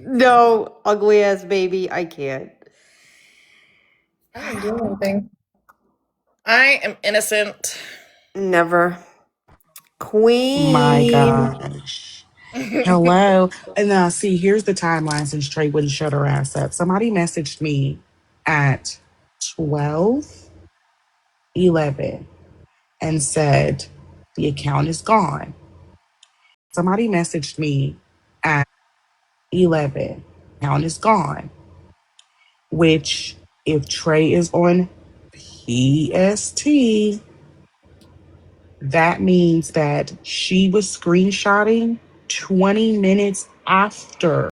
No, ugly ass baby, I can't. I didn't do anything. I am innocent. Never. My Queen. gosh. Hello. And now, see, here's the timeline since Trey wouldn't shut her ass up. Somebody messaged me at 12:11 and said, the account is gone. Somebody messaged me at 11, account is gone, which if Trey is on PST, that means that she was screenshotting 20 minutes after.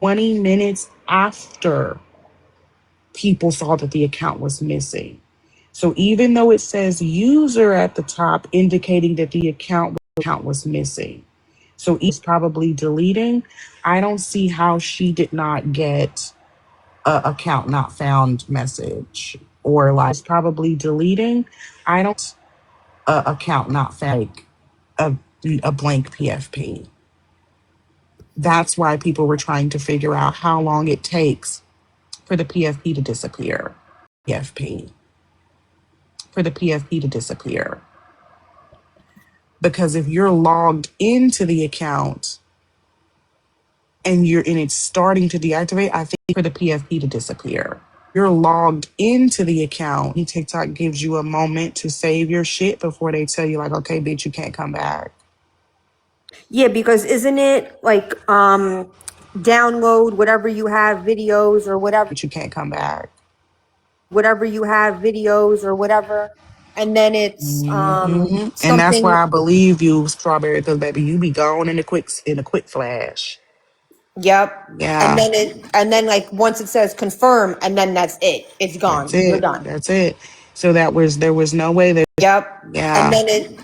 20 minutes after people saw that the account was missing. So even though it says user at the top indicating that the account was missing, so it's probably deleting, I don't see how she did not get a account not found message, or like probably deleting. I don't a account not found, like a, a blank PFP. That's why people were trying to figure out how long it takes for the PFP to disappear. PFP. For the PFP to disappear. Because if you're logged into the account and it's starting to deactivate, I think for the PFP to disappear. You're logged into the account. TikTok gives you a moment to save your shit before they tell you, like, okay, bitch, you can't come back. Yeah, because isn't it like download whatever you have videos or whatever But you can't come back. you have videos or whatever, and then it's And that's something. why I believe you, Strawberry, because baby, you be gone in a quick flash. Yep. And Yeah, then like once it says confirm, and then that's it. It's that's gone. You're it. done. That's it. So there was no way that. Yep. Yeah,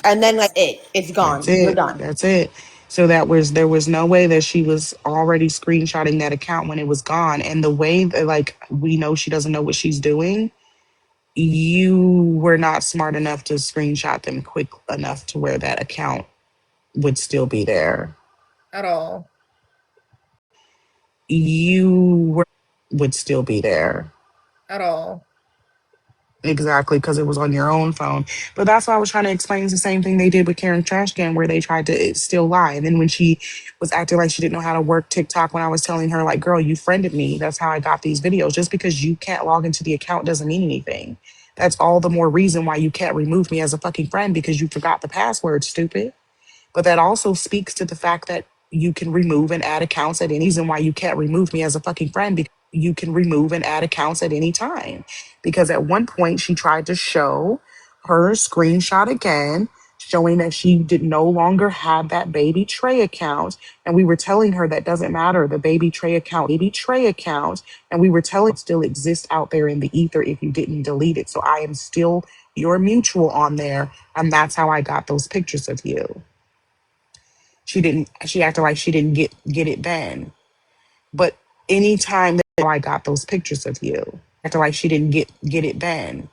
And then like it. It's that's gone. You're it. done. That's it. So there was no way that she was already screenshotting that account when it was gone. And the way that, like, we know she doesn't know what she's doing, you were not smart enough to screenshot them quick enough to where that account would still be there. At all. You were would still be there. At all. Exactly, because it was on your own phone. But that's why I was trying to explain. It's the same thing they did with Karen Trashcan, where they tried to still lie. And then when she was acting like she didn't know how to work TikTok, when I was telling her, like, girl, you friended me. That's how I got these videos. Just because you can't log into the account doesn't mean anything. That's all the more reason why you can't remove me as a fucking friend, because you forgot the password, stupid. But that also speaks to the fact that you can remove and add accounts at any reason why you can't remove me as a fucking friend, because you can remove and add accounts at any time. Because at one point she tried to show her screenshot again, showing that she did no longer have that baby Trey account. And we were telling her that doesn't matter. The baby Trey account. And we were telling it still exists out there in the ether if you didn't delete it. So I am still your mutual on there. And that's how I got those pictures of you. She acted like she didn't get it then. But anytime that I got those pictures of you, acted like she didn't get it then.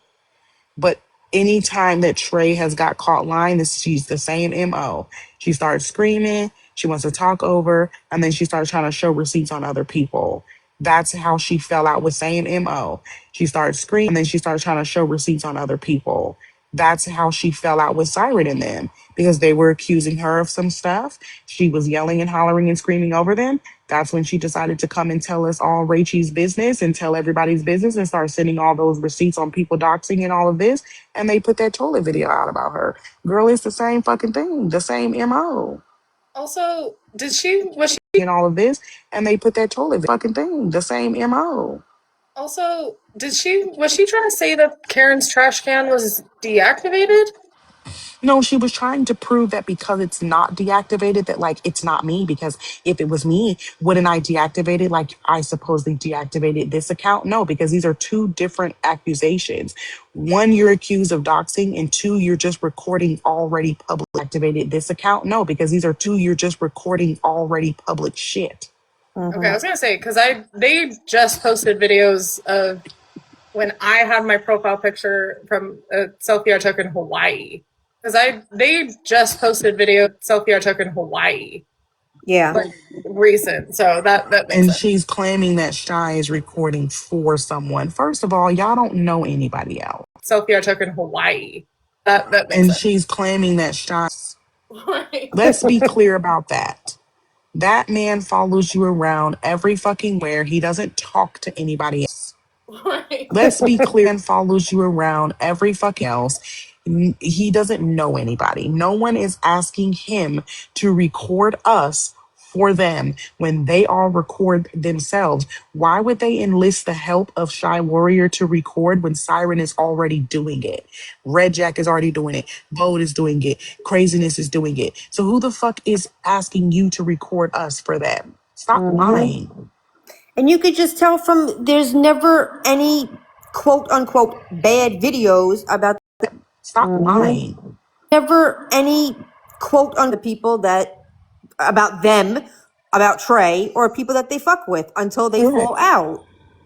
But anytime that Trey has got caught lying, she's the same MO. She starts screaming, she wants to talk over, and then she starts trying to show receipts on other people. That's how she fell out with same MO. She starts screaming, and then she starts trying to show receipts on other people. That's how she fell out with Siren and them, because they were accusing her of some stuff. She was yelling and hollering and screaming over them. That's when she decided to come and tell us all Rachel's business and tell everybody's business and start sending all those receipts on people doxing and all of this. And they put that toilet video out about her. Girl, it's the same fucking thing, the same MO. Also, was she And all of this. And they put that toilet fucking thing, the same MO. also was she trying to say that Karen's trash can was deactivated? No, she was trying to prove that because it's not deactivated, that like it's not me. Because if it was me, wouldn't I deactivate it? Like I supposedly deactivated this account? No, because these are two different accusations. One, you're accused of doxing, and two, you're just recording already public. Activated this account? No, because these are two, you're just recording already public shit. Okay, I was gonna say because they just posted videos of when I had my profile picture from a selfie I took in Hawaii. Because they just posted video selfie I took in Hawaii. Yeah. like recent. So that makes And sense. she's claiming that Shy is recording for someone. First of all, y'all don't know anybody else. Selfie I took in Hawaii. That makes And sense. she's claiming that Shy. Right. Let's be clear about that. That man follows you around every fucking where. He doesn't talk to anybody else. Right. Let's be clear, and follows you around every fucking else. He doesn't know anybody. No one is asking him to record us for them when they all record themselves. Why would they enlist the help of Shy Warrior to record when Siren is already doing it? Red Jack is already doing it. Bode is doing it. Craziness is doing it. So who the fuck is asking you to record us for them? Stop lying. And you could just tell from there's never any quote unquote bad videos about Stop lying. never any quote on the people that about them, about Trey, or people that they fuck with until they fall out.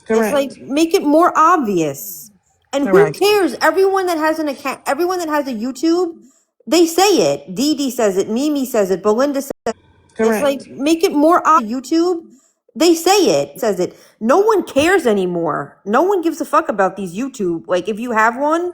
It's like Correct. make it more obvious. And who Correct. cares? Everyone that has an account, everyone that has a YouTube, they say it. Dee Dee says it, Mimi says it, Belinda says it. It's like Correct. make it more obvious. YouTube, they say it, says it. No one cares anymore. No one gives a fuck about these YouTube. Like if you have one,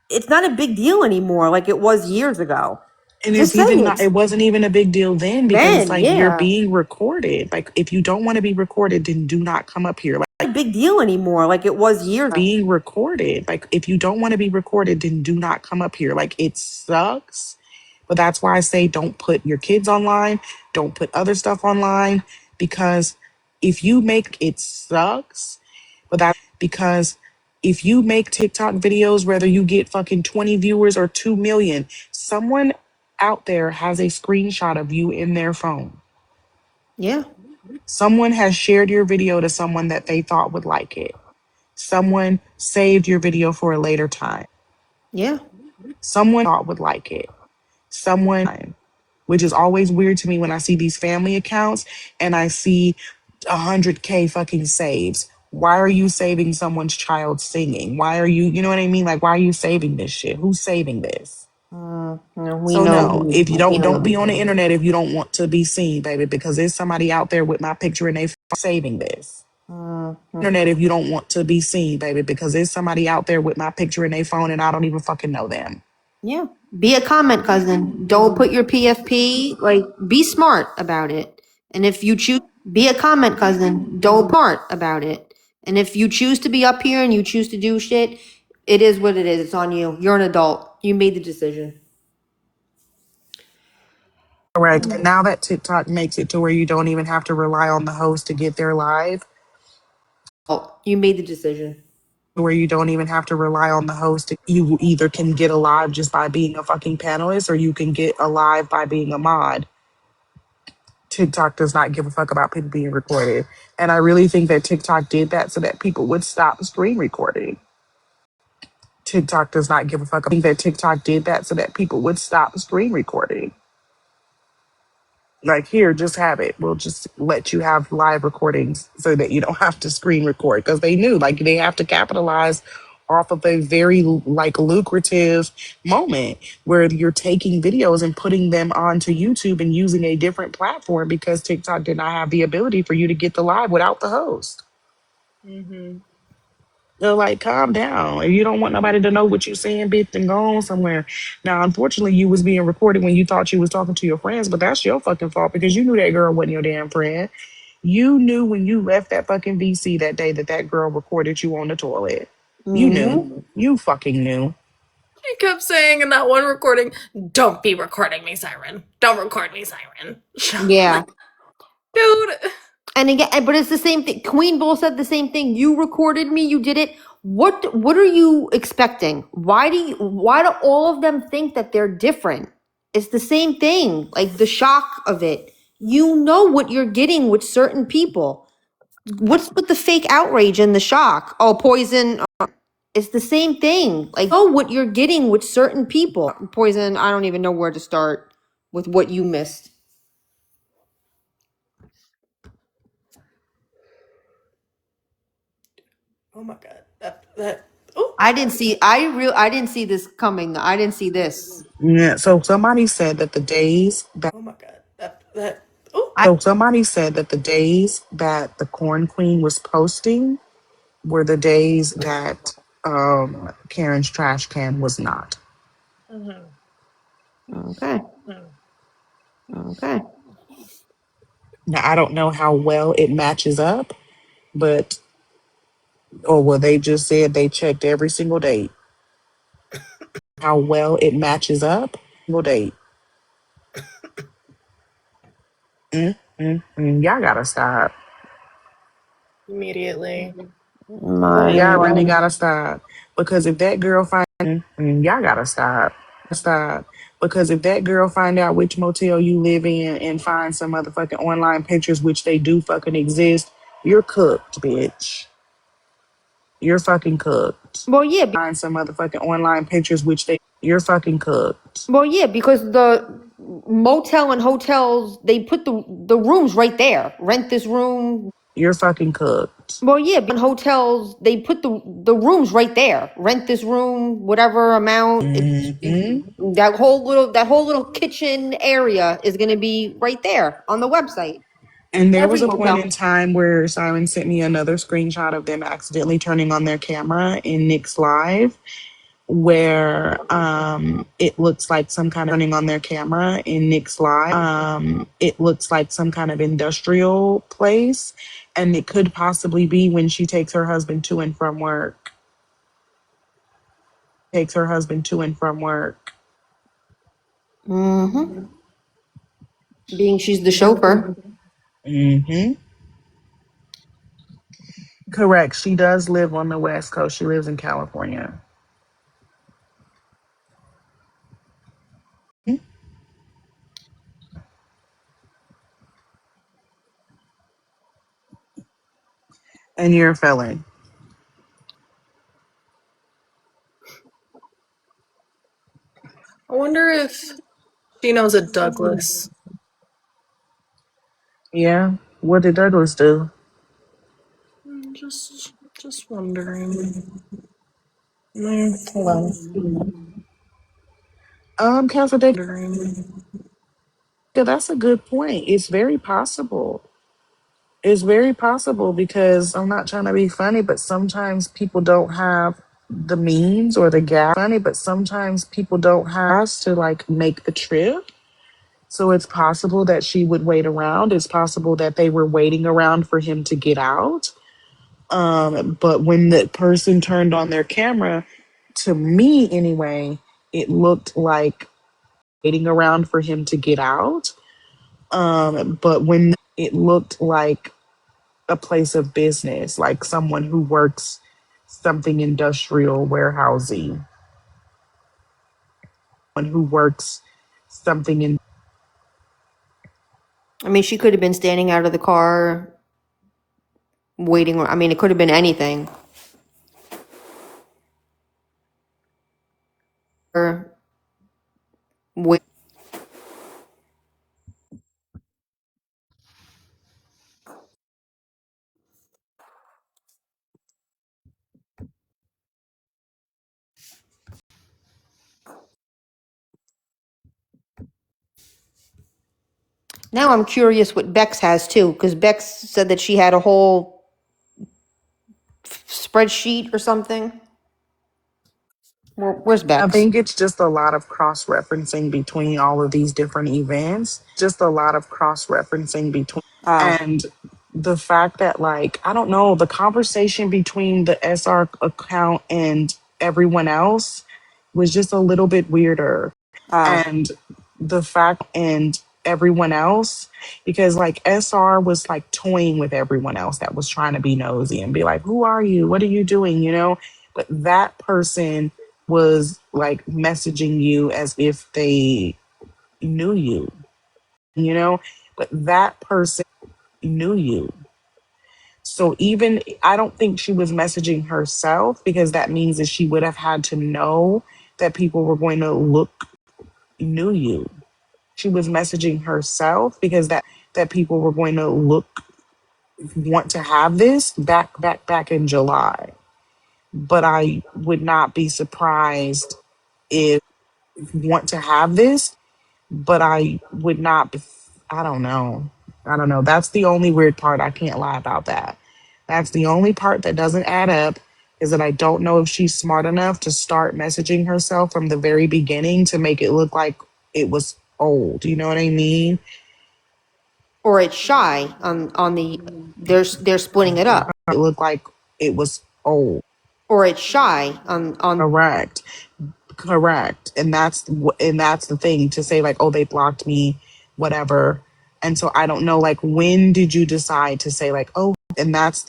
it's not a big deal anymore like it was years ago. And Just it's say even not, it. it wasn't even a big deal then because it's Then, like you're yeah. being recorded. Like if you don't want to be recorded, then do not come up here. Like Not a big deal anymore like it was years ago. being recorded. Like if you don't want to be recorded, then do not come up here. Like it sucks. But that's why I say don't put your kids online, don't put other stuff online because if you make it sucks, but that because if you make TikTok videos, whether you get fucking 20 viewers or 2 million, someone out there has a screenshot of you in their phone. Yeah. Someone has shared your video to someone that they thought would like it. Someone saved your video for a later time. Yeah. Someone thought would like it. Someone, which is always weird to me when I see these family accounts and I see 100K fucking saves. Why are you saving someone's child singing? Why are you, you know what I mean? Like, why are you saving this shit? Who's saving this? No, we So know. no, if you don't be on the internet if you don't want to be seen, baby, because there's somebody out there with my picture and they saving this. Internet if you don't want to be seen, baby, because there's somebody out there with my picture in their phone and I don't even fucking know them. Yeah. Be a comment cousin. Don't put your PFP, like, be smart about it. And if you choose, be a comment cousin. Don't be smart about it. And if you choose to be up here and you choose to do shit, it is what it is. It's on you. You're an adult. You made the decision. Correct. And now that TikTok makes it to where you don't even have to rely on the host to get their live, Oh, you made the decision. where you don't even have to rely on the host. You either can get a live just by being a fucking panelist or you can get a live by being a mod. TikTok does not give a fuck about people being recorded. And I really think that TikTok did that so that people would stop screen recording. TikTok does not give a fuck. I think that TikTok did that so that people would stop screen recording. Like, here, just have it. We'll just let you have live recordings so that you don't have to screen record because they knew like they have to capitalize off of a very like lucrative moment where you're taking videos and putting them onto YouTube and using a different platform because TikTok did not have the ability for you to get the live without the host. They're like, calm down. If you don't want nobody to know what you're saying, bitch, then go on somewhere. Now, unfortunately, you was being recorded when you thought you was talking to your friends, but that's your fucking fault because you knew that girl wasn't your damn friend. You knew when you left that fucking VC that day that that girl recorded you on the toilet. You knew. You fucking knew. He kept saying in that one recording, "Don't be recording me, Siren. Don't record me, Siren." Yeah. Dude. And again, but it's the same thing. Queen Bull said the same thing. You recorded me, you did it. What are you expecting? Why do all of them think that they're different? It's the same thing. Like the shock of it. You know what you're getting with certain people. What's with the fake outrage and the shock? Oh, poison. It's the same thing. Like, know what you're getting with certain people. Poison, I don't even know where to start with what you missed. Oh my god. That oh. I didn't see this coming. I didn't see this. Yeah. So somebody said that the days back Oh my god. That oh. So somebody said that the days that the Corn Queen was posting were the days that Karen's trash can was not. Mm-hmm. Okay. Okay. Now I don't know how well it matches up, but or well, they just said they checked every single date. How well it matches up, single date. Y'all gotta stop. Immediately. Y'all really gotta stop because if that girl y'all gotta stop because if that girl find out which motel you live in and find some motherfucking online pictures, which they do fucking exist, you're cooked, bitch. You're fucking cooked. Well, yeah. Find some motherfucking online pictures, you're fucking cooked. Well, yeah, because the motel and hotels, they put the rooms right there. Rent this room. You're fucking cooked. Well, yeah, in hotels, they put the rooms right there. Rent this room, whatever amount. That whole little kitchen area is going to be right there on the website. And there was Every a point motel. in time where Simon sent me another screenshot of them accidentally turning on their camera in Nick's live, where it looks like some kind of turning on their camera in Nick's live. It looks like some kind of industrial place, and it could possibly be when she takes her husband to and from work. Takes her husband to and from work. Mm-hmm. Being she's the chauffeur. Mm-hmm. Correct. She does live on the West Coast. She lives in California. And you're a felon. I wonder if she knows a Douglas. Yeah. What did Douglas do? Just wondering. Hold on. Council Dick, that's a good point. It's very possible. It's very possible because I'm not trying to be funny, but sometimes people don't have the means or the gas. Funny, but sometimes people don't have to like make the trip. So it's possible that she would wait around. It's possible that they were waiting around for him to get out. But when the person turned on their camera, to me anyway, it looked like waiting around for him to get out. But when it looked like a place of business, like someone who works something industrial warehousing, one who works something in. I mean, she could have been standing out of the car waiting. I mean, it could have been anything. Or wait. Now I'm curious what Bex has too, because Bex said that she had a whole spreadsheet or something. Where's I Bex? think it's just a lot of cross referencing between all of these different events. Just a lot of cross referencing between. Oh, And the fact that, like, I don't know, the conversation between the SR account and everyone else was just a little bit weirder. oh. And the fact and everyone else, because like SR was like toying with everyone else that was trying to be nosy and be like, who are you? What are you doing? You know? But that person was like messaging you as if they knew you, you know? But that person knew you. So even I don't think she was messaging herself because that means that she would have had to know that people were going to look knew you. She was messaging herself because that people were going to want to have this back in July. But I would not be surprised if want to have this, but I would not be, I don't know. I don't know. That's the only weird part. I can't lie about that. That's the only part that doesn't add up is that I don't know if she's smart enough to start messaging herself from the very beginning to make it look like it was old. You know what I mean? Or it's shy on the they're splitting it up. It looked like it was old. Or it's shy on Correct. Correct. And that's the thing to say like, oh, they blocked me, whatever. And so I don't know like when did you decide to say like, oh, and that's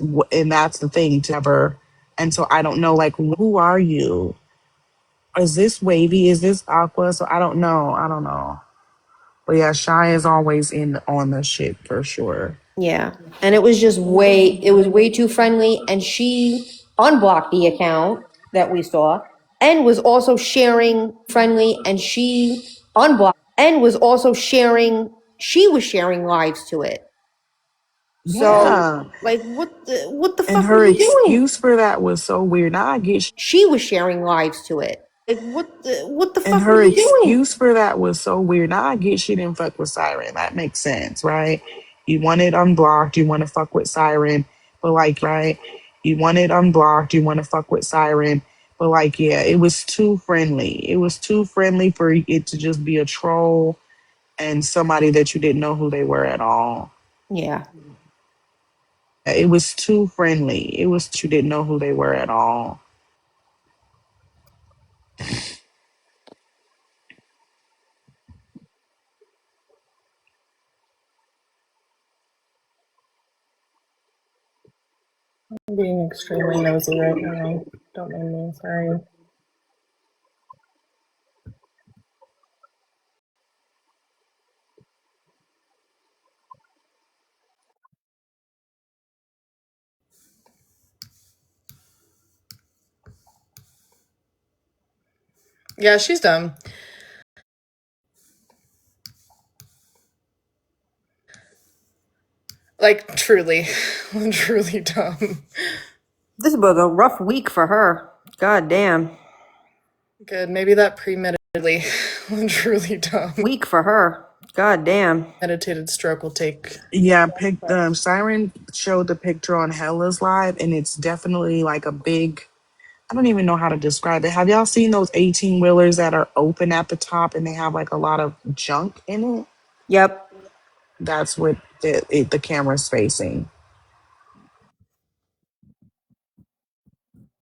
the thing to ever. And so I don't know like who are you? Is this wavy? Is this aqua? So I don't know. I don't know. But yeah, Shy is always in on the shit for sure. yeah. And it was way too friendly, and she unblocked the account that we saw and was also sharing she was sharing lives to it. So Yeah. like what the And fuck are her you doing? excuse for that was so weird. Now I get She was sharing lives to it. Like what the And fuck are her you doing? excuse for that was so weird. Now I get she didn't fuck with Siren. That makes sense, right? You want it unblocked, you want to fuck with Siren, but like, right? You want it unblocked, you want to fuck with Siren, but like, yeah, it was too friendly. It was too friendly for it to just be a troll and somebody that you didn't know who they were at all. Yeah. It was too friendly. It was you didn't know who they were at all. I'm being extremely nosy right now. Don't mind me. Sorry. Yeah, she's dumb. Like, truly. Truly dumb. This was a rough week for her. God damn. Good. Maybe that premeditatedly. Truly dumb. Week for her. God damn. Meditated stroke will take. Yeah, Siren showed the picture on Hella's live, and it's definitely like a big. I don't even know how to describe it. Have y'all seen those 18 wheelers that are open at the top and they have like a lot of junk in it? Yep. That's what the camera's facing.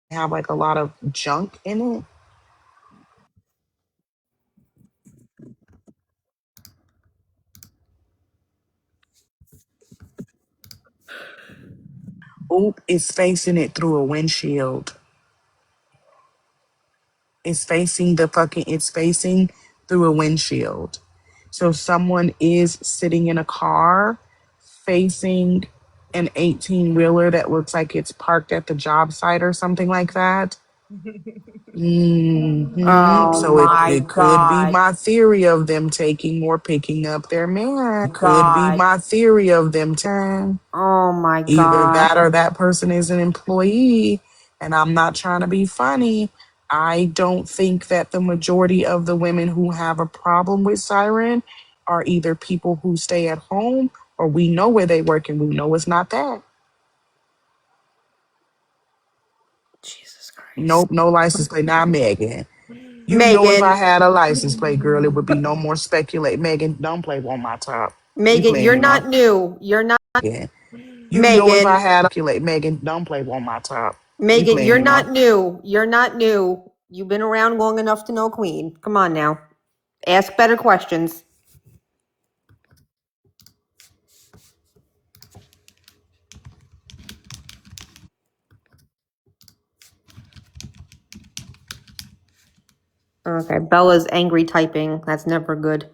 They have like a lot of junk in it. Oop, it's facing it through a windshield. It's facing through a windshield. So someone is sitting in a car facing an 18 wheeler that looks like it's parked at the job site or something like that. Oh So my it could be god. my theory of them taking or picking up their man. Could be God. my theory of them time. Oh my Either god. that or that person is an employee. And I'm not trying to be funny. I don't think that the majority of the women who have a problem with Siren are either people who stay at home or we know where they work and we know it's not that. Jesus Christ. Nope, no license plate. Now, Megan, you know if I Megan. had a license plate, girl, it would be no more speculate. Megan, don't play on my top. You Megan, you're playing on not new. You're not Megan. You know if I Megan. had a Megan, don't play on my top. You Megan, you're playing not on. new. You're not new. You've been around long enough to know Queen. Come on now. Ask better questions. Okay, Bella's angry typing. That's never good.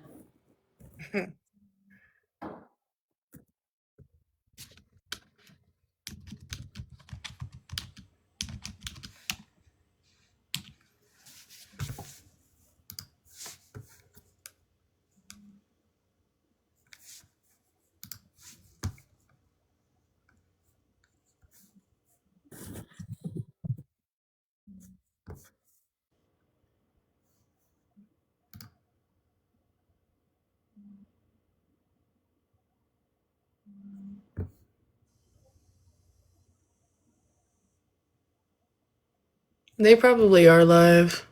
They probably are live.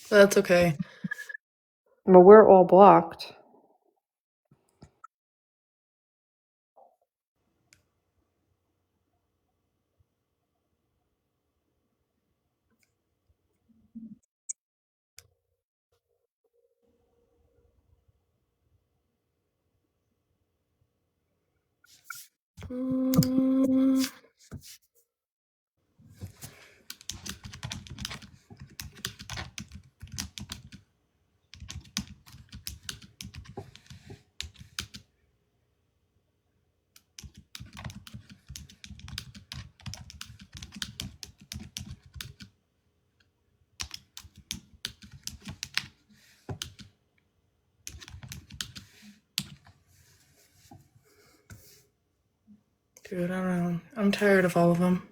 That's okay. But we're all blocked. Dude, I don't know. I'm tired of all of them.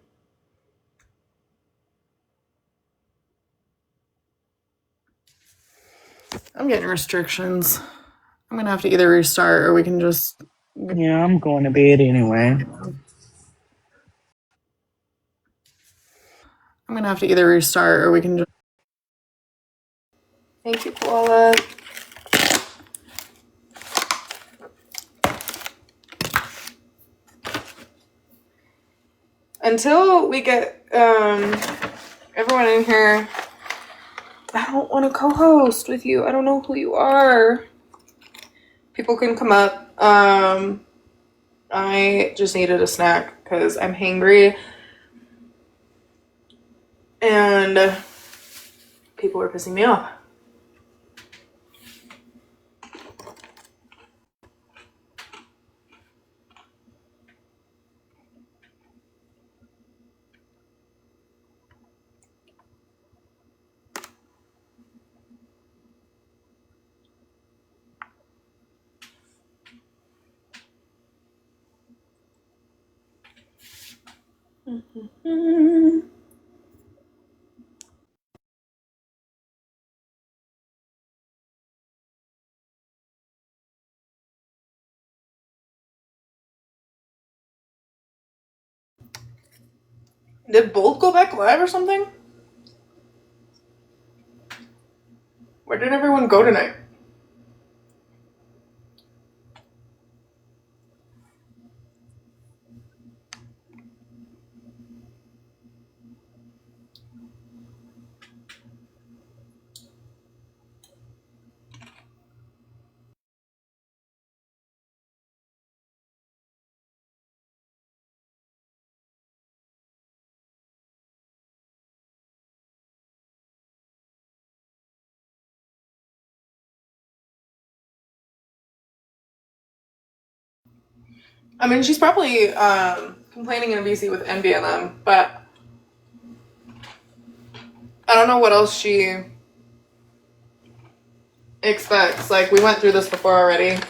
I'm getting restrictions. I'm gonna have to either restart or we can just. Yeah, I'm going to bed anyway. I'm gonna have to either restart or we can just. Thank you, Paula. Until we get everyone in here, I don't want to co-host with you. I don't know who you are. People can come up. I just needed a snack because I'm hangry. And people are pissing me off. Did Bolt go back live or something? Where did everyone go tonight? I mean, she's probably complaining in VC with envy on them, but I don't know what else she expects. Like, we went through this before already.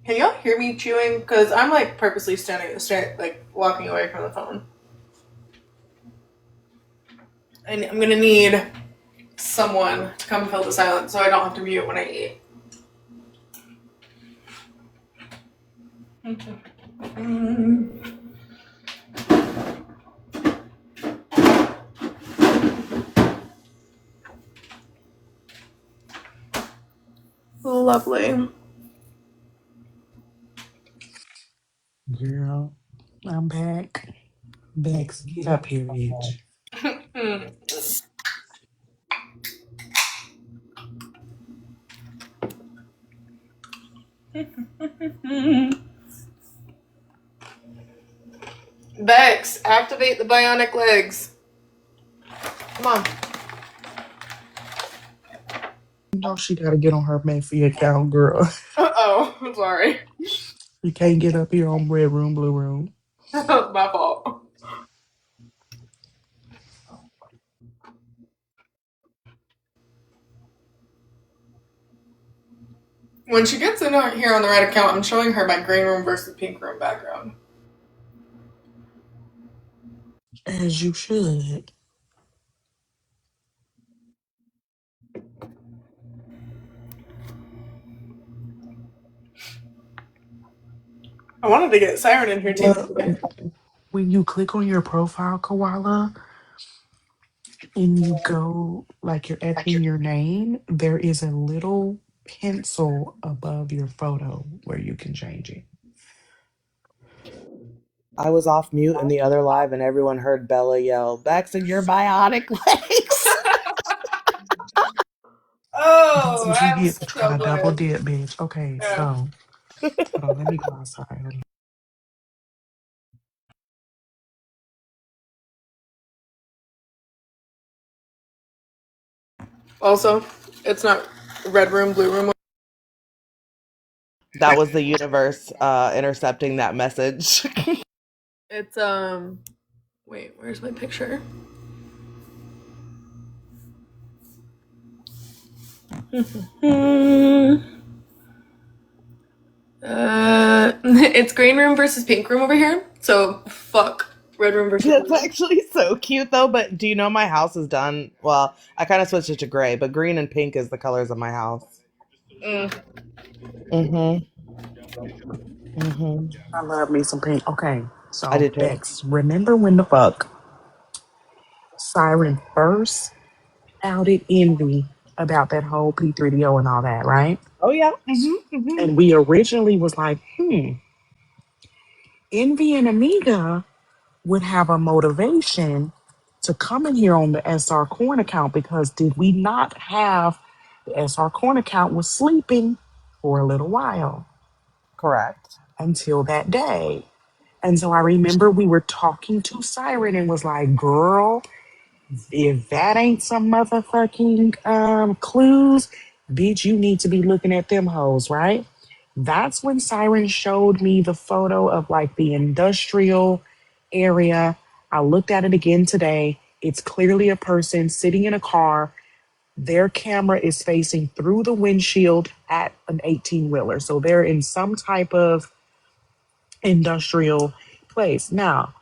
Can y'all hear me chewing? Because I'm like purposely like walking away from the phone. And I'm gonna need someone to come fill the silence so I don't have to mute when I eat. Lovely. Girl, I'm back. Bex, get up here, bitch. Bex, activate the bionic legs. Come on. You know she gotta get on her Mayfield account, girl. Oh, I'm sorry. We can't get up here on red room, blue room. That was my fault. When she gets in here on the right account, I'm showing her my green room versus pink room background. As you should. I wanted to get Siren in here too. Well, when you click on your profile, Koala, and you go like you're editing your name, there is a little pencil above your photo where you can change it. I was off mute in the other live, and everyone heard Bella yell, "Bax in your bionic legs!" That's Oh, what you I'm get for trying so to double glad. dip, bitch. Okay, Yeah. so hold on, let me go outside. Hold on. Also, it's not red room, blue room. That was the universe intercepting that message. It's wait, where's my picture? It's green room versus pink room over here. So fuck red room versus blue That's room. actually so cute, though. But do you know my house is done? Well, I kind of switched it to gray, but green and pink is the colors of my house. Mm. Mm-hmm. Mm-hmm. I love me some pink. Okay, I so did too. Bex, remember when the fuck Siren first outed Envy about that whole P3DO and all that, right? Oh yeah. Mm-hmm. Mm-hmm. And we originally was like, Envy and Amiga would have a motivation to come in here on the SR Coin account because did we not have the SR Coin account was sleeping for a little while Correct. until that day. And so I remember we were talking to Siren and was like, girl, if that ain't some motherfucking clues, bitch, you need to be looking at them hoes, right? That's when Siren showed me the photo of like the industrial area. I looked at it again today. It's clearly a person sitting in a car. Their camera is facing through the windshield at an 18 wheeler. So they're in some type of industrial place. Now,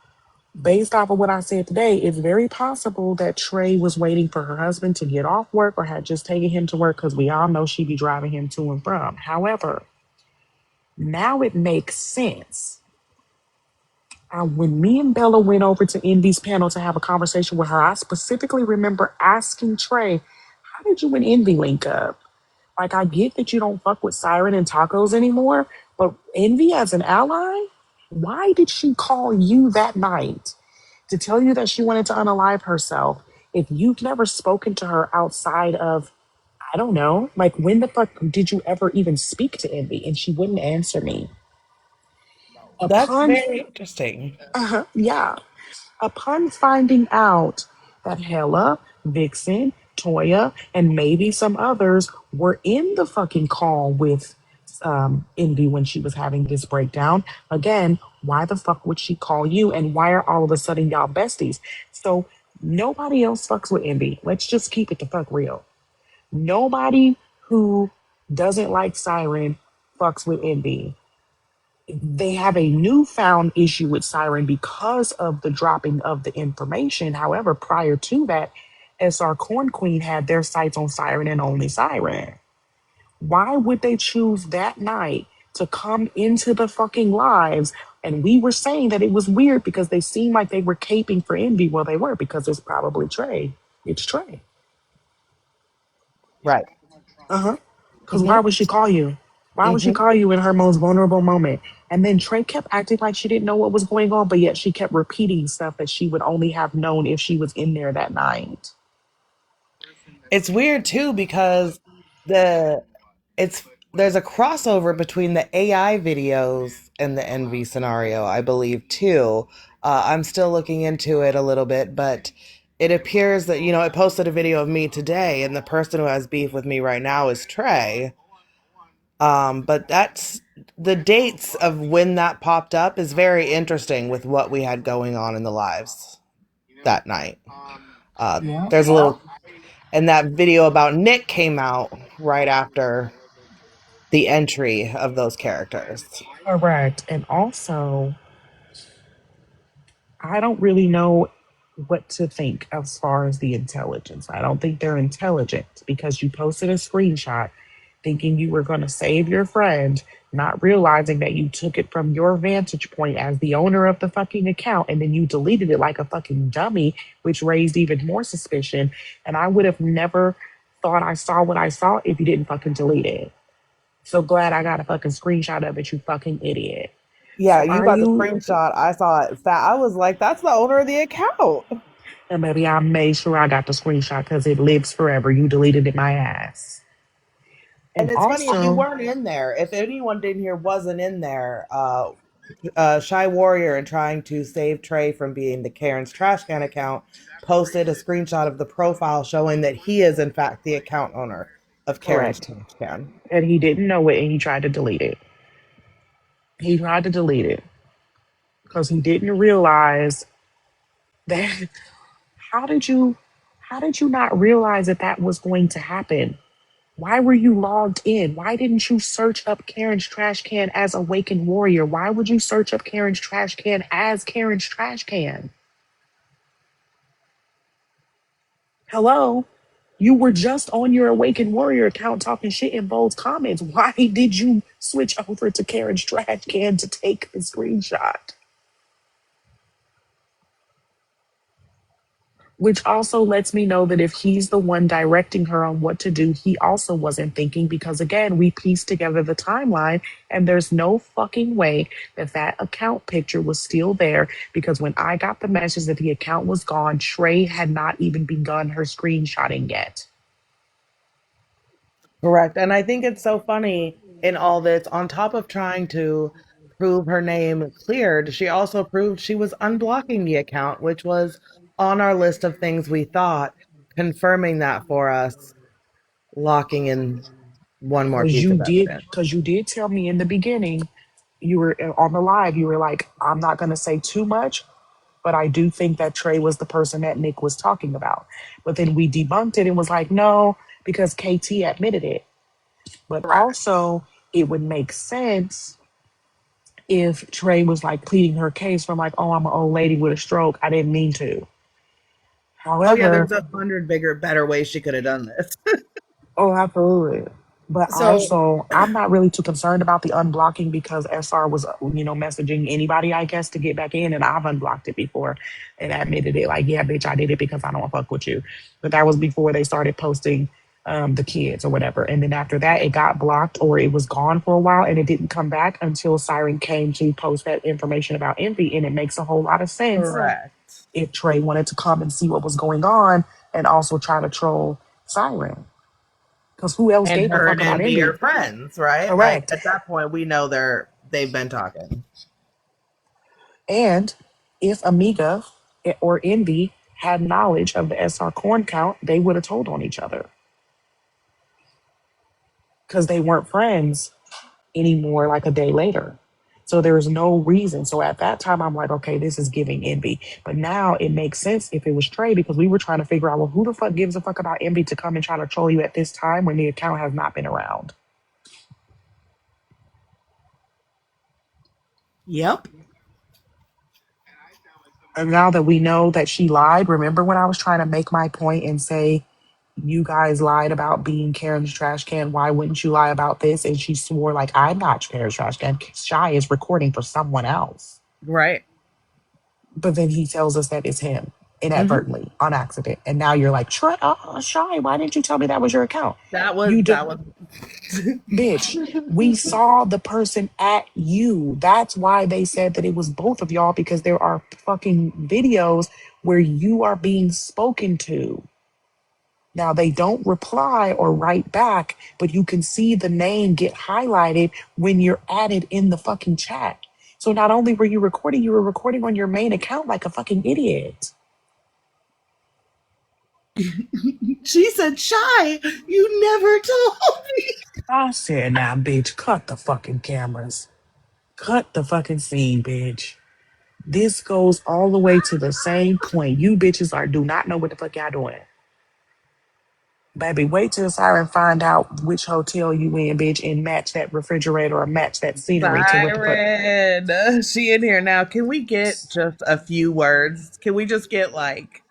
based off of what I said today, it's very possible that Trey was waiting for her husband to get off work or had just taken him to work because we all know she'd be driving him to and from. However, now it makes sense. When me and Bella went over to Envy's panel to have a conversation with her, I specifically remember asking Trey, how did you and Envy link up? Like, I get that you don't fuck with Siren and tacos anymore, but Envy as an ally? Why did she call you that night to tell you that she wanted to unalive herself if you've never spoken to her outside of, I don't know, like when the fuck did you ever even speak to Envy? And she wouldn't answer me. That's Upon, very interesting. yeah, upon finding out that Hella, Vixen, Toya, and maybe some others were in the fucking call with Envy when she was having this breakdown, again, why the fuck would she call you? And why are all of a sudden y'all besties? So nobody else fucks with Envy. Let's just keep it the fuck real. Nobody who doesn't like Siren fucks with Envy. They have a newfound issue with Siren because of the dropping of the information. However, prior to that, SR Corn Queen had their sights on Siren and only Siren. Why would they choose that night to come into the fucking lives? And we were saying that it was weird because they seemed like they were caping for Envy. Well, they were because it's probably Trey. It's Trey. Right. Because why Mm-hmm. would she call you? Why would she Mm-hmm. call you in her most vulnerable moment? And then Trey kept acting like she didn't know what was going on, but yet she kept repeating stuff that she would only have known if she was in there that night. It's weird too because the it's there's a crossover between the AI videos and the envy scenario, I believe too. I'm still looking into it a little bit, but it appears that it posted a video of me today, and the person who has beef with me right now is Trey. But the dates of when that popped up is very interesting with what we had going on in the lives that night. Yeah. There's a little, and that video about Nick came out right after the entry of those characters. Correct. And also, I don't really know what to think as far as the intelligence. I don't think they're intelligent because you posted a screenshot thinking you were going to save your friend, not realizing that you took it from your vantage point as the owner of the fucking account and then you deleted it like a fucking dummy, which raised even more suspicion. And I would have never thought I saw what I saw if you didn't fucking delete it. So glad I got a fucking screenshot of it, you fucking idiot. Yeah, So you are got the you? screenshot. I saw it. I was like, that's the owner of the account. And maybe I made sure I got the screenshot because it lives forever. You deleted it, my ass. And And it's funny if you also, weren't in there, if anyone in here wasn't in there, Shy Warrior and trying to save Trey from being the Karen's trash can account posted a screenshot of the profile showing that he is in fact the account owner of Karen's correct. trash can. And he didn't know it and he tried to delete it. He tried to delete it because he didn't realize that. How did you? How did you not realize that that was going to happen? Why were you logged in? Why didn't you search up Karen's trash can as Awakened Warrior? Why would you search up Karen's trash can as Karen's trash can? Hello? You were just on your Awakened Warrior account talking shit in Bold's comments. Why did you switch over to Karen's trash can to take the screenshot? Which also lets me know that if he's the one directing her on what to do, he also wasn't thinking because, again, we pieced together the timeline and there's no fucking way that that account picture was still there because when I got the message that the account was gone, Trey had not even begun her screenshotting yet. Correct. And I think it's so funny in all this, on top of trying to prove her name cleared, she also proved she was unblocking the account, which was on our list of things we thought, confirming that for us, locking in one more piece of evidence. Because you did tell me in the beginning, you were on the live, you were like, I'm not going to say too much, but I do think that Trey was the person that Nick was talking about. But then we debunked it and was like, no, because KT admitted it. But also, it would make sense if Trey was like pleading her case from like, oh, I'm an old lady with a stroke. I didn't mean to. Oh yeah, However, there's 100 bigger, better ways she could have done this. oh, absolutely. But So also, I'm not really too concerned about the unblocking because SR was, messaging anybody, I guess, to get back in, and I've unblocked it before and admitted it. Like, yeah, bitch, I did it because I don't fuck with you. But that was before they started posting the kids or whatever. And then after that, it got blocked or it was gone for a while, and it didn't come back until Siren came to post that information about Envy. And it makes a whole lot of sense correct. if Trey wanted to come and see what was going on and also try to troll Siren. Because who else And gave a her fuck and about Envy are Envy? friends, right? Like Correct. at that point, we know they've been talking. And if Amiga or Envy had knowledge of the SR corn count, they would have told on each other because they weren't friends anymore like a day later. So there was no reason. So at that time, I'm like, okay, this is giving Envy. But now it makes sense if it was Trey because we were trying to figure out, well, who the fuck gives a fuck about Envy to come and try to troll you at this time when the account has not been around? Yep. And now that we know that she lied, remember when I was trying to make my point and say, you guys lied about being Karen's trash can. Why wouldn't you lie about this? And she swore, like, I'm not Karen's trash can. Shy is recording for someone else. Right. But then he tells us that it's him Hmm. inadvertently, on accident. And now you're like, Shy, why didn't you tell me that was your account? That was You did, that was bitch. We saw the person at you. That's why they said that it was both of y'all because there are fucking videos where you are being spoken to. Now they don't reply or write back, but you can see the name get highlighted when you're added in the fucking chat. So not only were you were recording on your main account like a fucking idiot. she said, Shy, you never told me. I said, now, bitch, cut the fucking cameras. Cut the fucking scene, bitch. This goes all the way to the same point. You bitches are do not know what the fuck y'all doing. Baby, wait till Siren find out which hotel you in, bitch, and match that refrigerator or match that scenery to what the fuck. Siren, she in here now. Can we get just a few words? Can we just get like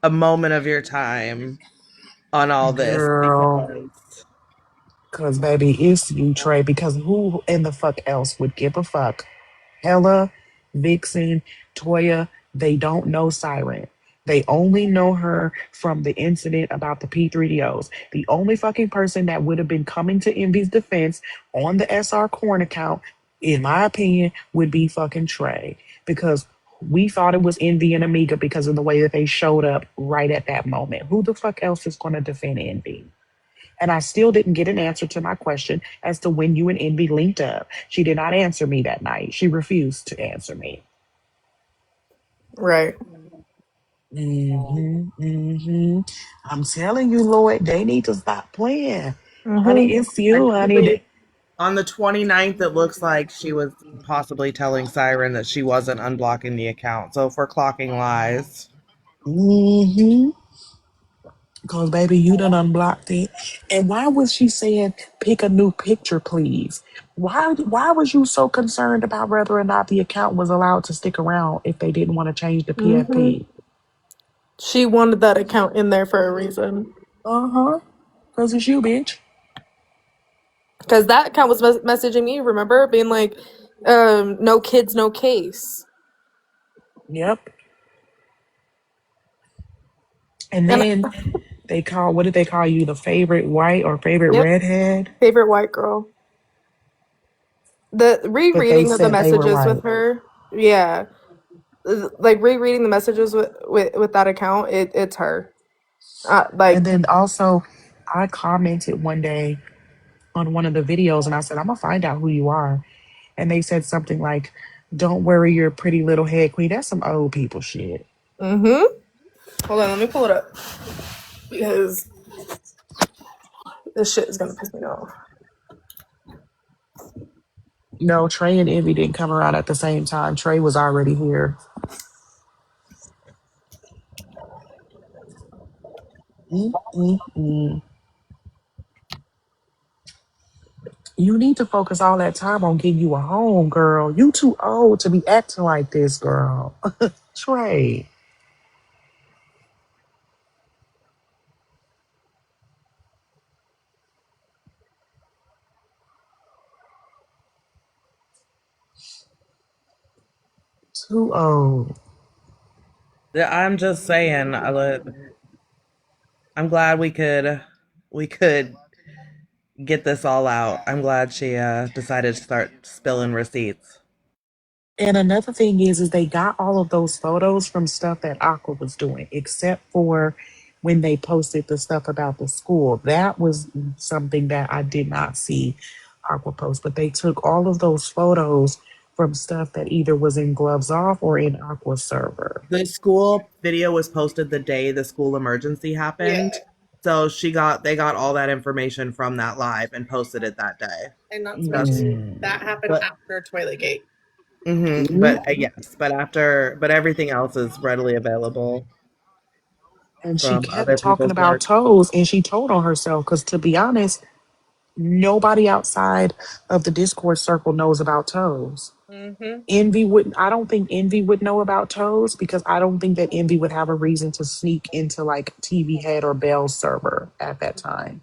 a moment of your time on all this? Girl, Because cause baby, it's you, Trey, because who in the fuck else would give a fuck? Hella, Vixen, Toya, they don't know Siren. They only know her from the incident about the P3DOs. The only fucking person that would have been coming to Envy's defense on the SR Corn account, in my opinion, would be fucking Trey. Because we thought it was Envy and Amiga because of the way that they showed up right at that moment. Who the fuck else is going to defend Envy? And I still didn't get an answer to my question as to when you and Envy linked up. She did not answer me that night. She refused to answer me. Right. I'm telling you, Lord, they need to stop playing. Honey, Mm-hmm. it's you, honey. technically, on the 29th, it looks like she was possibly telling Siren that she wasn't unblocking the account. So if we're clocking lies, Mm-hmm. Because, baby, you done unblocked it. And why was she saying, pick a new picture, please? Why was you so concerned about whether or not the account was allowed to stick around if they didn't want to change the Mm-hmm. PFP? She wanted that account in there for a reason. Uh-huh. Because it's you, bitch. Because that account was messaging me, remember? Being like, no kids, no case. Yep. And And then they call, what did they call you? The favorite white or favorite yep, redhead? favorite white girl. The But they rereading of the said they were messages with white. her, yeah. Like rereading the messages with that account, it's her. And Like, then also, I commented one day on one of the videos and I said, I'm going to find out who you are. And they said something like, don't worry, your pretty little head queen. That's some old people shit. mm-hmm. Hold on, let me pull it up. Because this shit is gonna piss me off. No, Trey and Envy didn't come around at the same time. Trey was already here. Mm-mm-mm. You need to focus all that time on getting you a home, girl. You too old to be acting like this, girl. Trey. Too old. yeah, I'm just saying. I'm glad we could get this all out. I'm glad she decided to start spilling receipts. And another thing is they got all of those photos from stuff that Aqua was doing, except for when they posted the stuff about the school. That was something that I did not see Aqua post. But they took all of those photos from stuff that either was in Gloves Off or in Aqua's server. The school video was posted the day the school emergency Yeah, happened. So they got all that information from that live and posted it that day. and not to That's mention Mm. that happened but after Toiletgate. but yes, but everything else is readily available And she from kept other talking people's about work. toes, and she told on herself because, to be honest, nobody outside of the Discord circle knows about toes. Mm-hmm. Envy wouldn't. I don't think Envy would know about toes because I don't think that Envy would have a reason to sneak into like TV Head or Bell's server at that time.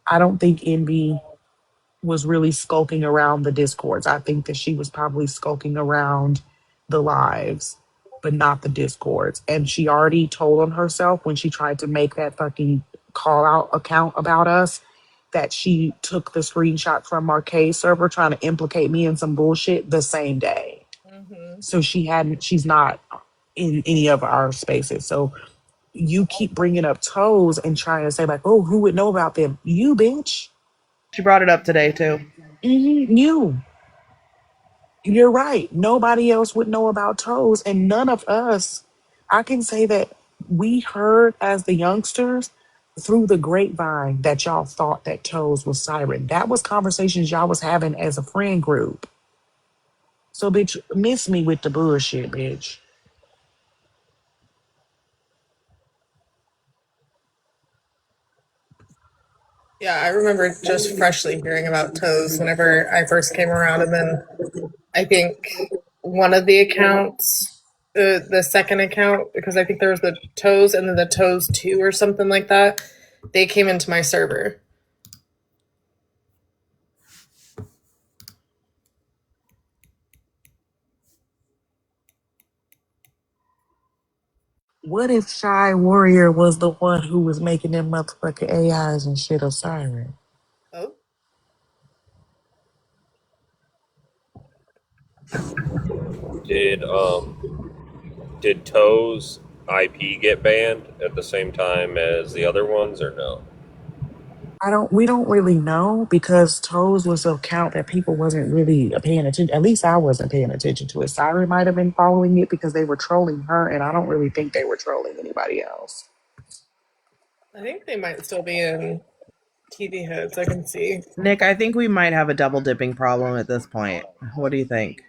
I don't think Envy was really skulking around the discords. I think that she was probably skulking around the lives, but not the discords. And she already told on herself when she tried to make that fucking call out account about us that she took the screenshot from Marquez server trying to implicate me in some bullshit the same day. Mm-hmm. So she's not in any of our spaces. So you keep bringing up toes and trying to say like, oh, who would know about them? You bitch. She brought it up today too. You. You're right. Nobody else would know about toes, and none of us. I can say that we heard as the youngsters through the grapevine that y'all thought that Toes was Siren. That was conversations y'all was having as a friend group. So, bitch, miss me with the bullshit, bitch. Yeah, I remember just freshly hearing about toes whenever I first came around, and then I think one of the accounts, the second account, because I think there was the toes and then the toes two or something like that. They came into my server. What if Shy Warrior was the one who was making them motherfucking AIs and shit of Siren? Oh, Did did Toe's IP get banned at the same time as the other ones, or no? We don't really know because Toes was an account that people wasn't really paying attention. At least I wasn't paying attention to it. Siren might have been following it because they were trolling her, and I don't really think they were trolling anybody else. I think they might still be in TV hoods. I can see. Nick, I think we might have a double dipping problem at this point. What do you think?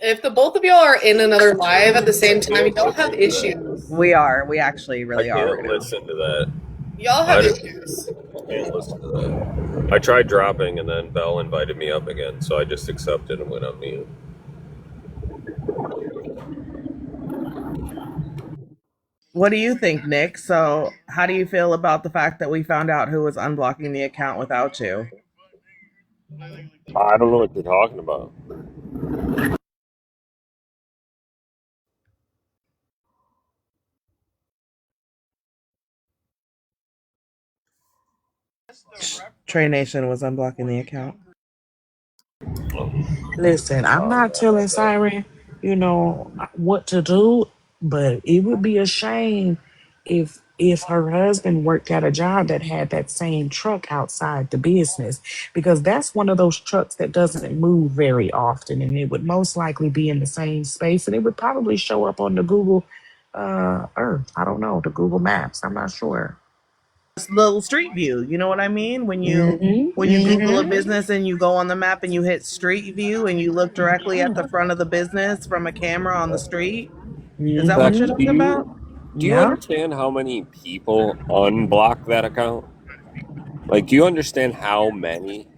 If the both of y'all are in another live at the same time, y'all have issues. We are. We actually I really are can't right now. listen to that. Y'all have issues. Can't listen to that. I tried dropping, and then Belle invited me up again, so I just accepted and went on mute. What do you think, Nick? So, how do you feel about the fact that we found out who was unblocking the account without you? I don't know what you're talking about. Trey Nation was unblocking the account. Listen, I'm not telling Siren, what to do, but it would be a shame if her husband worked at a job that had that same truck outside the business, because that's one of those trucks that doesn't move very often, and it would most likely be in the same space, and it would probably show up on the Google Earth. I don't know, the Google Maps. I'm not sure. Little street view, you know what I mean? Hmm. When you Google a business and you go on the map and you hit street view and you look directly at the front of the business from a camera on the street. Is that what Beck, you're Hmm. do talking about? you Yeah. understand how many people unblock that account? Like, do you understand how many?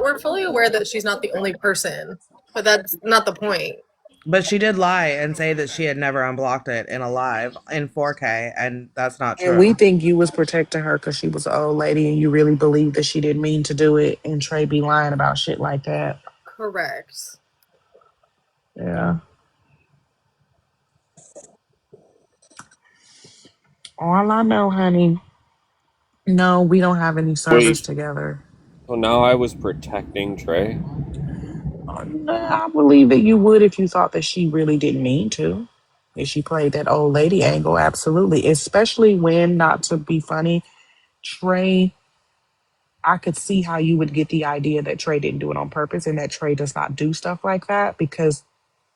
We're fully aware that she's not the only person, but that's not the point. But she did lie and say that she had never unblocked it in a live in 4K, and that's not And we true. think you was protecting her because she was an old lady and you really believe that she didn't mean to do it, and Trey be lying about shit like that. Correct. Yeah. All I know, honey, no, we don't have any servers Wait, together. so now I was protecting Trey? Nah, I believe that you would if you thought that she really didn't mean to. If she played that old lady angle, absolutely. Especially when, not to be funny, Trey, I could see how you would get the idea that Trey didn't do it on purpose and that Trey does not do stuff like that because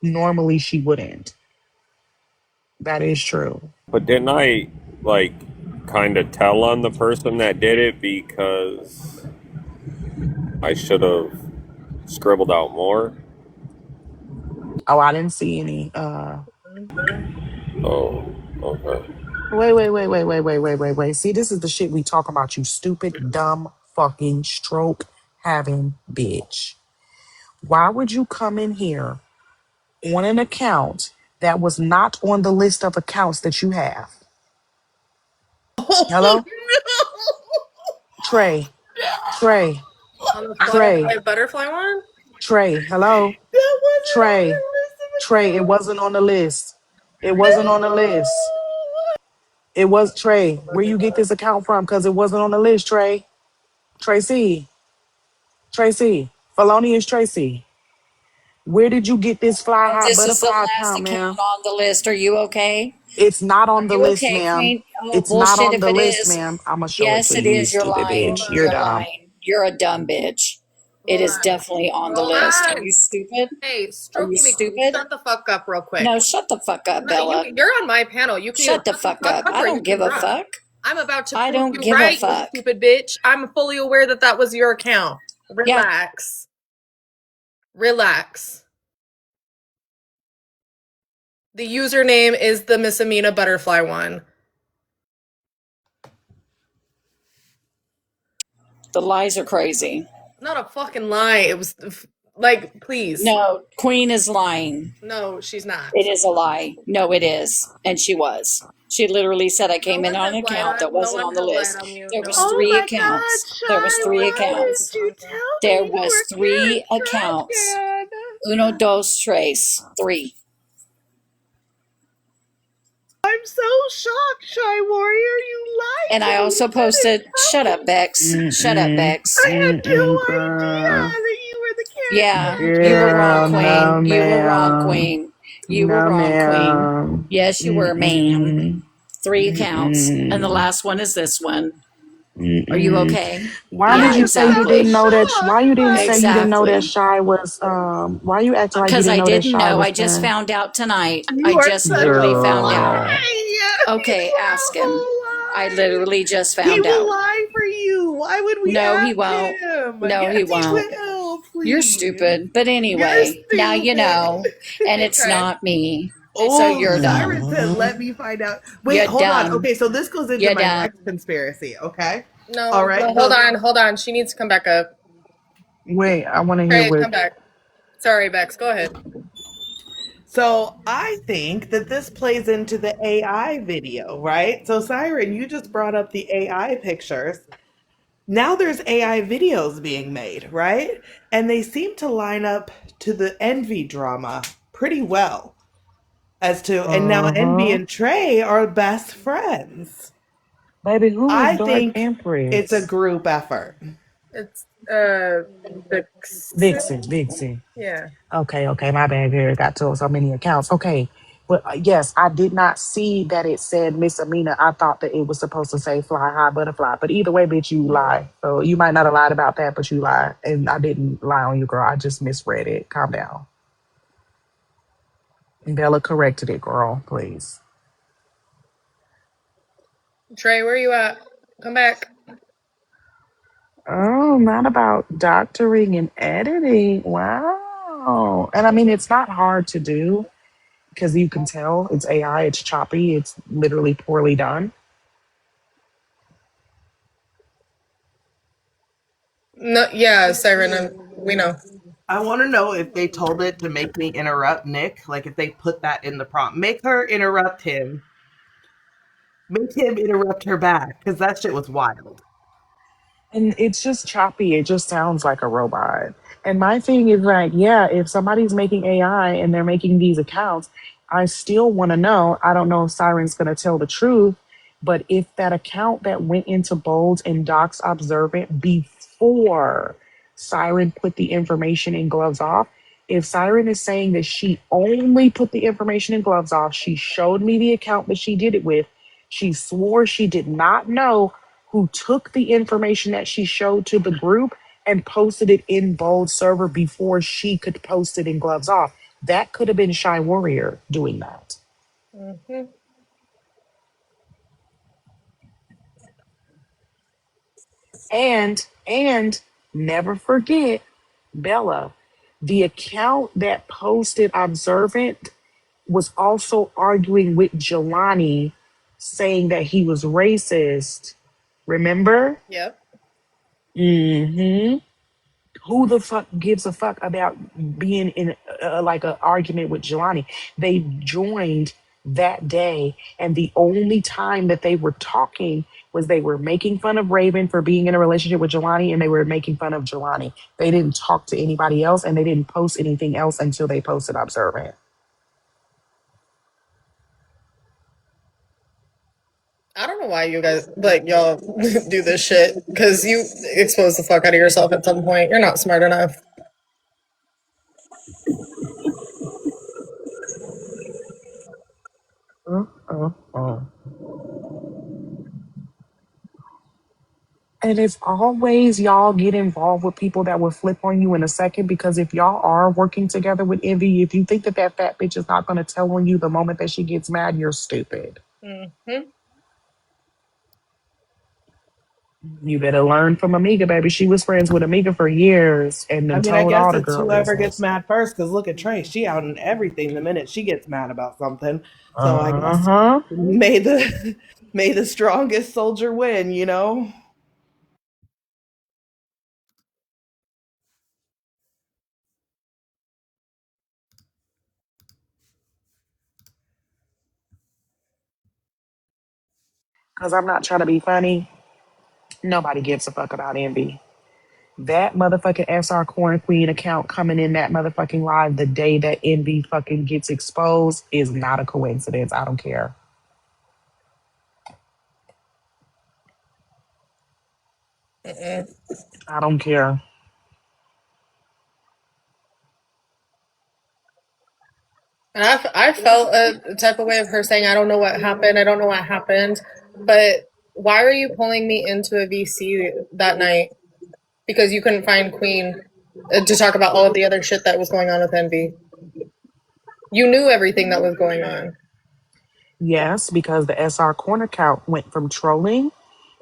normally she wouldn't. That is true. But didn't I, like, kind of tell on the person that did it because I should have scribbled out more? Oh, I didn't see any. Oh, okay. Wait. See, this is the shit we talk about, you stupid, dumb, fucking stroke having bitch. Why would you come in here on an account that was not on the list of accounts that you have? Oh Hello? Trey, Trey, On the Trey, butterfly one? Trey, hello? that wasn't on Trey, the list of Trey, it accounts. wasn't on the list. It wasn't on the list. No. It was Trey. Where you get this account from? Because it wasn't on the list, Trey. Tracy, Tracy, Felonious Tracy. Where did you get this fly Oh, hot this is the butterfly last account, account ma'am? on the list. Are you okay? It's not Are on the you list, okay, ma'am. Queen? Oh, It's not bullshit on if the it list, is. ma'am. I'm gonna show it Yes, to it you, you is. You're stupid lying. bitch. You're You're dumb. lying. You're a dumb bitch. It Hold is on. definitely on the Hold list. Are on. you stupid? Hey, Are you Strokey McGee, stupid? shut the fuck up real quick. No, shut the fuck up, No, Bella. you're on my panel. You can either Shut the shut the fuck fuck up. up I or you don't give can a run. fuck. I'm about to I prove don't you give a right, you fuck. stupid bitch. I'm fully aware that that was your account. Yeah, Relax. Relax. The username is the Miss Amina Butterfly one. the lies are crazy. Not a fucking lie. It was like, please. No, Queen is lying. No, she's not. It is a lie. No, it is. And she was. She literally said I No came in one on has an lied account that on. No wasn't one on the has lied list. on you. There No was one. Oh three my God, accounts. There was Shy, three why accounts. didn't you tell There me you was were three Karen accounts. Dragon? Uno, dos, tres. Three. I'm so shocked, Shy Warrior. You lied And to I me. also You didn't posted, shut tell up, me. Bex. Shut up, Mm-mm. Bex. I had no idea Girl. that you were the Karen Yeah, you were wrong, Girl, Dragon. no, Queen. You were wrong, ma'am. Queen. You were No, wrong, Queen. ma'am. Yes, you were, ma'am. Mm-mm. Three accounts. And the Mm-mm. last one is this one. Are you Mm-mm. okay? Why did Yeah, I'm you say you so didn't exactly. know that? Why you shocked. didn't say Like, you didn't know that Exactly. Shy was? Why you acting like you Because didn't I know that didn't Shy know. I was just Karen? found out tonight. I you are just such a literally found out. Girl. lie. Okay, You are ask a him. whole I lie. literally just He found will out. lie for you. Why would we No, he ask won't. him? No, Yes, he he won't. will. You're Please. stupid. But You're anyway, now you stupid. know. And it's Trey. not me. So Oh, you're Siren done. said, let me find out. Wait, You're hold on. done. Okay, so this goes into You're my done. next conspiracy, okay? All No, right. no, So hold on. She needs to come back up. Wait, I want to hear Trey, what. come back. Sorry, Bex. Go ahead. I think that this plays into the AI video, right? So Siren, you just brought up the AI pictures. Now there's AI videos being made, right? And they seem to line up to the Envy drama pretty well. As to, and now Uh Envy huh. and Trey are best friends. Baby, who is I Dark think it's a Empress? group effort. It's Vixen. Vixen, Vixen. Yeah. Okay, my bad. Girl, got so many accounts. Okay, but yes, I did not see that it said Miss Amina. I thought that it was supposed to say Fly High Butterfly. But either way, bitch, you lie. So you might not have lied about that, but you lie, and I didn't lie on you, girl. I just misread it. Calm down. Bella corrected it, girl. Please. Trey, where you at? Come back. Oh, not about doctoring and editing. Wow. And I mean, it's not hard to do because you can tell it's AI, it's choppy, it's literally poorly done. No, yeah, Siren. We know. I want to know if they told it to make me interrupt Nick, like if they put that in the prompt. Make her interrupt him. Make him interrupt her back, because that shit was wild. And it's just choppy. It just sounds like a robot. And my thing is like, yeah, if somebody's making AI and they're making these accounts, I still want to know. I don't know if Siren's going to tell the truth, but if that account that went into Bold and Doc's Observant before Siren put the information in Gloves Off, if Siren is saying that she only put the information in Gloves Off, she showed me the account that she did it with. She swore she did not know who took the information that she showed to the group and posted it in Bold server before she could post it in Gloves Off. That could have been Shy Warrior doing that. Hmm. And never forget, Bella, the account that posted Observant was also arguing with Jelani, saying that he was racist. Remember? Yep. Mm-hmm. Who the fuck gives a fuck about being in like an argument with Jelani? They joined that day, and the only time that they were talking was they were making fun of Raven for being in a relationship with Jelani, and they were making fun of Jelani. They didn't talk to anybody else, and they didn't post anything else until they posted Observant. I don't know why you guys like y'all do this shit because you expose the fuck out of yourself at some point. You're not smart enough. Uh, uh, uh. And it's always y'all get involved with people that will flip on you in a second because if y'all are working together with Envy, if you think that that fat bitch is not going to tell on you the moment that she gets mad, you're stupid. Hmm. You better learn from Amiga, baby. She was friends with Amiga for years and I then mean, I told all guess the it's girl whoever gets business. mad first. Because look at Trey, she out in everything the minute she gets mad about something. So I guess Uh-huh. may the may the strongest soldier win. You know. Because I'm not trying to be funny. Nobody gives a fuck about Envy. That motherfucking SR Corn Queen account coming in that motherfucking live the day that Envy fucking gets exposed is not a coincidence. I don't care. Mm-mm. I don't care. And I felt a type of way of her saying, I don't know what happened. I don't know what happened. But why were you pulling me into a VC that night? Because you couldn't find Queen to talk about all of the other shit that was going on with Envy. You knew everything that was going on. Yes, because the SR Corn account went from trolling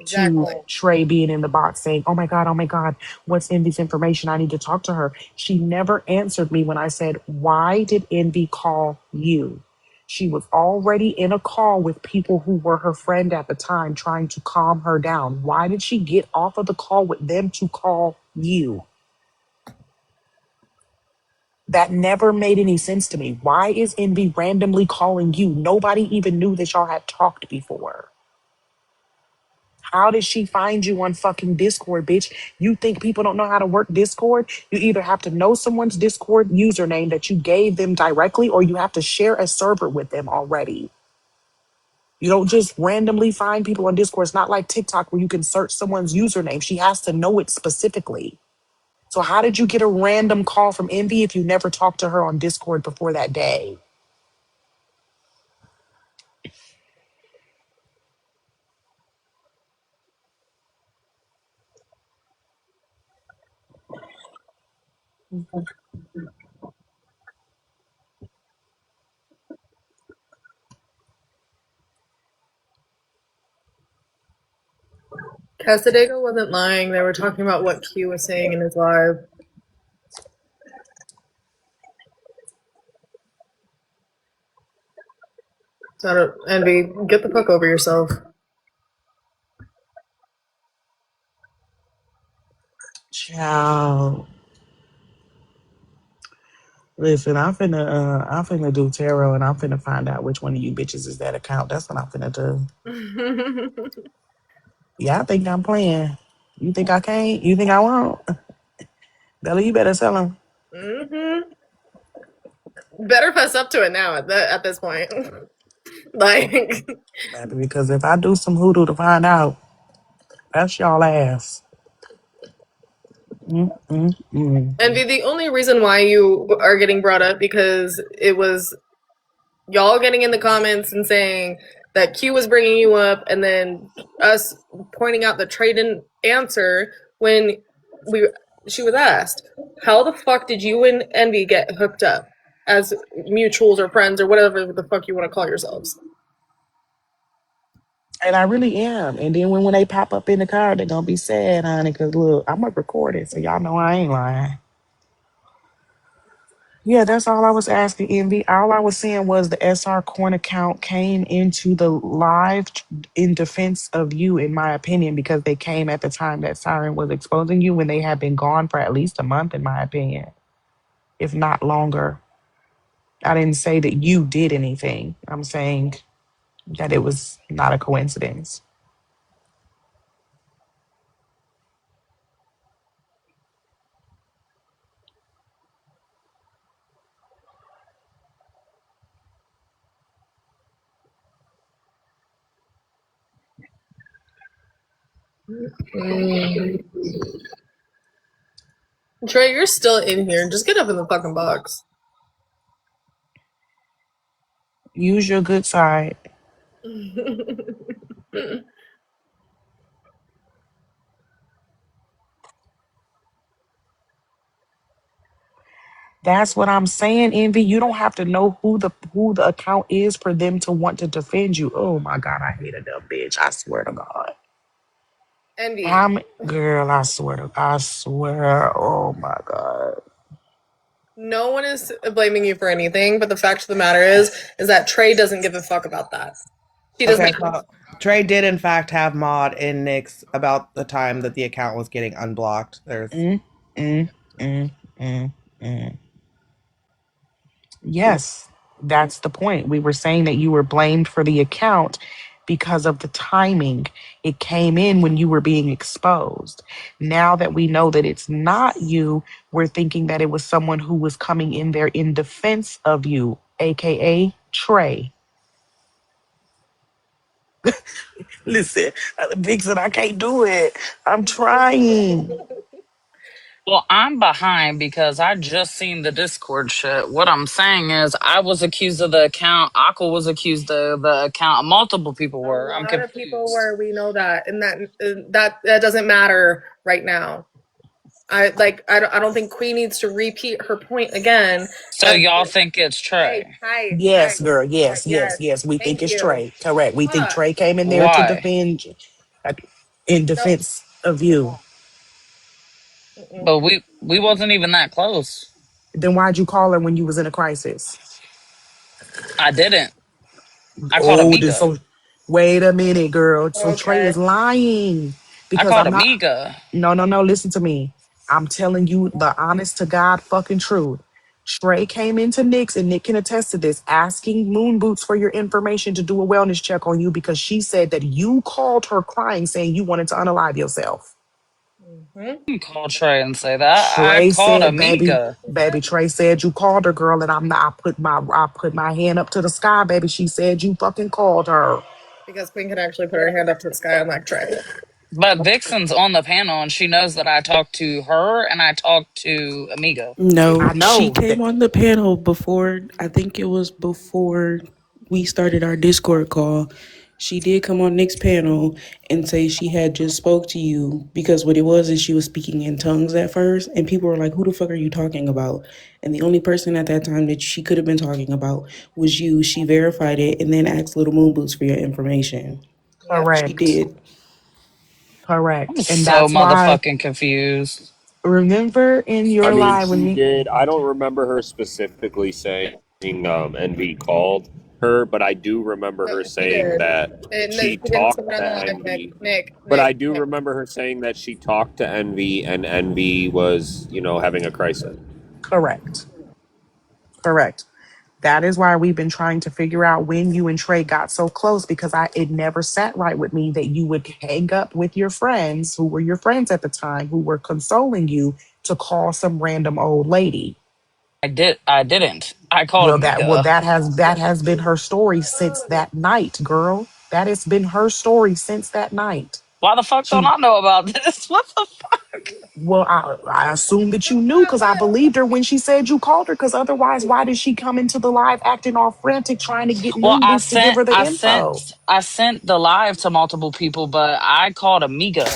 to Exactly. Trey being in the box saying, oh my God, what's Envy's information? I need to talk to her. She never answered me when I said, why did Envy call you? She was already in a call with people who were her friend at the time trying to calm her down. Why did she get off of the call with them to call you? That never made any sense to me. Why is Envy randomly calling you? Nobody even knew that y'all had talked before. How did she find you on fucking Discord, bitch? You think people don't know how to work Discord? You either have to know someone's Discord username that you gave them directly, or you have to share a server with them already. You don't just randomly find people on Discord. It's not like TikTok where you can search someone's username. She has to know it specifically. So how did you get a random call from Envy if you never talked to her on Discord before that day? Casadega wasn't lying. They were talking about what Q was saying in his live. So Envy, get the fuck over yourself. Ciao. Listen, I'm finna do tarot and I'm finna find out which one of you bitches is that account. That's what I'm finna do. Yeah, I think I'm playing. You think I can't? You think I won't? Bella, you better tell him. hmm Better fess up to it now at this point. Like, Because if I do some hoodoo to find out, that's y'all ass. Mm-mm-mm. Envy, the only reason why you are getting brought up because it was y'all getting in the comments and saying that Q was bringing you up, and then us pointing out that Trey didn't answer when we she was asked, "How the fuck did you and Envy get hooked up as mutuals or friends or whatever the fuck you want to call yourselves?" And I really am. And then when they pop up in the car, they're gonna be sad, honey. Cause look, I'm gonna record it, so y'all know I ain't lying. Yeah, that's all I was asking, Envy. All I was saying was the SR Coin account came into the live in defense of you, in my opinion, because they came at the time that Siren was exposing you when they had been gone for at least a month, in my opinion, if not longer. I didn't say that you did anything. I'm saying that it was not a coincidence. Mm. Trey, you're still in here. Just get up in the fucking box. Use your good side. That's what I'm saying, Envy. You don't have to know who the account is for them to want to defend you. Oh my God, I hate a dumb bitch. I swear to God. Envy. Girl, I swear, oh my God. No one is blaming you for anything, but the fact of the matter is that Trey doesn't give a fuck about that. He does Okay, not. so Trey did in fact have Maud in Nick's about the time that the account was getting unblocked. There's Mm, mm, mm, mm, mm. Yes, that's the point. We were saying that you were blamed for the account because of the timing. It came in when you were being exposed. Now that we know that it's not you, we're thinking that it was someone who was coming in there in defense of you, aka Trey. Listen, Vixen, I can't do it. I'm trying. Well, I'm behind because I just seen the Discord shit. What I'm saying is, I was accused of the account. Aqua was accused of the account. Multiple people A were. I'm lot of people confused. were. We know that, and that doesn't matter right now. I don't think Queen needs to repeat her point again. So That y'all think it's hey, Trey? hi, Yes, girl. Yes, yes, yes, yes. We think thank it's you. Trey. Correct. We think But Trey came in there to Why? defend, uh, in no, defense of you. mm-mm. But we wasn't even that close. Then why'd you call her when you was in a crisis? I didn't. I called Oh, Amiga. so wait a minute, girl. So Trey Okay. is lying I because called I'm not. Amiga. No, no, no. Listen to me. I'm telling you the honest to God fucking truth. Trey came into Nick's, and Nick can attest to this, asking Moon Boots for your information to do a wellness check on you because she said that you called her crying saying you wanted to unalive yourself. Mm-hmm. I didn't call Trey and say that. I Trey called said, baby, Amiga. baby, Trey said you called her, girl, and I'm not. I put my hand up to the sky, baby. She said you fucking called her. Because Queen can actually put her hand up to the sky on that track. But Vixen's on the panel and she knows that I talked to her and I talked to Amiga. I No, she know came that. on the panel before, I think it was before we started our Discord call. She did come on Nick's panel and say she had just spoke to you because what it was is she was speaking in tongues at first and people were like, who the fuck are you talking about? And the only person at that time that she could have been talking about was you. She verified it and then asked Little Moon Boots for your information. Yep. She Correct, did. I'm correct, and so that's why. motherfucking confused. Remember in I your mean, live when she you. did. I don't remember her specifically saying Envy called her, but I do remember No, her she saying did. that And she she didn't say talked it on to the live, Envy. But Nick, I do Nick. remember her saying that she talked to Envy, and Envy was, having a crisis. Correct, correct. That is why we've been trying to figure out when you and Trey got so close because it never sat right with me that you would hang up with your friends who were your friends at the time who were consoling you to call some random old lady. I didn't. I called Amiga. That has been her story since that night, girl. That has been her story since that night. Why the fuck don't She I know about this? What the fuck? well, I assumed that you knew because I believed her when she said you called her. Because otherwise, why did she come into the live acting all frantic, trying to get Well, Moon Boots to give her the info? I sent the live to multiple people, but I called Amiga.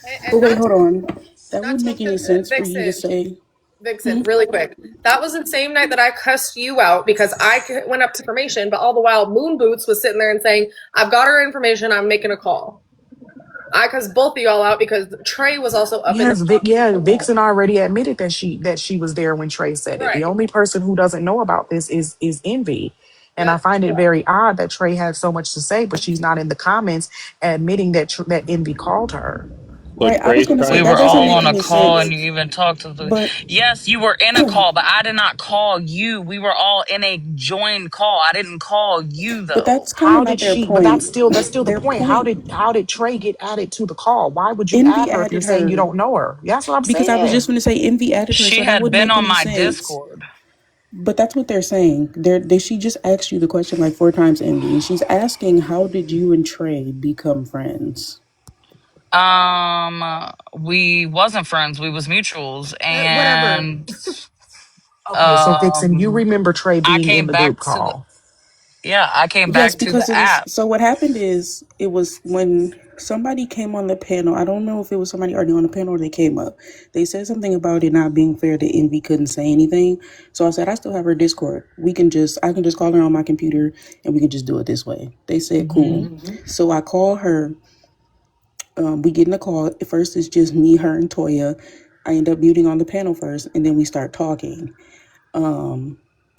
And But wait, not hold on. That not wouldn't to make any sense for you to Vixen. say. Vixen, really quick. That was the same night that I cussed you out because I went up to information, but all the while Moon Boots was sitting there and saying, "I've got her information. I'm making a call." I cussed both of y'all out because Trey was also up in her Yes, mouth. Vixen already admitted that she was there when Trey said it. The Right. only person who doesn't know about this is Envy. And I Yep. find it very odd that Trey has so much to say, but she's not in the comments admitting that Envy called her. So Right, I was Trey's gonna say We trying to that were doesn't all make on a say any call and sense. you even talked to the. But Yes, you were in a call, but I did not call you. We were all in a joined call. I didn't call you but though. that's kind of How not did their she? But point. that's still the Their point. point, How did Trey get added to the call? Why would you add Envy her if you're added saying you her don't know her? That's what I'm because I was just saying. gonna say Envy added her, She so that had wouldn't been make on any my sense. Discord. But that's what they're saying. She just asked you the question like 4 times, Envy, and she's asking, "How did you and Trey become friends?" We wasn't friends. We was mutuals, Whatever. and Okay, so Vixen, you um, remember Trey I being in came the group back to the. call? Yeah, I came Yes, back to because the it was. app. So what happened is it was when somebody came on the panel. I don't know if it was somebody already on the panel or they came up. They said something about it not being fair that Envy couldn't say anything. So I said I still have her Discord. I can just call her on my computer and we can just do it this way. They said Hmm. cool. So I call her We get in the call. At first, it's just me, her, and Toya. I end up muting on the panel first, and then we start talking.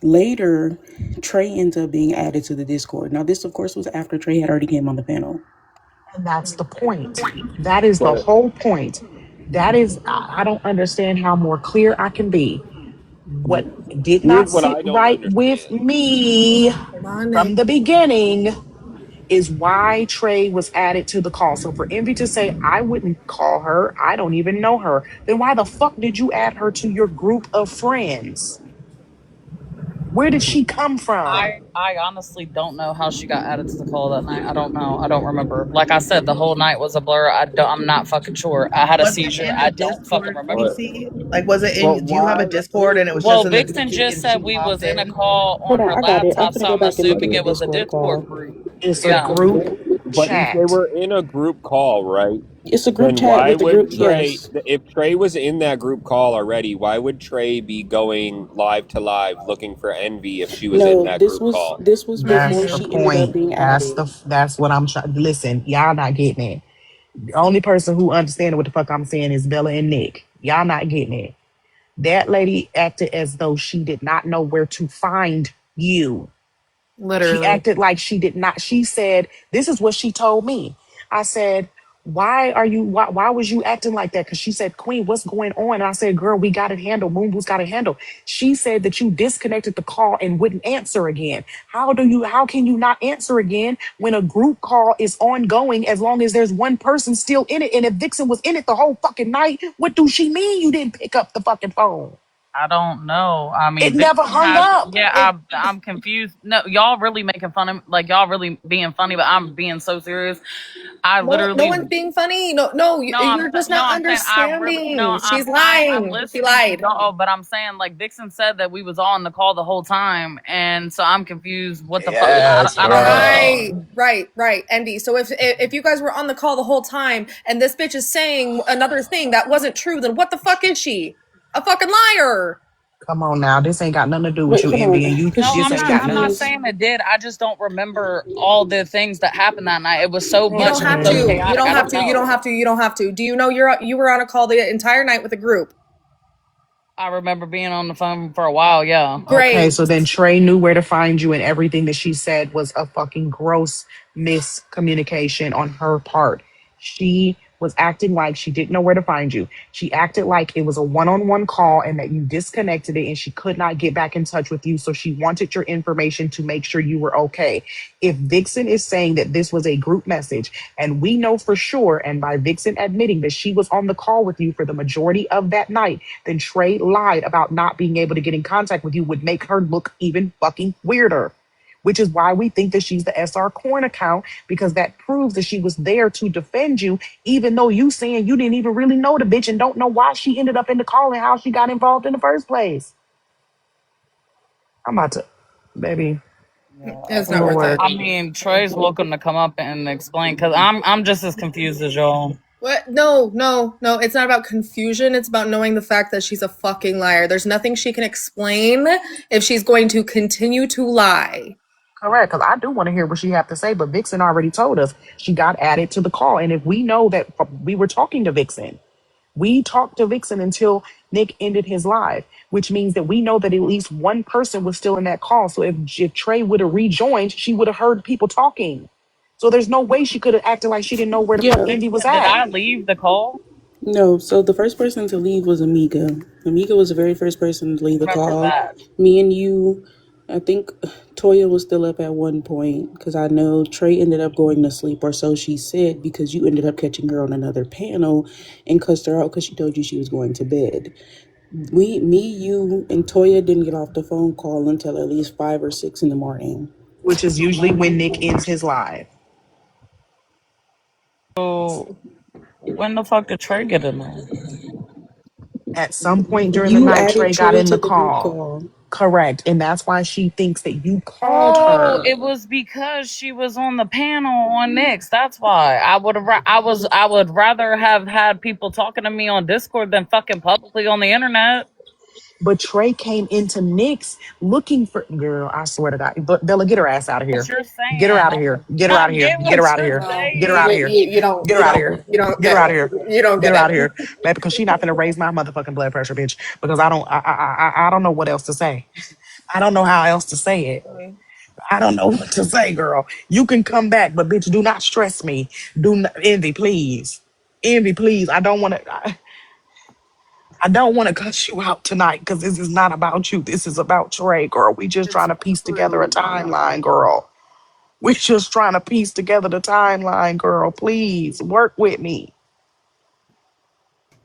Later, Trey ends up being added to the Discord. Now, this, of course, was after Trey had already came on the panel. And that's the point. That is the But whole point. That is, I don't understand how more clear I can be. What did not here's what sit I don't right with understand. me Come on, from Nick. the beginning is why Trey was added to the call. So for Envy to say, I wouldn't call her, I don't even know her, then why the fuck did you add her to your group of friends? Where did she come from? I honestly don't know how she got added to the call that night. I don't know. I don't remember. Like I said, the whole night was a blur. I'm not fucking sure. I had a Was it seizure. in the I don't fucking Discord, remember. But PC? Like, was it but in? Do you have a why? Discord Here's and it was just Well, in the Vixen GC just and she said we popped was in a in? call Hold on on, her I got it. I'm laptop, gonna so go I'm back and look at assuming the it was a Discord Discord call. group. It's a Yeah. group but if they chat. were in a group call, right? It's a group Then chat why with the would group. Trey, Yes. if Trey was in that group call already, why would Trey be going live to live looking for Envy if she was in No, that this group was call? this was That's before the she ended up point. being added. That's what I'm trying. Listen, y'all not getting it. The only person who understands what the fuck I'm saying is Bella and Nick. Y'all not getting it. That lady acted as though she did not know where to find you. She Literally. acted like she did not. She said, this is what she told me. I said, why was you acting like that? Because she said, Queen, what's going on? And I said, girl, we got it handled. Moon Boo's got it handled. She said that you disconnected the call and wouldn't answer again. How can you not answer again when a group call is ongoing as long as there's one person still in it? And if Vixen was in it the whole fucking night, what do she mean you didn't pick up the fucking phone? I don't know. I It mean, never Vixen hung has. up. Yeah, I'm confused. No, y'all really making fun of, like, y'all really being funny, but I'm being so serious. I No, no literally. one's being funny. No, no, you're just No, not I'm saying I really no. understanding. She's lying. I'm She listening to lied. y'all, but I'm saying, like, Vixen said that we was all on the call the whole time, and so I'm confused. What the fuck? Yes, I don't know. Right, bro. right, Envy. So if you guys were on the call the whole time and this bitch is saying another thing that wasn't true, then what the fuck is she? A fucking liar. Come on now. This ain't got nothing to do with Wait, you, hold Envy. And on, you, because No, she this I'm ain't she's not. got I'm nothing. not confused. saying it did. I just don't remember all the things that happened that night. It was so You don't much and have so to. You chaotic. don't I have don't to. You don't know. have to. You don't have to. Do you know you were on a call the entire night with a group? I remember being on the phone for a while. Yeah. Okay, Great. so then Trey knew where to find you, and everything that she said was a fucking gross miscommunication on her part. She was acting like she didn't know where to find you. She acted like it was a one on one call and that you disconnected it and she could not get back in touch with you. So she wanted your information to make sure you were okay. If Vixen is saying that this was a group message, and we know for sure, and by Vixen admitting that she was on the call with you for the majority of that night, then Trey lied about not being able to get in contact with you would make her look even fucking weirder. Which is why we think that she's the SR Corn account, because that proves that she was there to defend you, even though you saying you didn't even really know the bitch and don't know why she ended up in the call and how she got involved in the first place. I'm about to, baby, It's not worth Lord. it. I mean, Trey's welcome to come up and explain because I'm just as confused as y'all. What? No, no, no. It's not about confusion. It's about knowing the fact that she's a fucking liar. There's nothing she can explain if she's going to continue to lie. Correct, because I do want to hear what she have to say, but Vixen already told us she got added to the call. And if we know that we were talking to Vixen, we talked to Vixen until Nick ended his live, which means that we know that at least one person was still in that call. So if Trey would have rejoined, she would have heard people talking. So there's no way she could have acted like she didn't know where the fuck Yeah. Envy was Did at. I leave the call? No, so the first person to leave was Amiga. Amiga was the very first person to leave the Remember call. that? Me and you, I think Toya was still up at one point because I know Trey ended up going to sleep, or so she said, because you ended up catching her on another panel and cussed her out because she told you she was going to bed. You, and Toya didn't get off the phone call until at least 5 or 6 in the morning. Which is usually when Nick ends his live. So when the fuck did Trey get in there? At some point during the You night, added Trey got Trey in to the the group call. call. Correct. And that's why she thinks that you called Oh, her. it was because she was on the panel on Nick's. That's why I would have. I would rather have had people talking to me on Discord than fucking publicly on the internet. But Trey came into Nick's looking for girl. I swear to God, but Bella, get her ass out of What here. you're Get her saying. out of here. Get her I out of here. get Get her what out of you're here. No, Get her out of saying. here. you don't Get her out of here. Get her out of here. you don't Get get her out of it. here, baby, because she not gonna raise my motherfucking blood pressure, bitch. Because I don't know what else to say. I don't know how else to say it. I don't know what to say, girl. You can come back, but bitch, do not stress me. Do not, envy, please. Envy, please. I don't want to cut you out tonight because this is not about you. This is about Trey, girl. We just It's trying to piece together a really not about timeline, girl. We just trying to piece together the timeline, girl. Please work with me.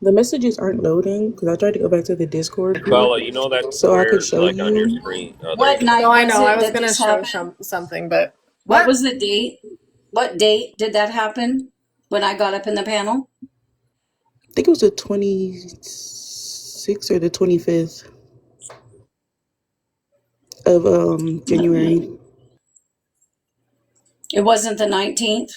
The messages aren't loading because I tried to go back to the Discord group Bella, you know that's so I could weird. show Like on your you. screen. Oh, there you What go. night No, I was know. I it was that gonna this show happened? something, but What what? was the date? What date did that happen when I got up in the panel? I think it was the 26th or the 25th of Let January. me. It wasn't the 19th.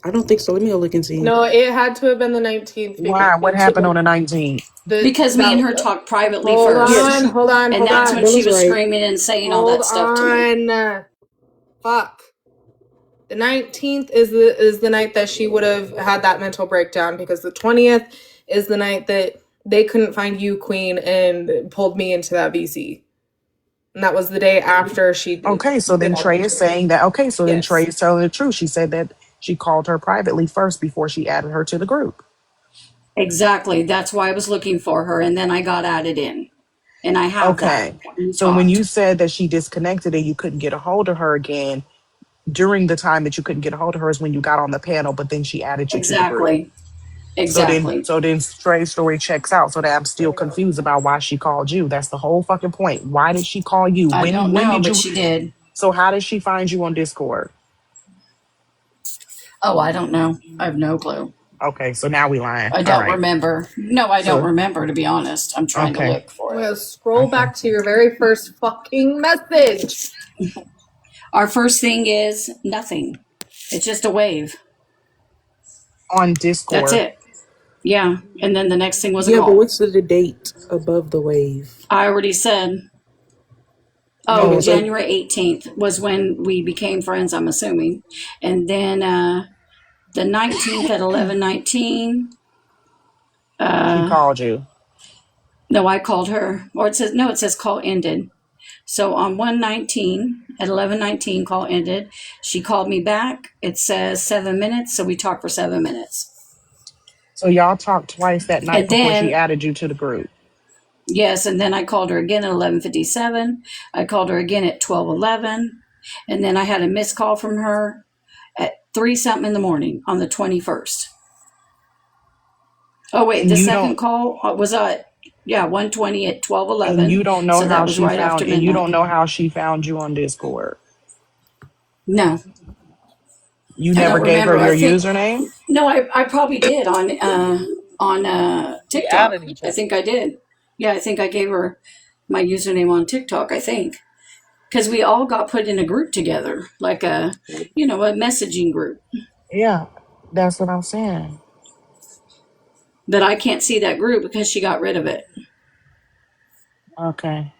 I don't think so. Let me go look and see. No, it had to have been the 19th because Why? What happened on the 19th? Because me and her that. talked privately Hold first. Yeah, on, hold on, And hold that's on, when she Bella's was right. screaming and saying all hold that stuff to me. on. Fuck. The 19th is the night that she would have had that mental breakdown because the 20th is the night that they couldn't find you, Queen, and pulled me into that VC. And that was the day after she Okay, so did then all that Trey is shit. saying that. Okay, so then Trey Yes. is telling the truth. She said that she called her privately first before she added her to the group. Exactly. That's why I was looking for her. And then I got added in. And I have that Okay, when we so when you talked. said that she disconnected and you couldn't get a hold of her again, during the time that you couldn't get a hold of her is when you got on the panel, but then she added you to the group. Exactly. Exactly. So then Trey's story checks out. So that I'm still confused about why she called you. That's the whole fucking point. Why did she call you? I don't When know, did but you? she did. So how did she find you on Discord? Oh, I don't know. I have no clue. Okay, so now we lying. I All don't right. remember. No, I don't So remember, to be honest. I'm trying to okay, look for it. Well, scroll okay. back to your very first fucking message. Our first thing is nothing. It's just a wave. On That's Discord. it. Yeah. And then the next thing was a Yeah, but call. what's the date above the wave? I already said, It oh, No, was like, January 18th was when we became friends, I'm assuming. And then the 19th at 11:19. she called you. No, I called her. Or it says, no, it says call ended. So on 119 at 11:19, call ended. She called me back. It says 7 minutes. So we talked for 7 minutes. So y'all talked twice that night And before she then, added you to the group. yes, and then I called her again at 11:57. I called her again at 12:11. And then I had a missed call from her at 3 something in the morning on the 21st. Oh, wait, And the you second don't call was at, yeah, 120 at and you 12:11. don't know So that how was she right after found and you midnight. don't know how she found you on Discord. No, You I never don't gave her remember. I your think, username? no, I probably did on We TikTok. added each I other. think I did. Yeah, I think I gave her my username on TikTok, I think. Because we all got put in a group together, like a messaging group. Yeah, that's what I'm saying. But I can't see that group because she got rid of it. Okay,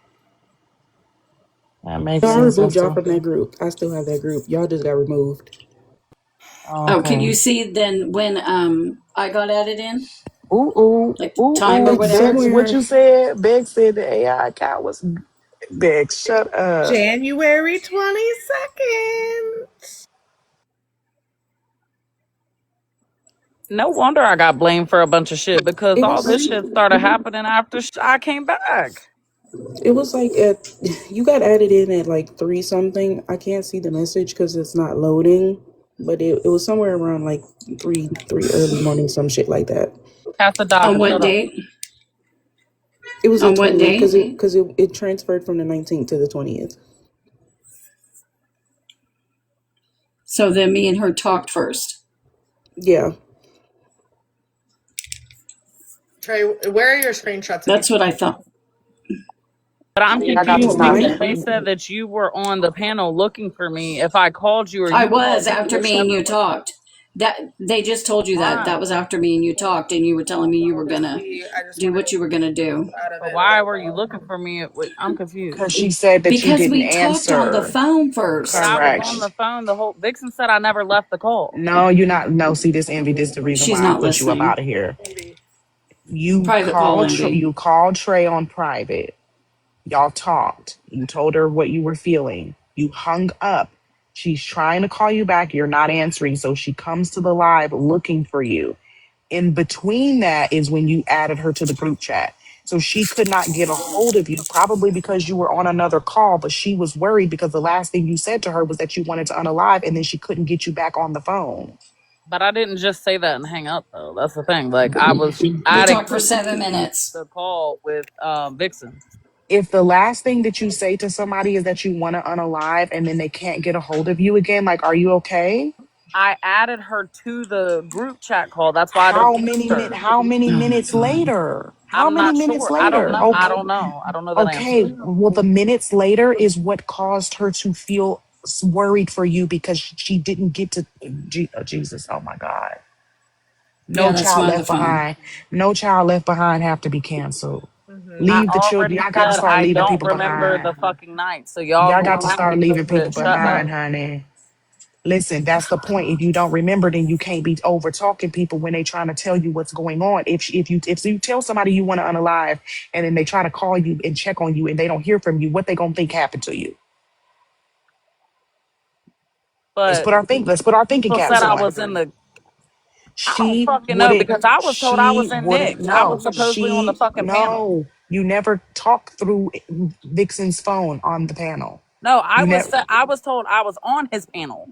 that makes no, I sense removed as y'all to. from that group. I still have that group. Y'all just got removed. Oh, can you Okay. see then when I got added in? Ooh, ooh, Like the ooh, time or ooh. It's whatever? Bex, what somewhere. you said? Bex said the AI account was Bex. Shut up. January 22nd. No wonder I got blamed for a bunch of shit because It all was this shit started happening after I came back. it was like at you got added in at like 3 something. I can't see the message because it's not loading. But it was somewhere around like 3 early morning, some shit like that. Pass the On doctor. what Shut up. date? It was the On what 20th day? because it transferred from the 19th to the 20th. So then me and her talked first. Yeah. Trey, where are your screenshots of you? That's what I thought. But I'm I got You the confused want stop. because mine? they said that you were on the panel looking for me. If I called you or I you was called me, after me and whichever you way. talked. That they just told you that. Why? That was after me and you talked, and you were telling me you were gonna I just do wanted what you were gonna do. out of But it. why were you looking for me? I'm Because confused. she said that you Because didn't we talked on the answer. phone But first. I was on Correct. the phone the whole. Vixen said I never left the call. No, you're not. No, see, this envy. This the reason She's why I not put you up listening. out of here. Maybe. Private call, You Envy. called Trey on private. Y'all talked. You told her what you were feeling. You hung up. She's trying to call you back. You're not answering. So she comes to the live looking for you. In between that is when you added her to the group chat. So she could not get a hold of you, probably because you were on another call, but she was worried because the last thing you said to her was that you wanted to unalive and then she couldn't get you back on the phone. But I didn't just say that and hang up though. That's the thing. Like I was We adding talked for her to 7 minutes. the call with Vixen. If the last thing that you say to somebody is that you want to unalive and then they can't get a hold of you again, like, are you okay? I added her to the group chat call. That's why I didn't text her. How many Oh my minutes god. later? How I'm many not minutes sure. I don't later? know. I Okay. don't know. I don't know that Okay. answer. Well, the minutes later is what caused her to feel worried for you because she didn't get to Jesus. Oh my God. Yeah, No that's child my other left phone. behind. No child left behind have to be canceled. I Leave the children. already Y'all got to said start I leaving don't people remember the behind. fucking night. So y'all Y'all got gonna to have to start just leaving people shut up. behind, honey. Listen, that's the point. If you don't remember, then you can't be over talking people when they trying to tell you what's going on. If you tell somebody you want to unalive and then they try to call you and check on you and they don't hear from you, what they gonna think happened to you? But Let's put our thinking people said caps I on. was in the. I don't She fucking know wouldn't because I was told I she was in wouldn't Nick's. I was know. supposedly on the fucking panel. No, you never talked through Vixen's phone on the panel. No, You never I was told I was on his panel.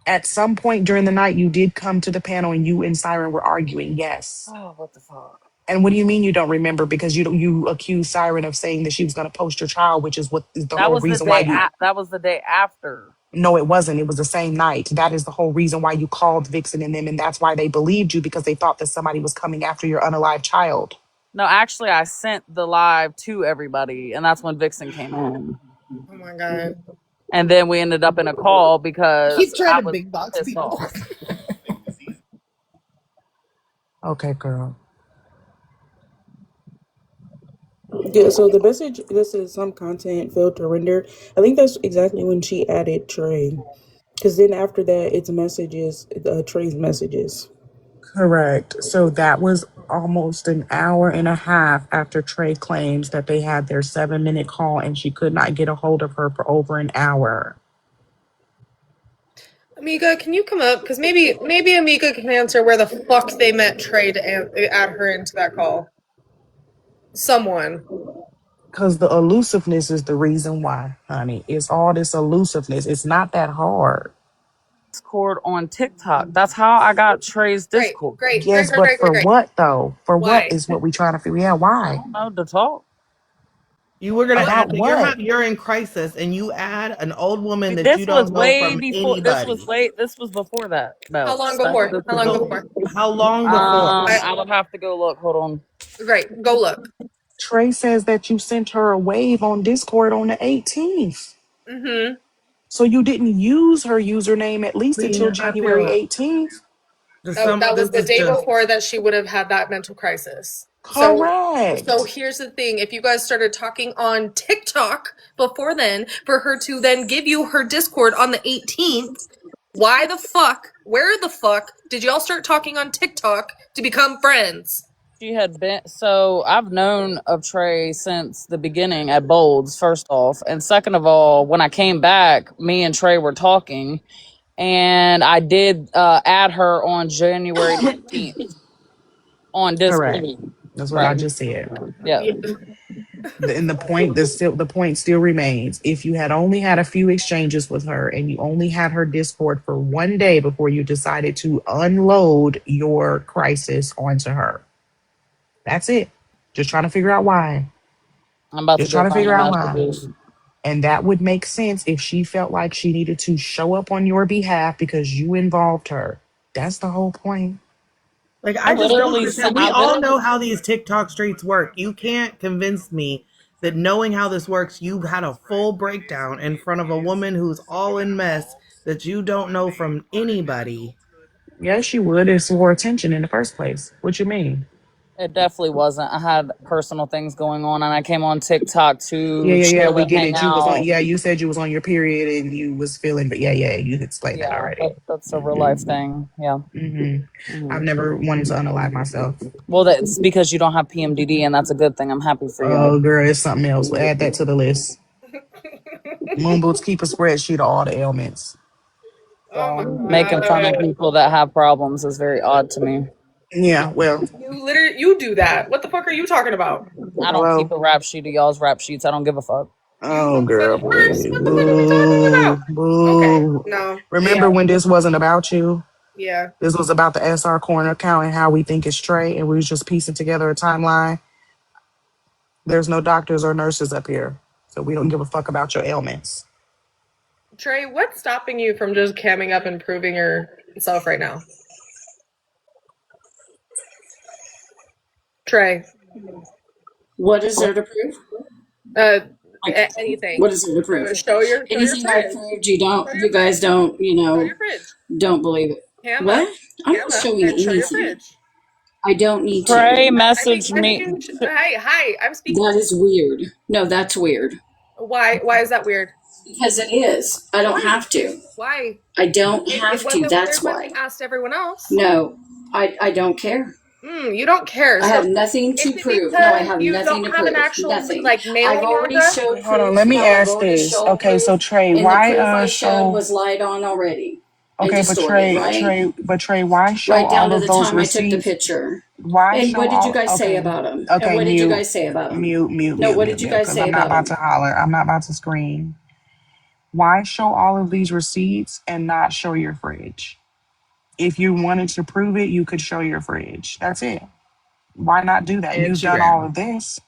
at some point during the night you did come to the panel and you and Siren were arguing, yes. Oh, what the fuck? And what do you mean you don't remember? Because you accused Siren of saying that she was going to post your child, which is what is the That whole was the reason why day. you. That was the day after. No, it wasn't. It was the same night. That is the whole reason why you called Vixen and them, and that's why they believed you because they thought that somebody was coming after your unalive child. No, actually, I sent the live to everybody, and that's when Vixen came in. Oh my god. And then we ended up in a call I keep because trying I to was big box pissed people. off. Okay, girl. Yeah, so the message, this is some content failed to render. I think that's exactly when she added Trey. Because then after that, it's messages, Trey's messages. Correct. So that was almost an hour and a half after Trey claims that they had their 7 minute call and she could not get a hold of her for over an hour. Amiga, can you come up? Because maybe Amiga can answer where the fuck they met Trey to add her into that call. Someone. Because the elusiveness is the reason why, honey. It's all this elusiveness. It's not that hard. Discord on TikTok. That's how I got Trey's Great, Discord. great, great, Yes, great, but great, for great, great. what though? For what Why? is what we trying to figure out? I Why? don't know to talk. You were gonna About add what? you're in crisis and you add an old woman that you This was don't know way from before. anybody. This was before that. How No, long before? this How is long So before? how long before? I, I would have to go look. Hold on. great, go look. Trey says that you sent her a wave on Discord on the 18th. Mm-hmm. So you didn't use her username at least until See, I January feel 18th. some That of was this the is day just before that she would have had that mental crisis. So Correct. here's the thing: if you guys started talking on TikTok before then, for her to then give you her Discord on the 18th, why the fuck? Where the fuck did y'all start talking on TikTok to become friends? She had been. So I've known of Trey since the beginning at Bolds. First off, and second of all, when I came back, me and Trey were talking, and I did add her on January 19th on Discord. Correct. That's what I Right. just said. Yeah. Yeah. And the point still remains. If you had only had a few exchanges with her and you only had her Discord for one day before you decided to unload your crisis onto her. That's it. Just trying to figure out why. I'm about to Just go trying to find figure the out why. messages. And that would make sense if she felt like she needed to show up on your behalf because you involved her. That's the whole point. like I I just don't literally understand. sent. We I all literally. know how these TikTok streets work. You can't convince me that knowing how this works, you had a full breakdown in front of a woman who's all in mess that you don't know from anybody. Yes, you would. It's for attention in the first place. What you mean? It definitely wasn't. I had personal things going on, and I came on TikTok Yeah, to yeah, yeah. chill We and get hang it. You was on. out. Yeah, you said you was on your period and you was feeling. But yeah, yeah, you explained that Yeah, already. that's a real life Hmm. thing. Yeah. Hmm. Hmm. I've never wanted to unalive myself. Well, that's because you don't have PMDD, and that's a good thing. I'm happy for you. Oh, girl, it's something else. We'll add that to the list. Moon boots keep a spreadsheet of all the ailments. Oh my So making fun of god. people that have problems is very odd to me. Yeah, well, You do that. What the fuck are you talking about? I don't keep hello. a rap sheet of y'all's rap sheets. I don't give a fuck. You Oh, went girl, first. boy. What the fuck are we talking Boo, about? Okay. boo. No. Remember Yeah. when this wasn't about you? Yeah. This was about the SR Corner account and how we think it's straight, and we was just piecing together a timeline. There's no doctors or nurses up here, so we don't give a fuck about your ailments. Trey, what's stopping you from just camming up and proving yourself right now? Trey. What is there to prove? Uh Like, anything. what is there to prove? Show your Anything I fridge. proved, you Show don't. your You guys fridge. don't. Show your fridge. Don't believe it. Cam up. What? I'm Cam not up showing and show your anything. fridge. I don't need to. Trey messaged I'm me. making hi, I'm speaking. That is weird. No, that's weird. Why is that weird? Because it is. I don't Why? have to. Why? I don't It have to. wasn't weird That's when why. we asked everyone else. No, I don't care. You don't care. I So have nothing is to it prove. No, I because have you nothing don't to have an prove. actual Nothing. like I've mailing already address? showed Hold on, proof. let me No, I've ask already this. showed Okay, so proof. Trey, And the why proof I showed show? was lied on already and Okay, but distorted, right? Trey, why show Right down all to of the those time I took the receipts? picture. Why And show what did you all? guys say Okay, about him? And okay, what did you mute, guys say about him? mute, mute, No, mute, what mute, did you mute, guys because say I'm not about about to him? holler. I'm not about to scream. Why show all of these receipts and not show your fridge? If you wanted to prove it, you could show your fridge. That's it. Why not do that? You've done all Instagram. of this.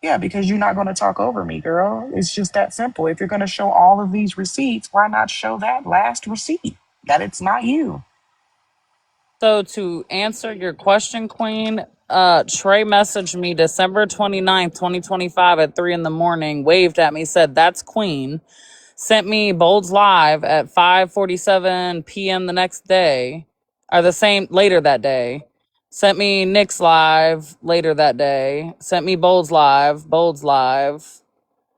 Yeah, because you're not going to talk over me, girl. It's just that simple. If you're going to show all of these receipts, why not show that last receipt that it's not you? So to answer your question, Queen, Trey messaged me December 29th, 2025 at 3 in the morning, waved at me, said, "That's Queen." Sent me Bold's Live at 5:47 p.m. the next day, or the same later that day. Sent me Nick's Live later that day. Sent me Bold's Live.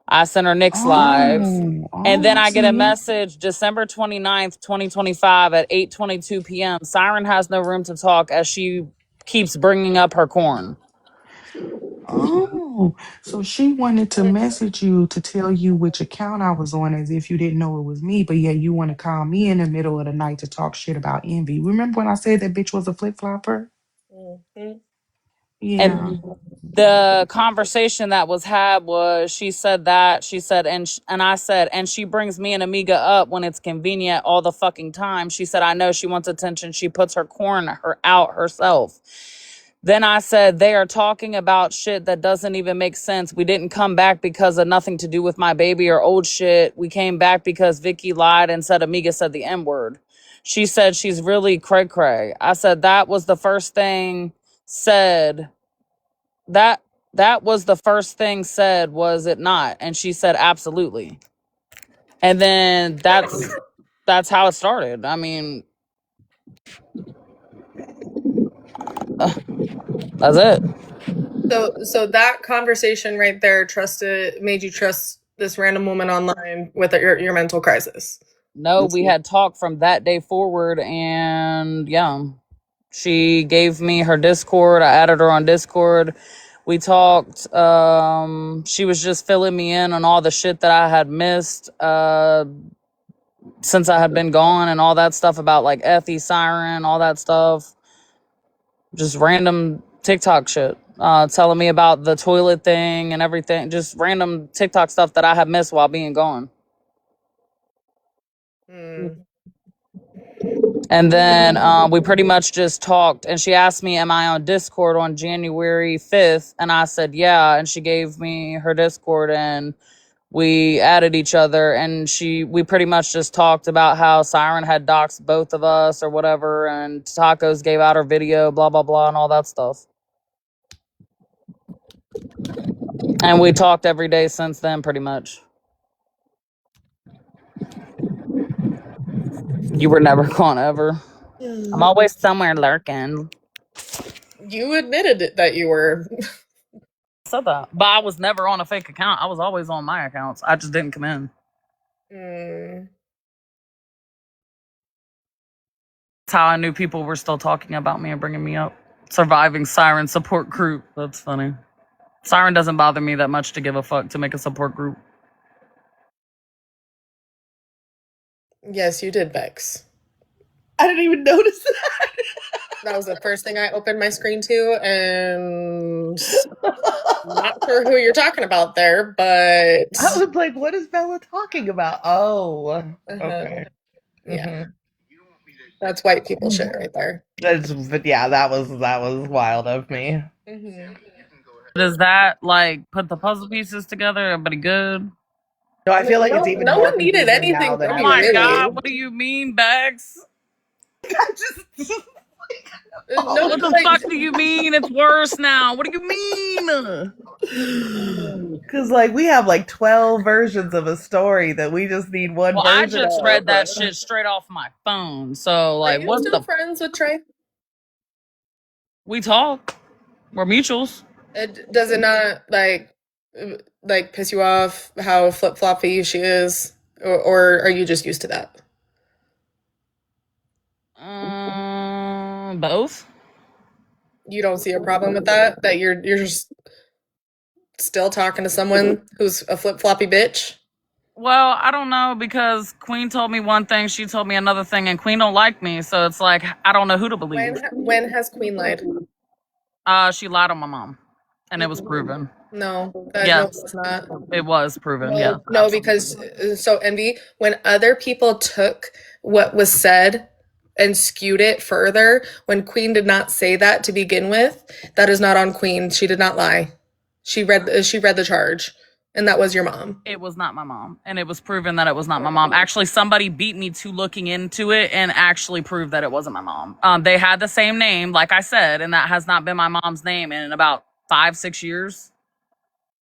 I sent her Nick's Live. And then I get a See. message December 29th, 2025 at 8:22 p.m. Siren has no room to talk as she keeps bringing up her corn. Oh, so she wanted to message you to tell you which account I was on as if you didn't know it was me, but yeah, you want to call me in the middle of the night to talk shit about envy. Remember when I said that bitch was a flip flopper? Mm-hmm. Yeah. And the conversation that was had was she said that she said and I said and she brings me and Amiga up when it's convenient all the fucking time. She said I know she wants attention. She puts her corn her out herself. Then I said they are talking about shit that doesn't even make sense. We didn't come back because of nothing to do with my baby or old shit. We came back because Vicky lied and said Amiga said the N word. She said she's really cray cray. I said that was the first thing said that that was the first thing said, was it not? And she said absolutely. And then that's how it started. I mean, that's it. So that conversation right there made you trust this random woman online with your mental crisis. No, we had talked from that day forward, and yeah, she gave me her Discord. I added her on Discord. We talked. She was just filling me in on all the shit that I had missed since I had been gone, and all that stuff about like Effie, Siren, all that stuff. Just random TikTok shit. Telling me about the toilet thing and everything. Just random TikTok stuff that I had missed while being gone. Hmm. And then we pretty much just talked. And she asked me, "Am I on Discord on January 5th?" And I said, "Yeah." And she gave me her Discord, and we added each other. And we pretty much just talked about how Siren had doxed both of us or whatever. And Tacos gave out her video, blah, blah, blah, and all that stuff. And we talked every day since then, pretty much. You were never gone ever. I'm always somewhere lurking. You admitted that you were. I said that. But I was never on a fake account. I was always on my accounts. I just didn't come in. Mm. That's how I knew people were still talking about me and bringing me up. Surviving Siren support group. That's funny. Siren doesn't bother me that much to give a fuck to make a support group. Yes, you did, Bex. I didn't even notice that. That was the first thing I opened my screen to, and not sure who you're talking about there, but I was like, what is Bella talking about? Oh, okay. Yeah, Mhm. that's white people shit right there. But yeah, that was wild of me. Mm-hmm. Does that like put the puzzle pieces together? Everybody good? No, I feel like it's No, even no more one needed confusing now anything than from Oh you, my ever. really. god, what do you mean, Bex? I just No, What the like, fuck do you mean it's worse now? What do you mean? because like we have like 12 versions of a story that we just need one Well, I version just of. read that shit straight off my phone. So are like you what still the friends with Trey? we talk? We're mutuals. Does it not like piss you off how flip floppy she is, or are you just used to that? Both. You don't see a problem with that? That you're just still talking to someone who's a flip floppy bitch? Well, I don't know because Queen told me one thing, she told me another thing, and Queen don't like me, so it's like I don't know who to believe. When has Queen lied? She lied on my mom, and it was proven. No, no, Yes, it's not. it was proven. Yes, No, because so Envy, when other people took what was said and skewed it further, when Queen did not say that to begin with, that is not on Queen. She did not lie. She read the charge, and that was your mom. it was not my mom, and it was proven that it was not my mom. Actually, somebody beat me to looking into it and actually proved that it wasn't my mom. They had the same name, like I said, and that has not been my mom's name in about 5-6 years.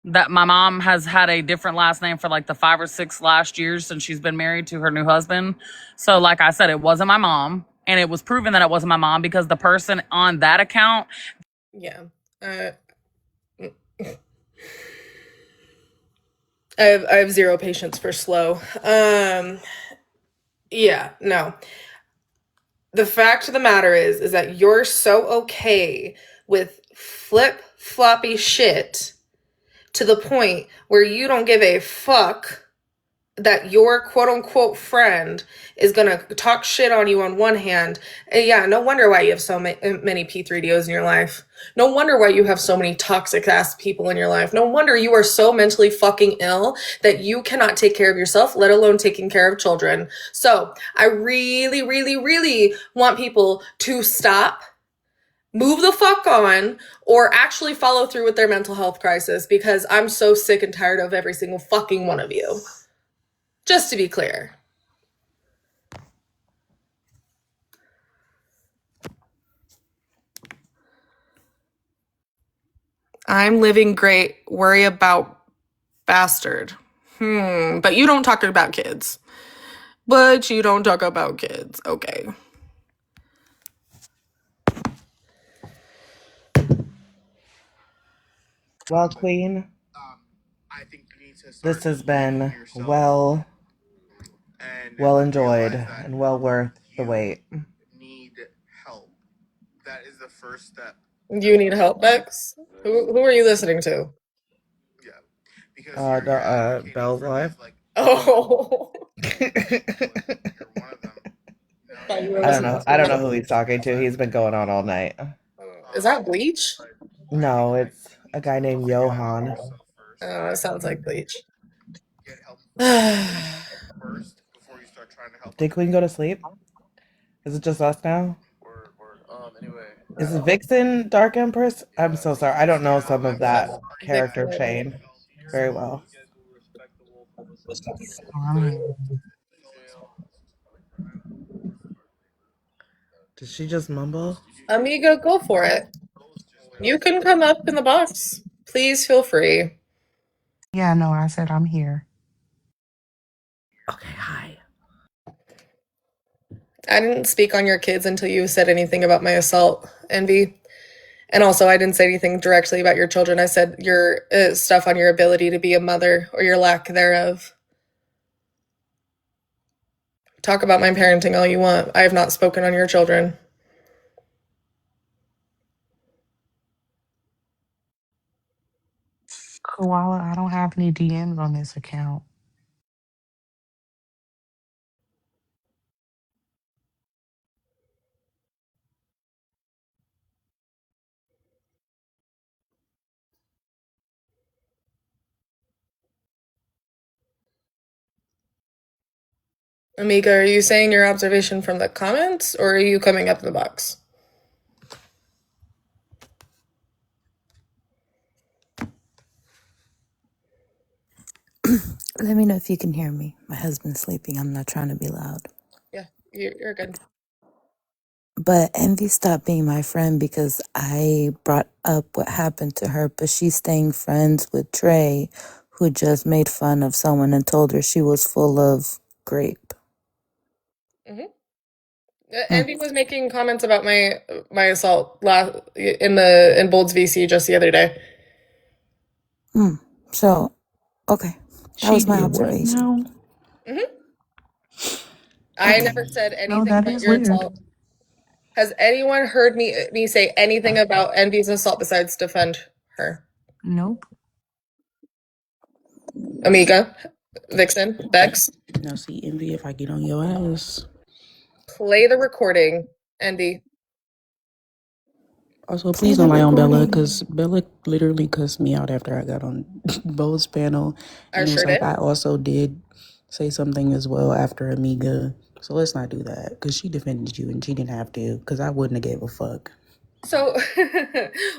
That my mom has had a different last name for like the 5 or 6 last years since she's been married to her new husband. So, like I said, it wasn't my mom, and it was proven that it wasn't my mom because the person on that account. Yeah. I have zero patience for slow. Yeah, no. The fact of the matter is that you're so okay with flip floppy shit to the point where you don't give a fuck that your quote unquote friend is gonna talk shit on you on one hand. And yeah, no wonder why you have so many P3DOs in your life. No wonder why you have so many toxic ass people in your life. No wonder you are so mentally fucking ill that you cannot take care of yourself, let alone taking care of children. So I really, really, really want people to stop, move the fuck on, or actually follow through with their mental health crisis, because I'm so sick and tired of every single fucking one of you. Just to be clear. I'm living great. Worry about bastard. But you don't talk about kids. But you don't talk about kids. Okay. Well, Queen, this has been well enjoyed and well worth the wait. You need help, Bex? Who are you listening to? Bell's life. Oh. I don't know who he's talking to. He's been going on all night. Is that Bleach? No, it's a guy named Johan. Oh, it sounds like Bleach. Did Queen go to sleep? Is it just us now? Is it Vixen Dark Empress? I'm so sorry. I don't know some of that character chain very well. Did she just mumble? Amiga, go for it. You can come up in the box. Please feel free. Yeah, no, I said I'm here. Okay, hi. I didn't speak on your kids until you said anything about my assault, Envy. And also, I didn't say anything directly about your children. I said your stuff on your ability to be a mother or your lack thereof. Talk about my parenting all you want. I have not spoken on your children. Koala, I don't have any DMs on this account. Amiga, are you saying your observation from the comments or are you coming up in the box? Let me know if you can hear me. My husband's sleeping. I'm not trying to be loud. Yeah, you're good. But Envy stopped being my friend because I brought up what happened to her, but she's staying friends with Trey, who just made fun of someone and told her she was full of grape. Hmm. Hmm. Envy was making comments about my assault in Bold's VC just the other day. Hmm. So, okay. That She was my did what observation. now? Hmm. I Okay. never said No, anything that about is your weird. assault. Has anyone heard me say anything about Envy's assault besides defend her? Nope. Amiga, Vixen, Bex, Now, see, Envy, if I get on your ass. play the recording. Envy, Also, Play please the don't lie on Bella, recording. because Bella literally cussed me out after I got on Bo's panel. I And it was sure like, did. I also did say something as well after Amiga. So let's not do that, because she defended you and she didn't have to, because I wouldn't have gave a fuck. So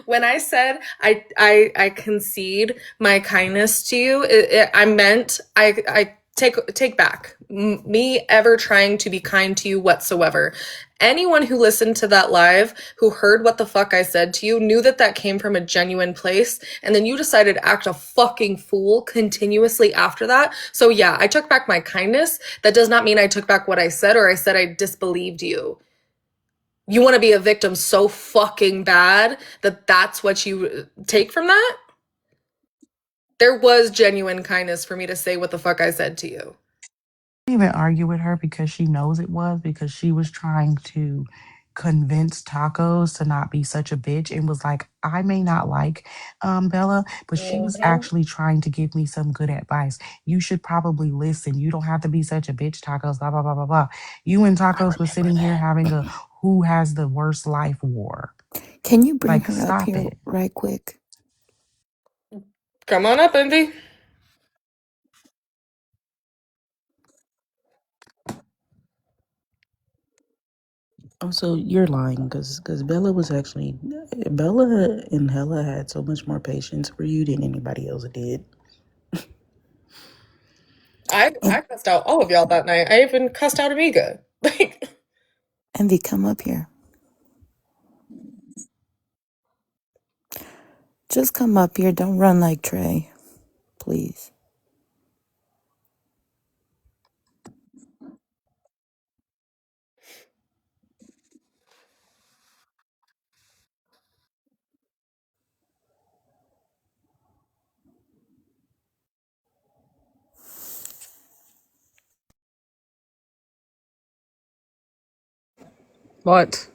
when I said I concede my kindness to you, I meant I take back me ever trying to be kind to you whatsoever. Anyone who listened to that live, who heard what the fuck I said to you, knew that that came from a genuine place, and then you decided to act a fucking fool continuously after that. So yeah, I took back my kindness. That does not mean I took back what I said or I said I disbelieved you. You want to be a victim so fucking bad that that's what you take from that? There was genuine kindness for me to say what the fuck I said to you. Didn't even argue with her because she knows it was because she was trying to convince Tacos to not be such a bitch and was like, I may not like Bella, but she was Mhm. actually trying to give me some good advice. You should probably listen. You don't have to be such a bitch, Tacos, blah, blah, blah, blah, blah. You and I Tacos was remember sitting here that. having a who has the worst life war. Can you bring Like, her up stop here it. right quick? Come on up, Envy. Also, you're lying, because Bella was actually, Bella and Hella had so much more patience for you than anybody else did. I And cussed out all of y'all that night. I even cussed out Amiga. Like, Envy, come up here. Just come up here. Don't run like Trey, please. What?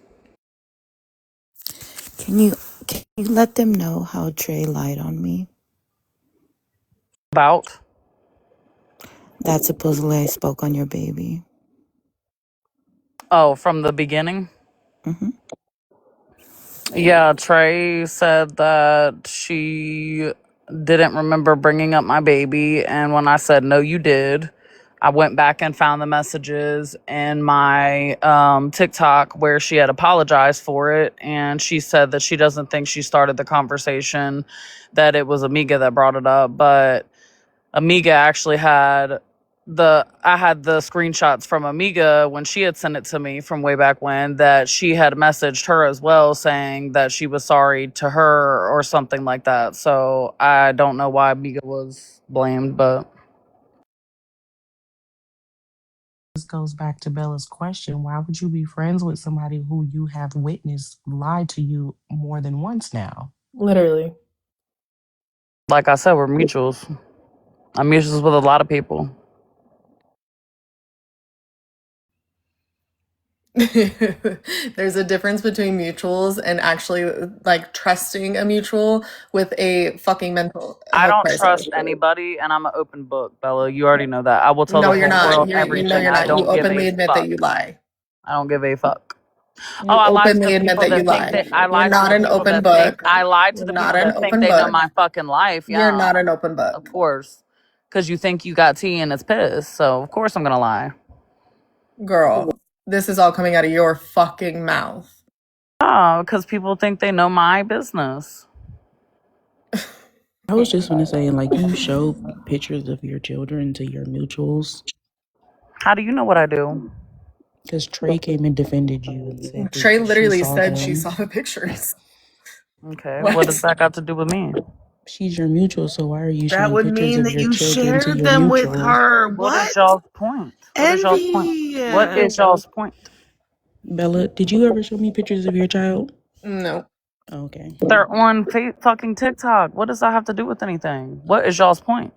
Can you let them know how Trey lied on me? About? That supposedly I spoke on your baby. Oh, from the beginning? Hmm. Yeah, Trey said that she didn't remember bringing up my baby. And when I said, no, you did, I went back and found the messages in my TikTok where she had apologized for it. And she said that she doesn't think she started the conversation, that it was Amiga that brought it up. But Amiga actually had I had the screenshots from Amiga when she had sent it to me from way back when, that she had messaged her as well saying that she was sorry to her or something like that. So I don't know why Amiga was blamed, but This goes back to Bella's question. Why would you be friends with somebody who you have witnessed lied to you more than once now? Literally. Like I said, we're mutuals. I'm mutuals with a lot of people. There's a difference between mutuals and actually like trusting a mutual with a fucking mental I health don't crisis. trust anybody, and I'm an open book, Bella. You already know that. I will tell No, the you're whole not. world You know everything. you're I not. You don't give a openly admit that fuck. you lie. I don't give a fuck. Oh, You I lie to openly the admit people that you that think lie. that I You're lie to not the an people open that think book. I lie to You're the not people an that think open they know book. my fucking life. You're Yeah, not an open of book. course. Because you think you got tea and it's piss. So, of course, I'm going to lie. Girl, this is all coming out of your fucking mouth. Oh, because people think they know my business. I was just gonna say, like, you show pictures of your children to your mutuals How do you know what I do? because Trey came and defended you and said Trey that she literally saw said she them. saw the pictures. Okay, what does What? that got to do with me? She's your mutual, so why are you That showing would pictures mean of that your you children to shared your them with mutual? her. What is What? y'all's point? What is y'all's point? Envy. What is y'all's point? Bella, did you ever show me pictures of your child? No. Okay. They're on fucking TikTok. What does that have to do with anything? What is y'all's point?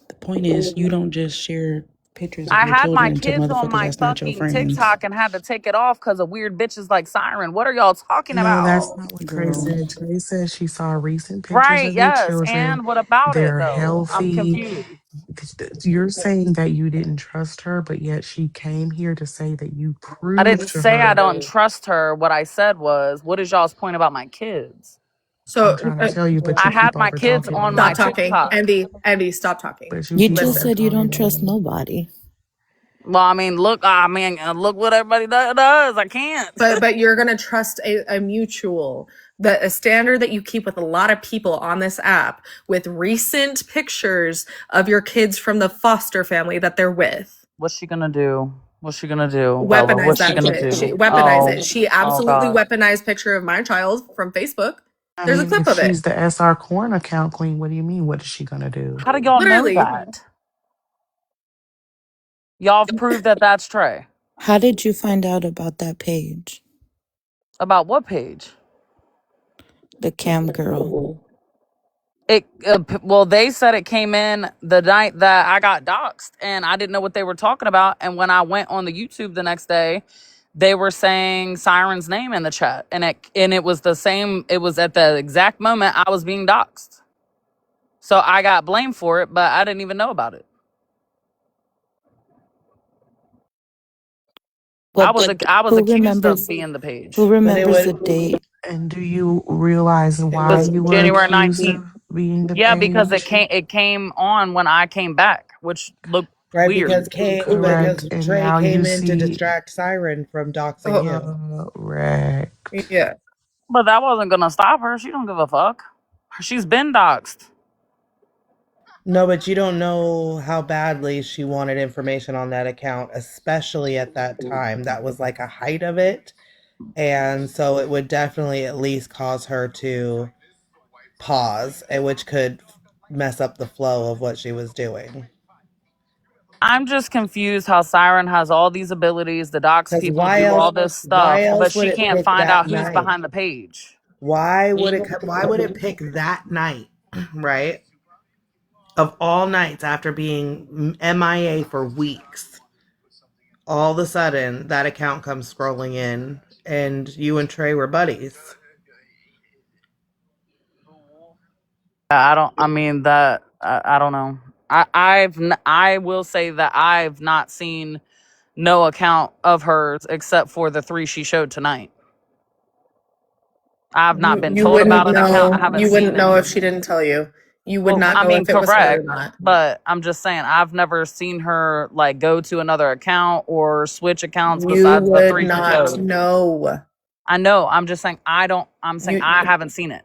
The point is, you don't just share pictures of I your had my children to kids on motherfuckers my that's not your fucking friends. TikTok and had to take it off because of weird bitches like Siren. What are y'all talking No, that's about? not what Trey Girl, said. Trey said she saw recent pictures Right, of your yes. children. And what about it They're though? I'm healthy. confused. You're saying that you didn't trust her, but yet she came here to say that you I proved didn't to say I her. don't trust her. What I said was, what is y'all's point about my kids? I'm So trying to tell you, but I you had keep my over kids talking on my stop me. talking. TikTok. Andy, stop talking. But you You keep just over Listen. said you don't talking trust me. nobody. Well, look what everybody does. I can't. But you're gonna trust a mutual, that a standard that you keep with a lot of people on this app with recent pictures of your kids from the foster family that they're with. What's she gonna do? What's she gonna do, Bella? Weaponize What's she that gonna shit. She do? weaponize Oh, it. She oh absolutely God. weaponized picture of my child from Facebook. I There's a mean, clip if of it. she's the SR Corn account queen, what do you mean? What is she gonna do? How do y'all know Literally. that? Y'all have proved that that's Trey. How did you find out about that page? About what page? The cam girl. Well, they said it came in the night that I got doxxed, and I didn't know what they were talking about. And when I went on the YouTube the next day, they were saying Siren's name in the chat, and it was the same. It was at the exact moment I was being doxxed, so I got blamed for it, but I didn't even know about it. What I was who accused remembers of being the page. who But it remembers the would. date? And do you realize It why was. you were January accused 19th. of being the Yeah, because page? it came on when I came back, which looked Right, weird. Correct. because And Trey now you came in to see, distract Siren from doxing Oh, you. correct. yeah. But that wasn't gonna stop her. She don't give a fuck. She's been doxxed. No, but you don't know how badly she wanted information on that account, especially at that time. That was like a height of it. And so it would definitely at least cause her to pause, which could mess up the flow of what she was doing. I'm just confused how Siren has all these abilities, the dox Because people, do all this why stuff, but else would she it can't pick find that out who's night? behind the page. Why would it pick that night, right? Of all nights after being MIA for weeks, all of a sudden that account comes scrolling in and you and Trey were buddies. I don't. I mean that. I don't know. I will say that I've not seen no account of hers except for the three she showed tonight. I've not been You told wouldn't about an account. I know. haven't You seen wouldn't know any. if she didn't tell you. You would Well, not I know mean, if it was her or correct, not. but I'm just saying I've never seen her like go to another account or switch accounts You besides the would three she not showed. know. I know. I'm just saying I don't. I'm saying You I haven't seen it.